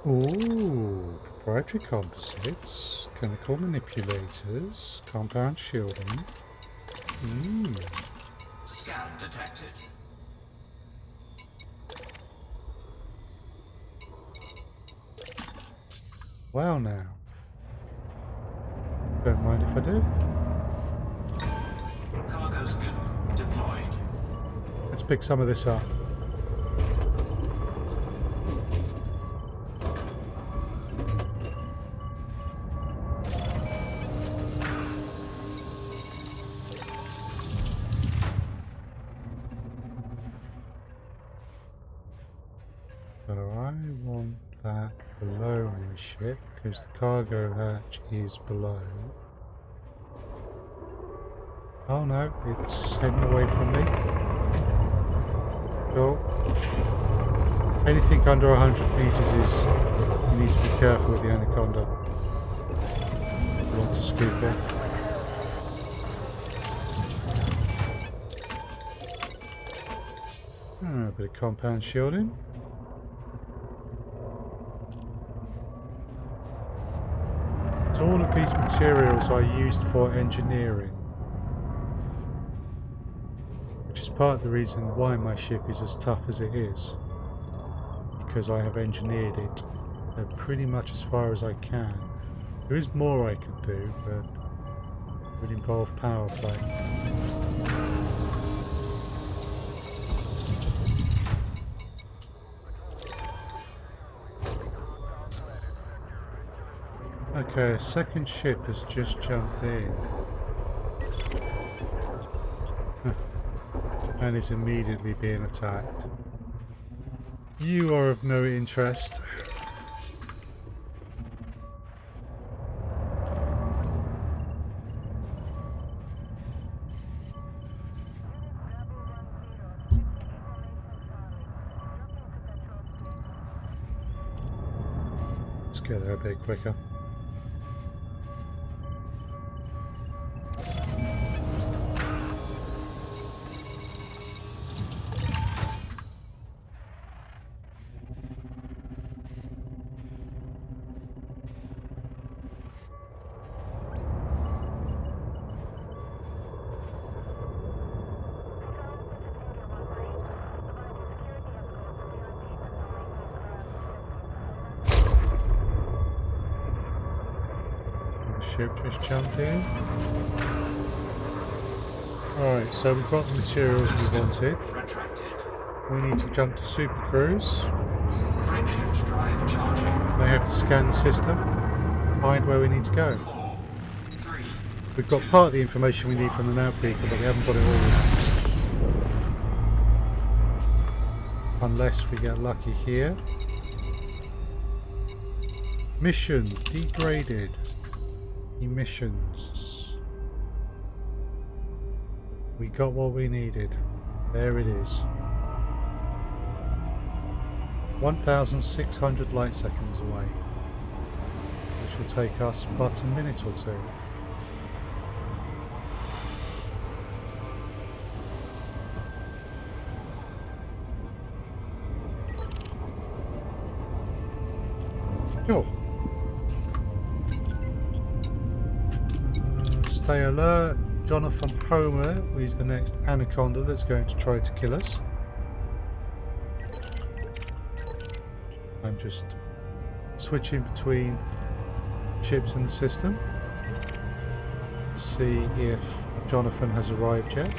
Ooh, proprietary composites, chemical manipulators, compound shielding. Scan detected. Well now. Don't mind if I do. Cargo scoop deployed. Let's pick some of this up. So I want that below my ship because the cargo hatch is below. Oh no, it's heading away from me. Cool. Anything under 100 meters is, you need to be careful with the anaconda. You want to scoop it. A bit of compound shielding. So all of these materials are used for engineering, which is part of the reason why my ship is as tough as it is, because I have engineered it pretty much as far as I can. There is more I could do, but it would involve power play. Okay, a second ship has just jumped in and is immediately being attacked. You are of no interest. Let's get there a bit quicker. Ship just jumped in. Alright, so we've got the materials we wanted. Retracted. We need to jump to Super Cruise. Frameshift drive charging. They have to scan the system, find where we need to go. 4, 3. We've got part of the information we need from the Navbeaker, but we haven't got it all yet. Unless we get lucky here. Mission degraded. Emissions. We got what we needed. There it is. 1,600 light seconds away, which will take us but a minute or two. Cool. Stay alert. Jonathan Homer is the next anaconda that's going to try to kill us. I'm just switching between ships in the system to see if Jonathan has arrived yet.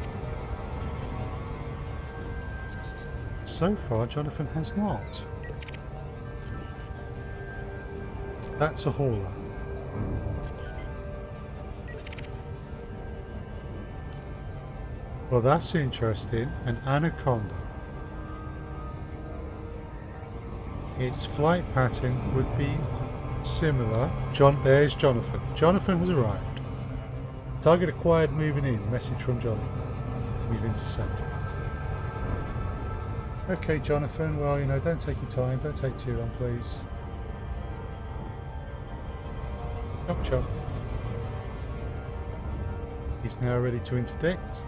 So far, Jonathan has not. That's a hauler. Well, that's interesting. An anaconda. Its flight pattern would be similar. There's Jonathan. Jonathan has arrived. Target acquired, moving in. Message from Jonathan. We've intercepted. Okay, Jonathan. Well, you know, don't take your time. Don't take too long, please. Chop chop. He's now ready to interdict.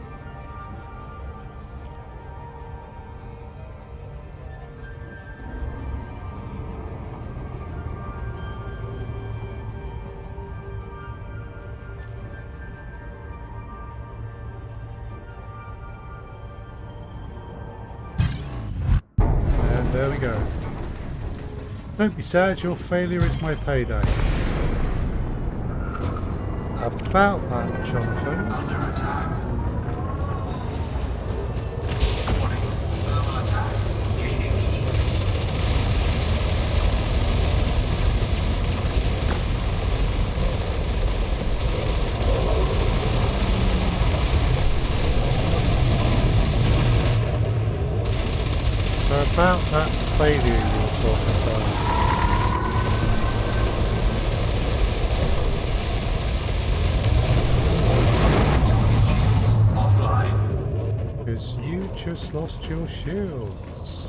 And there we go. Don't be sad, your failure is my payday. About that, Jonathan. Under attack. Warning. Thermal attack. Gaining heat. So about that failure you were talking about. Because you just lost your shields.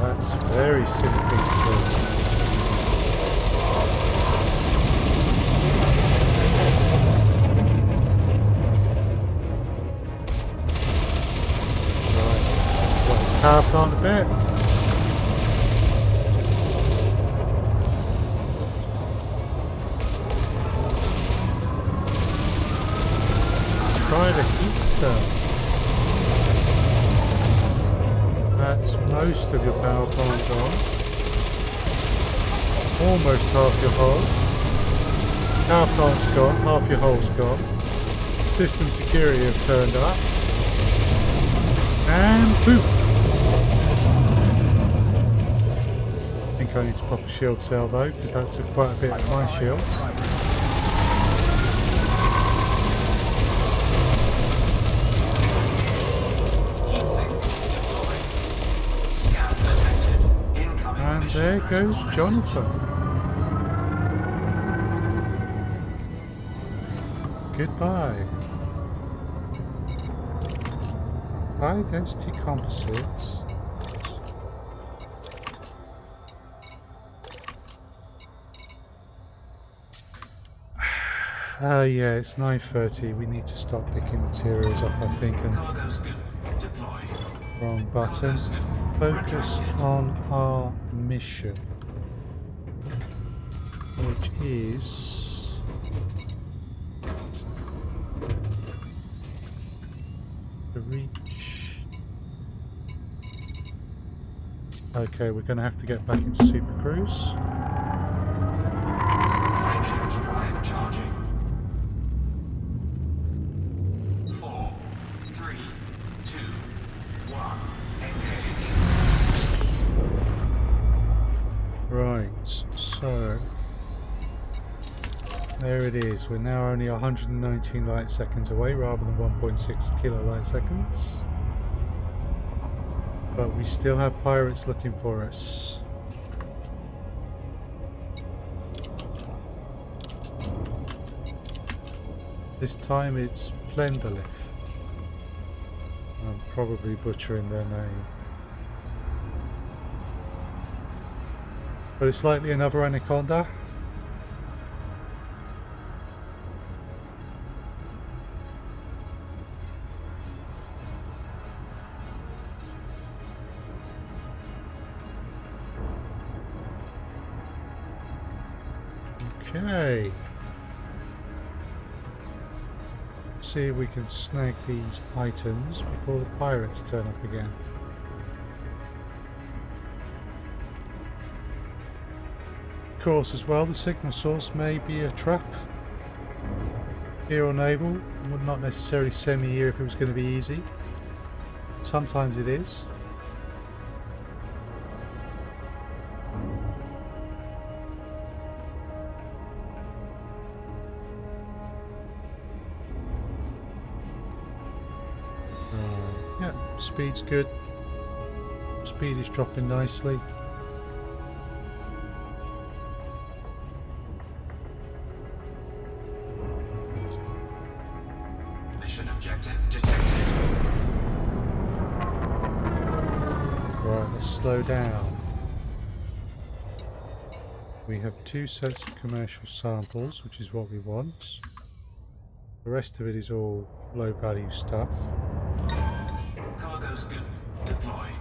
That's a very silly thing to do. Right, got his power plant a bit. Try the heat cell. That's most of your power plant gone. Almost half your hull. Power plant's gone, half your hull's gone. System security have turned up. And boom! I think I need to pop a shield cell though, because that took quite a bit of my shields. And there goes Jonathan. Goodbye. High density composites. Yeah, it's 9:30. We need to stop picking materials up, I think, and wrong button. Focus on our mission, which is to reach. Okay, we're going to have to get back into Super Cruise. Frameshift drive charging. 4, 3, 2, 1. Engage. Right, so there it is. We're now only 119 light seconds away rather than 1.6 kilo light seconds. But we still have pirates looking for us. This time it's Plenderlith. I'm probably butchering their name. But it's likely another anaconda. Okay. See if we can snag these items before the pirates turn up again. Of course, as well, the signal source may be a trap. Here or naval, would not necessarily send me here if it was going to be easy. Sometimes it is. Yeah, speed's good. Speed is dropping nicely. Mission objective detected. Right, let's slow down. We have 2 sets of commercial samples, which is what we want. The rest of it is all low value stuff. Cargo scoop deployed.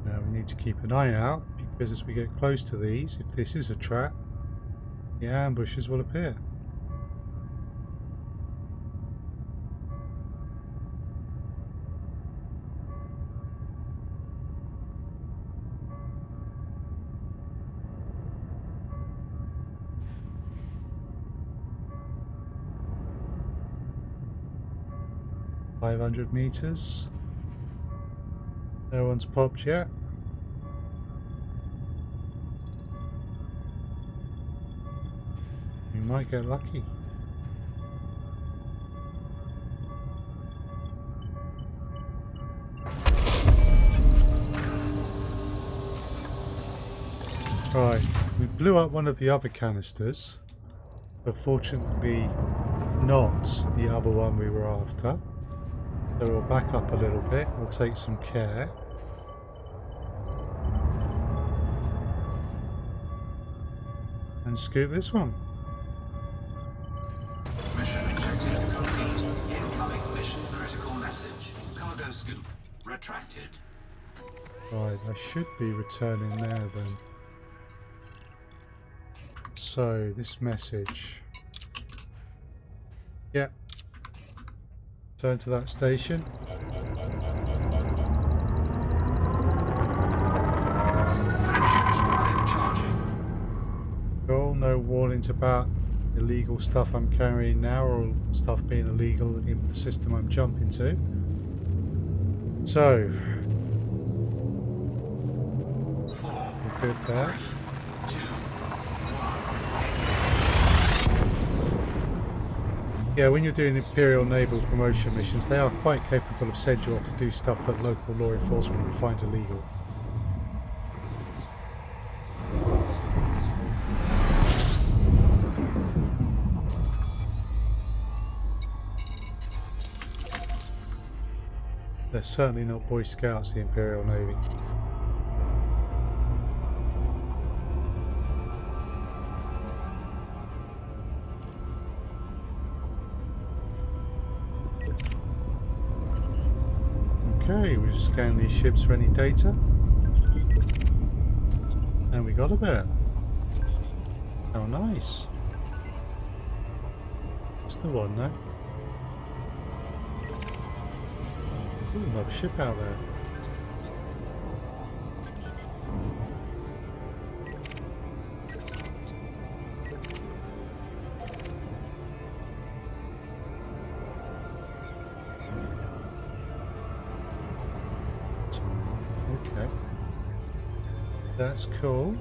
Now we need to keep an eye out, because as we get close to these, if this is a trap, the ambushes will appear. .500 meters. No one's popped yet. We might get lucky. Right, we blew up one of the other canisters, but fortunately not the other one we were after. So we'll back up a little bit, we'll take some care. And scoop this one. Mission objective complete. Incoming mission critical message. Cargo scoop retracted. Right, I should be returning there then. So, this message. Yep. Turn to that station. Frameshift drive charging. Cool, no warnings about illegal stuff I'm carrying now or stuff being illegal in the system I'm jumping to. So, we're good there. 2, Yeah, when you're doing Imperial Naval promotion missions, they are quite capable of sending you off to do stuff that local law enforcement would find illegal. They're certainly not Boy Scouts, the Imperial Navy. Okay, we just scan these ships for any data. And we got a bit. How nice. Just the one, no? Ooh, another ship out there. Okay. That's cool.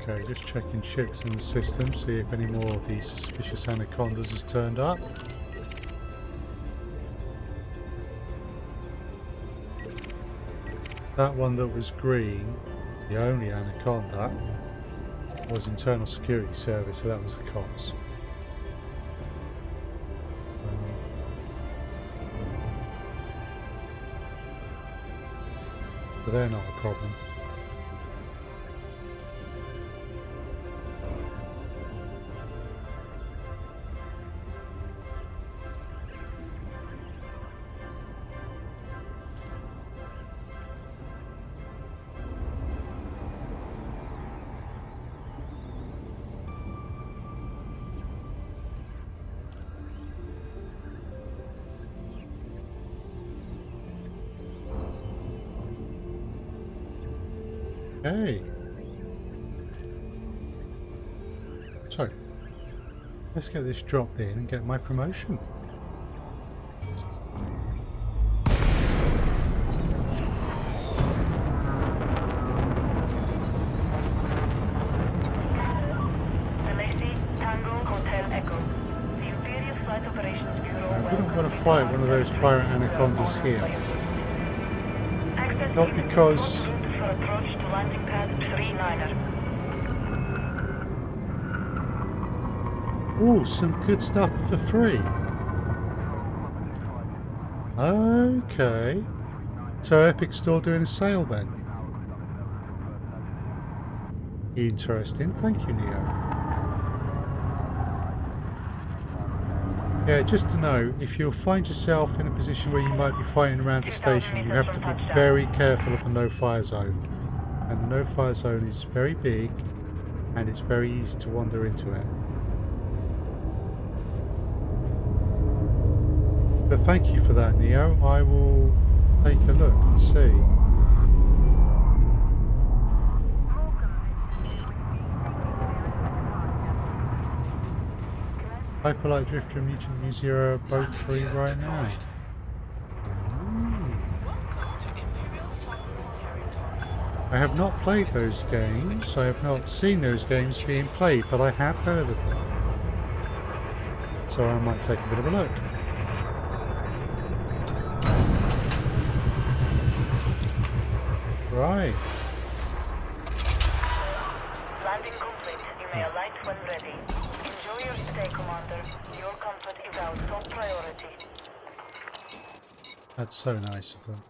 Okay, just checking ships in the system, see if any more of these suspicious anacondas has turned up. That one that was green, the only anaconda, was Internal Security Service, so that was the cops. But they're not a problem. Hey. So, let's get this dropped in and get my promotion. I wouldn't want to fight one of those pirate anacondas here. Not because... Oh, some good stuff for free. Okay. So Epic's still doing a sale then. Interesting. Thank you, Neo. Yeah, just to know, if you'll find yourself in a position where you might be fighting around a station, you have to be very careful of the no-fire zone. And the no-fire zone is very big, and it's very easy to wander into it. But thank you for that, Neo. I will take a look and see. Hyperlight Drifter and Mutant U-Zero are both free right now. Welcome to Imperial SilmarUK territory. I have not played those games. I have not seen those games being played, but I have heard of them. So I might take a bit of a look. Right. Landing complete. You may alight when ready. Enjoy your stay, Commander. Your comfort is our top priority. That's so nice of them.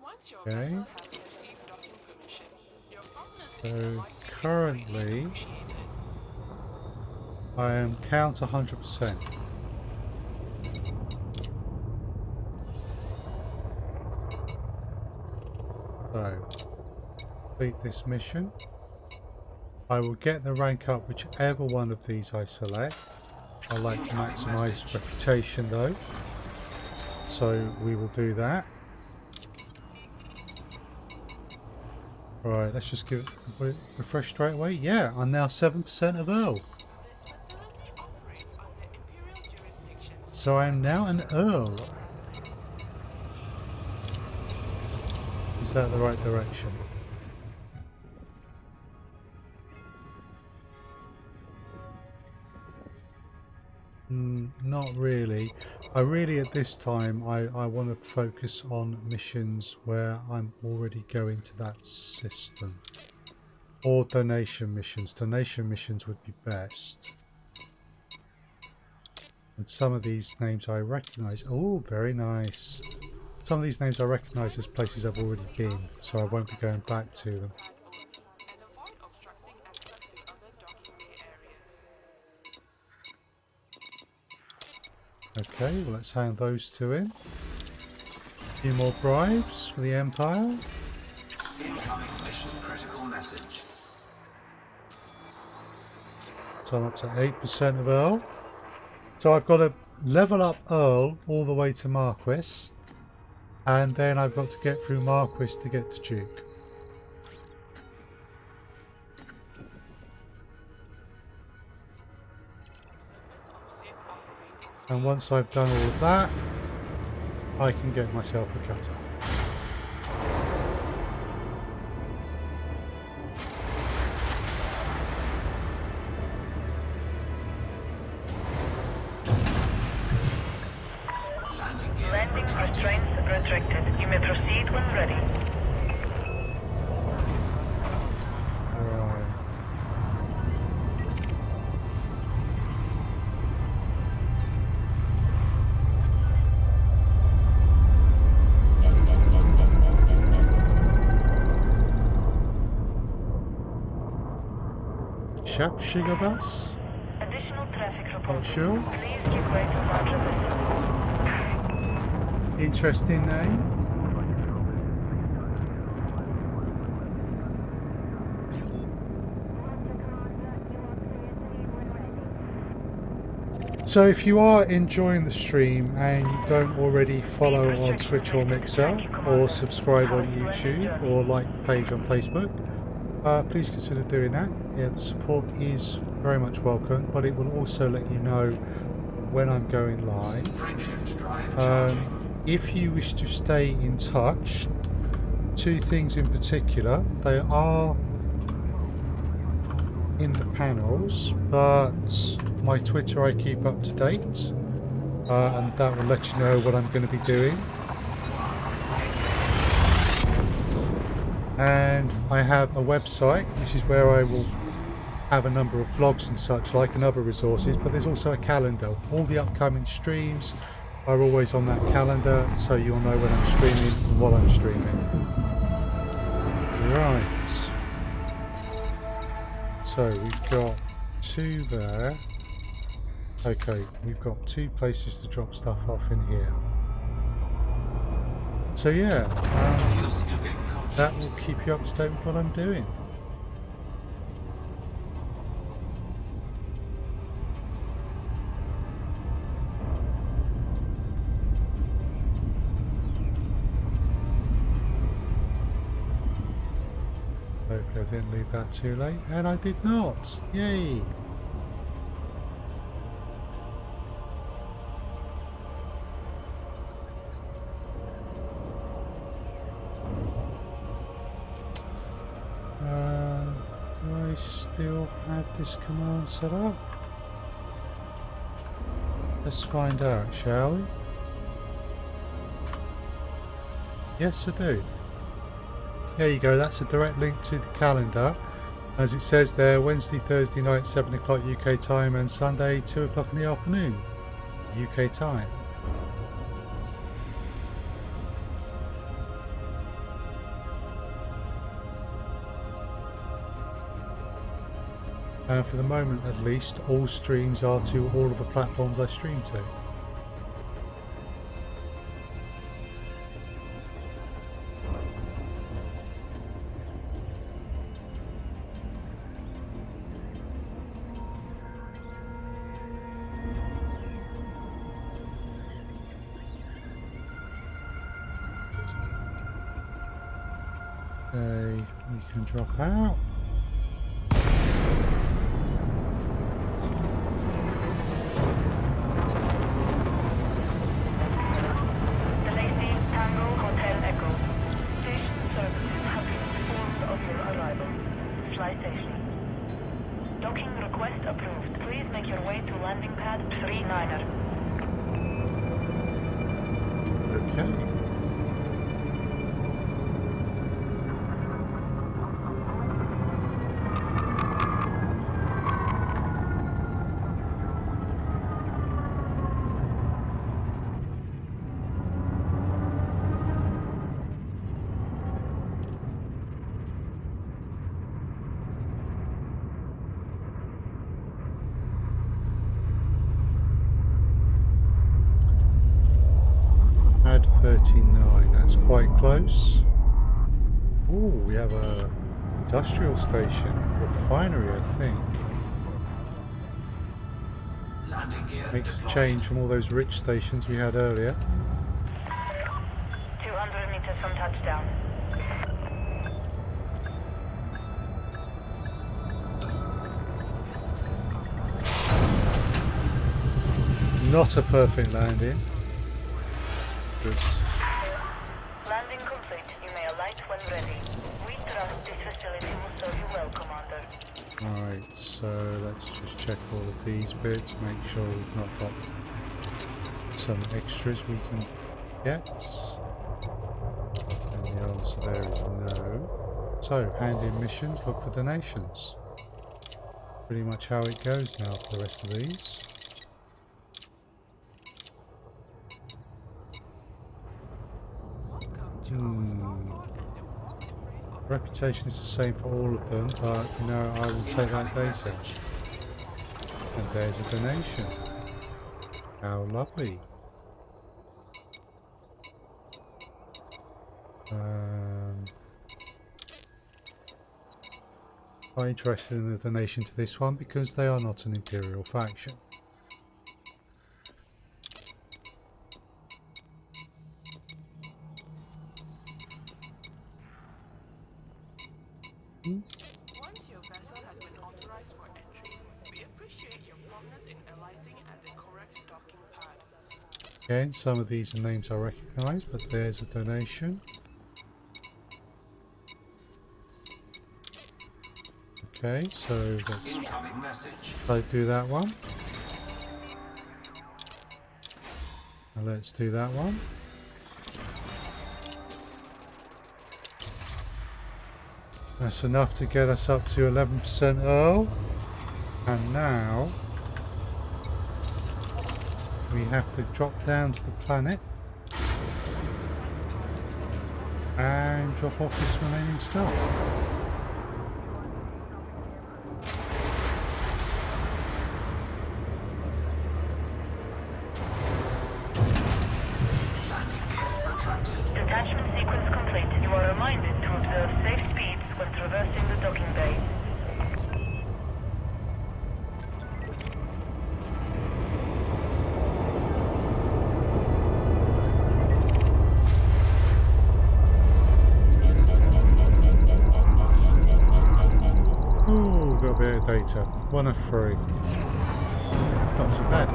Once your Okay. vessel has received docking permission, your partners in So your light will be currently highly appreciated. I am count 100%. So complete this mission. I will get the rank up whichever one of these I select. I like to maximise reputation though, so we will do that. Right, let's just give it refresh straight away. Yeah, I'm now 7% of Earl. This facility operates under Imperial jurisdiction. So I am now an Earl. Is that the right direction? Not really. I really at this time I want to focus on missions where I'm already going to that system. Or donation missions. Donation missions would be best. And some of these names I recognise. Oh, very nice. Some of these names I recognise as places I've already been, so I won't be going back to them. And avoid obstructing access to other docking bay areas. Okay, well let's hand those two in. A few more bribes for the Empire. Incoming mission critical message. So I'm up to 8% of Earl. So I've got to level up Earl all the way to Marquis. And then I've got to get through Marquis to get to Duke. And once I've done all of that, I can get myself a cutter. Landing restraints restricted. You may proceed when ready. Right. Shap Sugar Bus? Additional traffic Not reported. sure. Please give way to larger vessels. Interesting name. So if you are enjoying the stream and you don't already follow on Twitch or Mixer, or subscribe on YouTube, or like the page on Facebook, please consider doing that. Yeah, the support is very much welcome, but it will also let you know when I'm going live. Frameshift drive charging. If you wish to stay in touch, two things in particular. They are in the panels, but my Twitter I keep up to date, and that will let you know what I'm going to be doing. And I have a website, which is where I will have a number of blogs and such like, and other resources, but there's also a calendar. All the upcoming streams are always on that calendar, so you'll know when I'm streaming and what I'm streaming. Right. So we've got two there. Okay, we've got two places to drop stuff off in here. So yeah, Fuel scooping complete. that will keep you up to date with what I'm doing. Hopefully I didn't leave that too late, and I did not. Yay! Do I still have this command set up? Let's find out, shall we? Yes, I do. There you go, that's a direct link to the calendar. As it says there, Wednesday, Thursday night, 7 o'clock UK time, and Sunday, 2 o'clock in the afternoon UK time. And for the moment at least, all streams are to all of the platforms I stream to. Okay, we can drop out. Docking request approved. Please make your way to landing pad 39er. Okay. Pad 39, that's quite close. Oh, we have a industrial station, refinery, I think. Landing gear Makes a deployed. change from all those rich stations we had earlier. 200 meters from touchdown. Not a perfect landing. Good. Landing complete. You may alight when ready. We trust this facility will serve you well, Commander. Alright, so let's just check all of these bits, make sure we've not got some extras we can get. And the answer there is no. So, hand in missions, look for donations. Pretty much how it goes now for the rest of these. Reputation is the same for all of them, but you know, I will take that data. And there's a donation. How lovely. I'm interested in the donation to this one because they are not an Imperial faction. Once your vessel has been authorized for entry, we appreciate your promptness in alighting at the correct docking pad. Again, some of these are names I recognise, but there's a donation. Okay, so let's Incoming message. do that one. And let's do that one. That's enough to get us up to 11% Earl. And now we have to drop down to the planet and drop off this remaining stuff. Landing gear retracted. Detachment sequence complete. You are reminded to observe safe speeds when traversing the docking bay. Ooh, got a bit of data. 1 of 3. It's not so bad.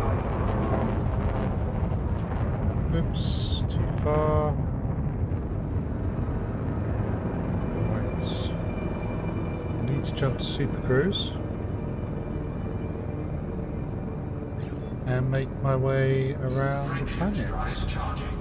Oops, too far. Right. Need to jump to Super Cruise. And make my way around the Frameshift drive planet. charging.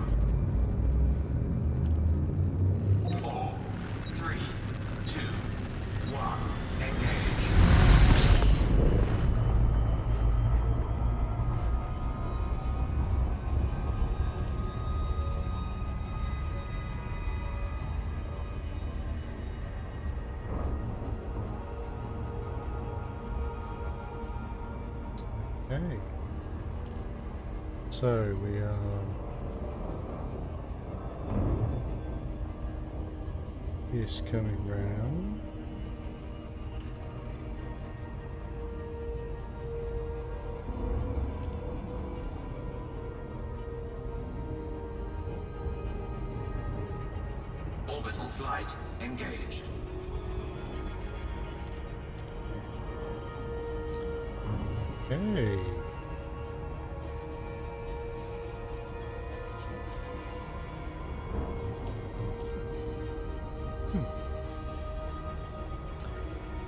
Okay. So we are this coming round. Orbital flight engaged. Okay.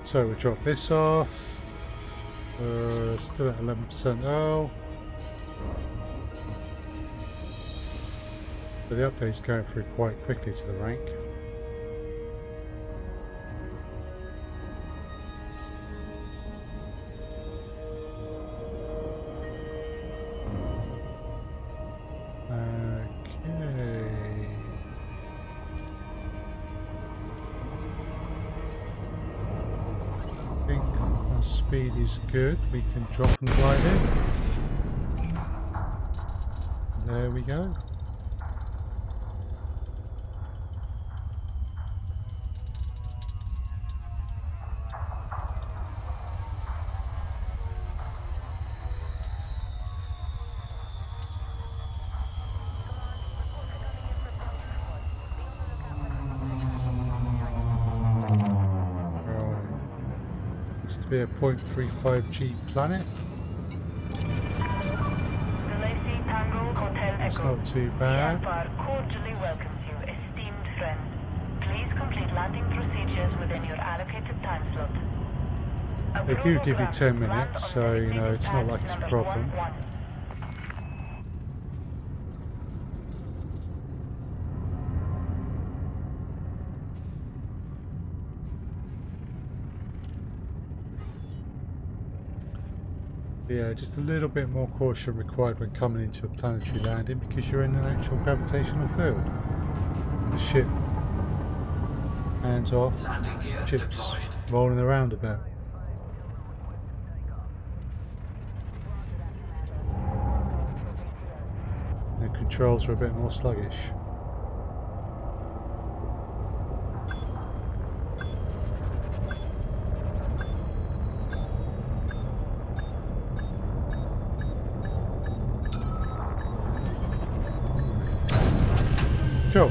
So we drop this off. Still at 11%. Oh. So the update's going through quite quickly to the rank. Okay. I think our speed is good. We can drop and glide in. There we go. To be a 0.35G planet. It's not too bad. Cordially welcomes you, esteemed friend. Please complete landing procedures within your allocated time slot. They do give you 10 minutes, so you know it's not like it's a problem. Yeah, just a little bit more caution required when coming into a planetary landing because you're in an actual gravitational field. The ship hands off, chips rolling around a bit. The controls are a bit more sluggish. Cool.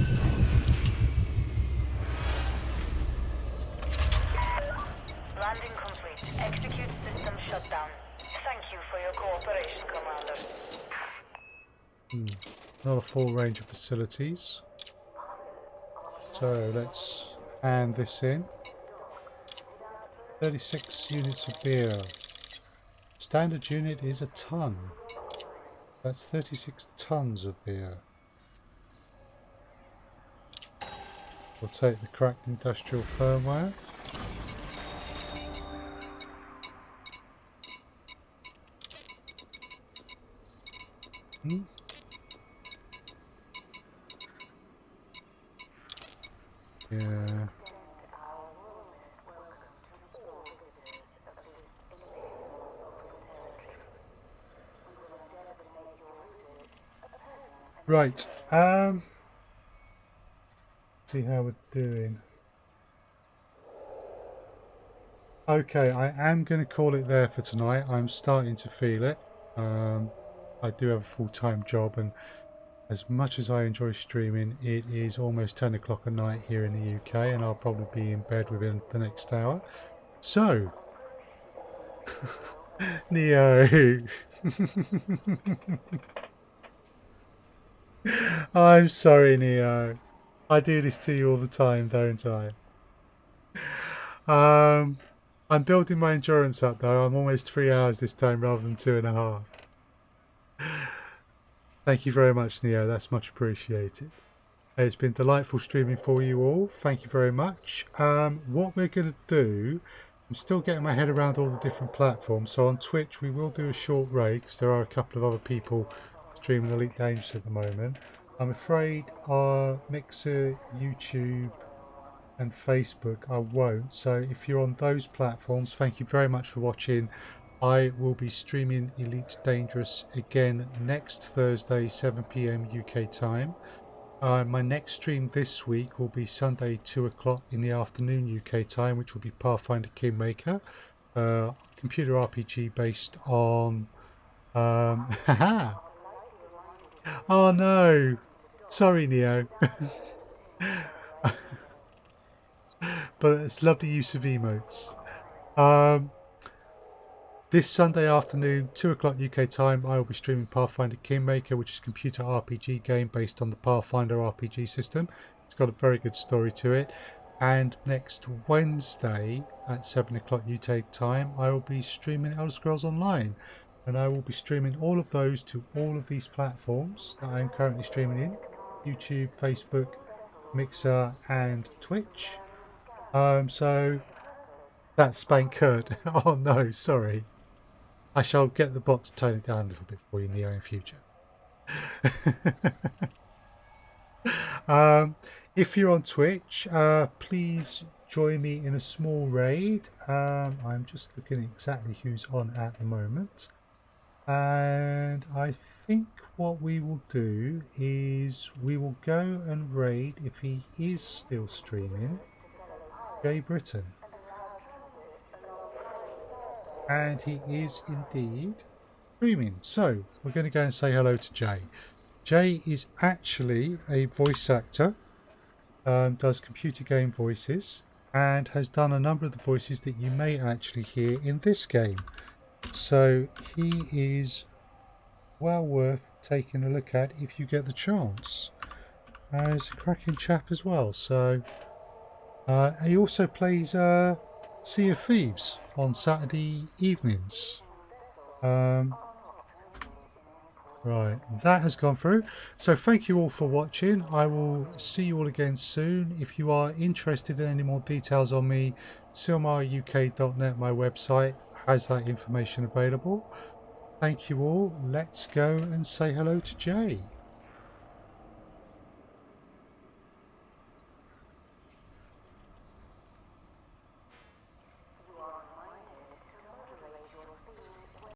Landing complete. Execute system shutdown. Thank you for your cooperation, Commander. Not a full range of facilities. So let's hand this in. 36 units of beer. Standard unit is a ton. That's 36 tons of beer. We'll take the cracked industrial firmware. Yeah. Right. See how we're doing. Okay, I am going to call it there for tonight. I'm starting to feel it. I do have a full-time job, and as much as I enjoy streaming, it is almost 10 o'clock at night here in the UK, and I'll probably be in bed within the next hour. So, Neo, I'm sorry, Neo. I do this to you all the time, don't I? I'm building my endurance up though. I'm almost 3 hours this time rather than 2.5. Thank you very much, Neo. That's much appreciated. It's been delightful streaming for you all. Thank you very much. What we're going to do, I'm still getting my head around all the different platforms. So on Twitch, we will do a short raid because there are a couple of other people streaming Elite Dangerous at the moment. I'm afraid our Mixer, YouTube and Facebook I won't. So if you're on those platforms, thank you very much for watching. I will be streaming Elite Dangerous again next Thursday, 7 p.m. UK time. My next stream this week will be Sunday, 2 o'clock in the afternoon UK time, which will be Pathfinder Kingmaker, computer RPG based on... haha! Oh no! Sorry, Neo. But it's lovely use of emotes. This Sunday afternoon, 2 o'clock UK time, I will be streaming Pathfinder Kingmaker, which is a computer RPG game based on the Pathfinder RPG system. It's got a very good story to it. And next Wednesday at 7 o'clock UK time, I will be streaming Elder Scrolls Online. And I will be streaming all of those to all of these platforms that I am currently streaming in. YouTube, Facebook, Mixer and Twitch. So that's Spank Kurt. Oh no, sorry. I shall get the bot to tone it down a little bit for you, Neo, in future. If you're on Twitch, please join me in a small raid. I'm just looking exactly who's on at the moment. And I think what we will do is we will go and raid, if he is still streaming, Jay Britton. And he is indeed streaming. So we're going to go and say hello to Jay. Jay is actually a voice actor, does computer game voices, and has done a number of the voices that you may actually hear in this game. So he is well worth taking a look at if you get the chance. He's a cracking chap as well. So he also plays Sea of Thieves on Saturday evenings. Right, that has gone through. So thank you all for watching. I will see you all again soon. If you are interested in any more details on me, SilmarUK.net, my website, has that information available. Thank you all. Let's go and say hello to Jay.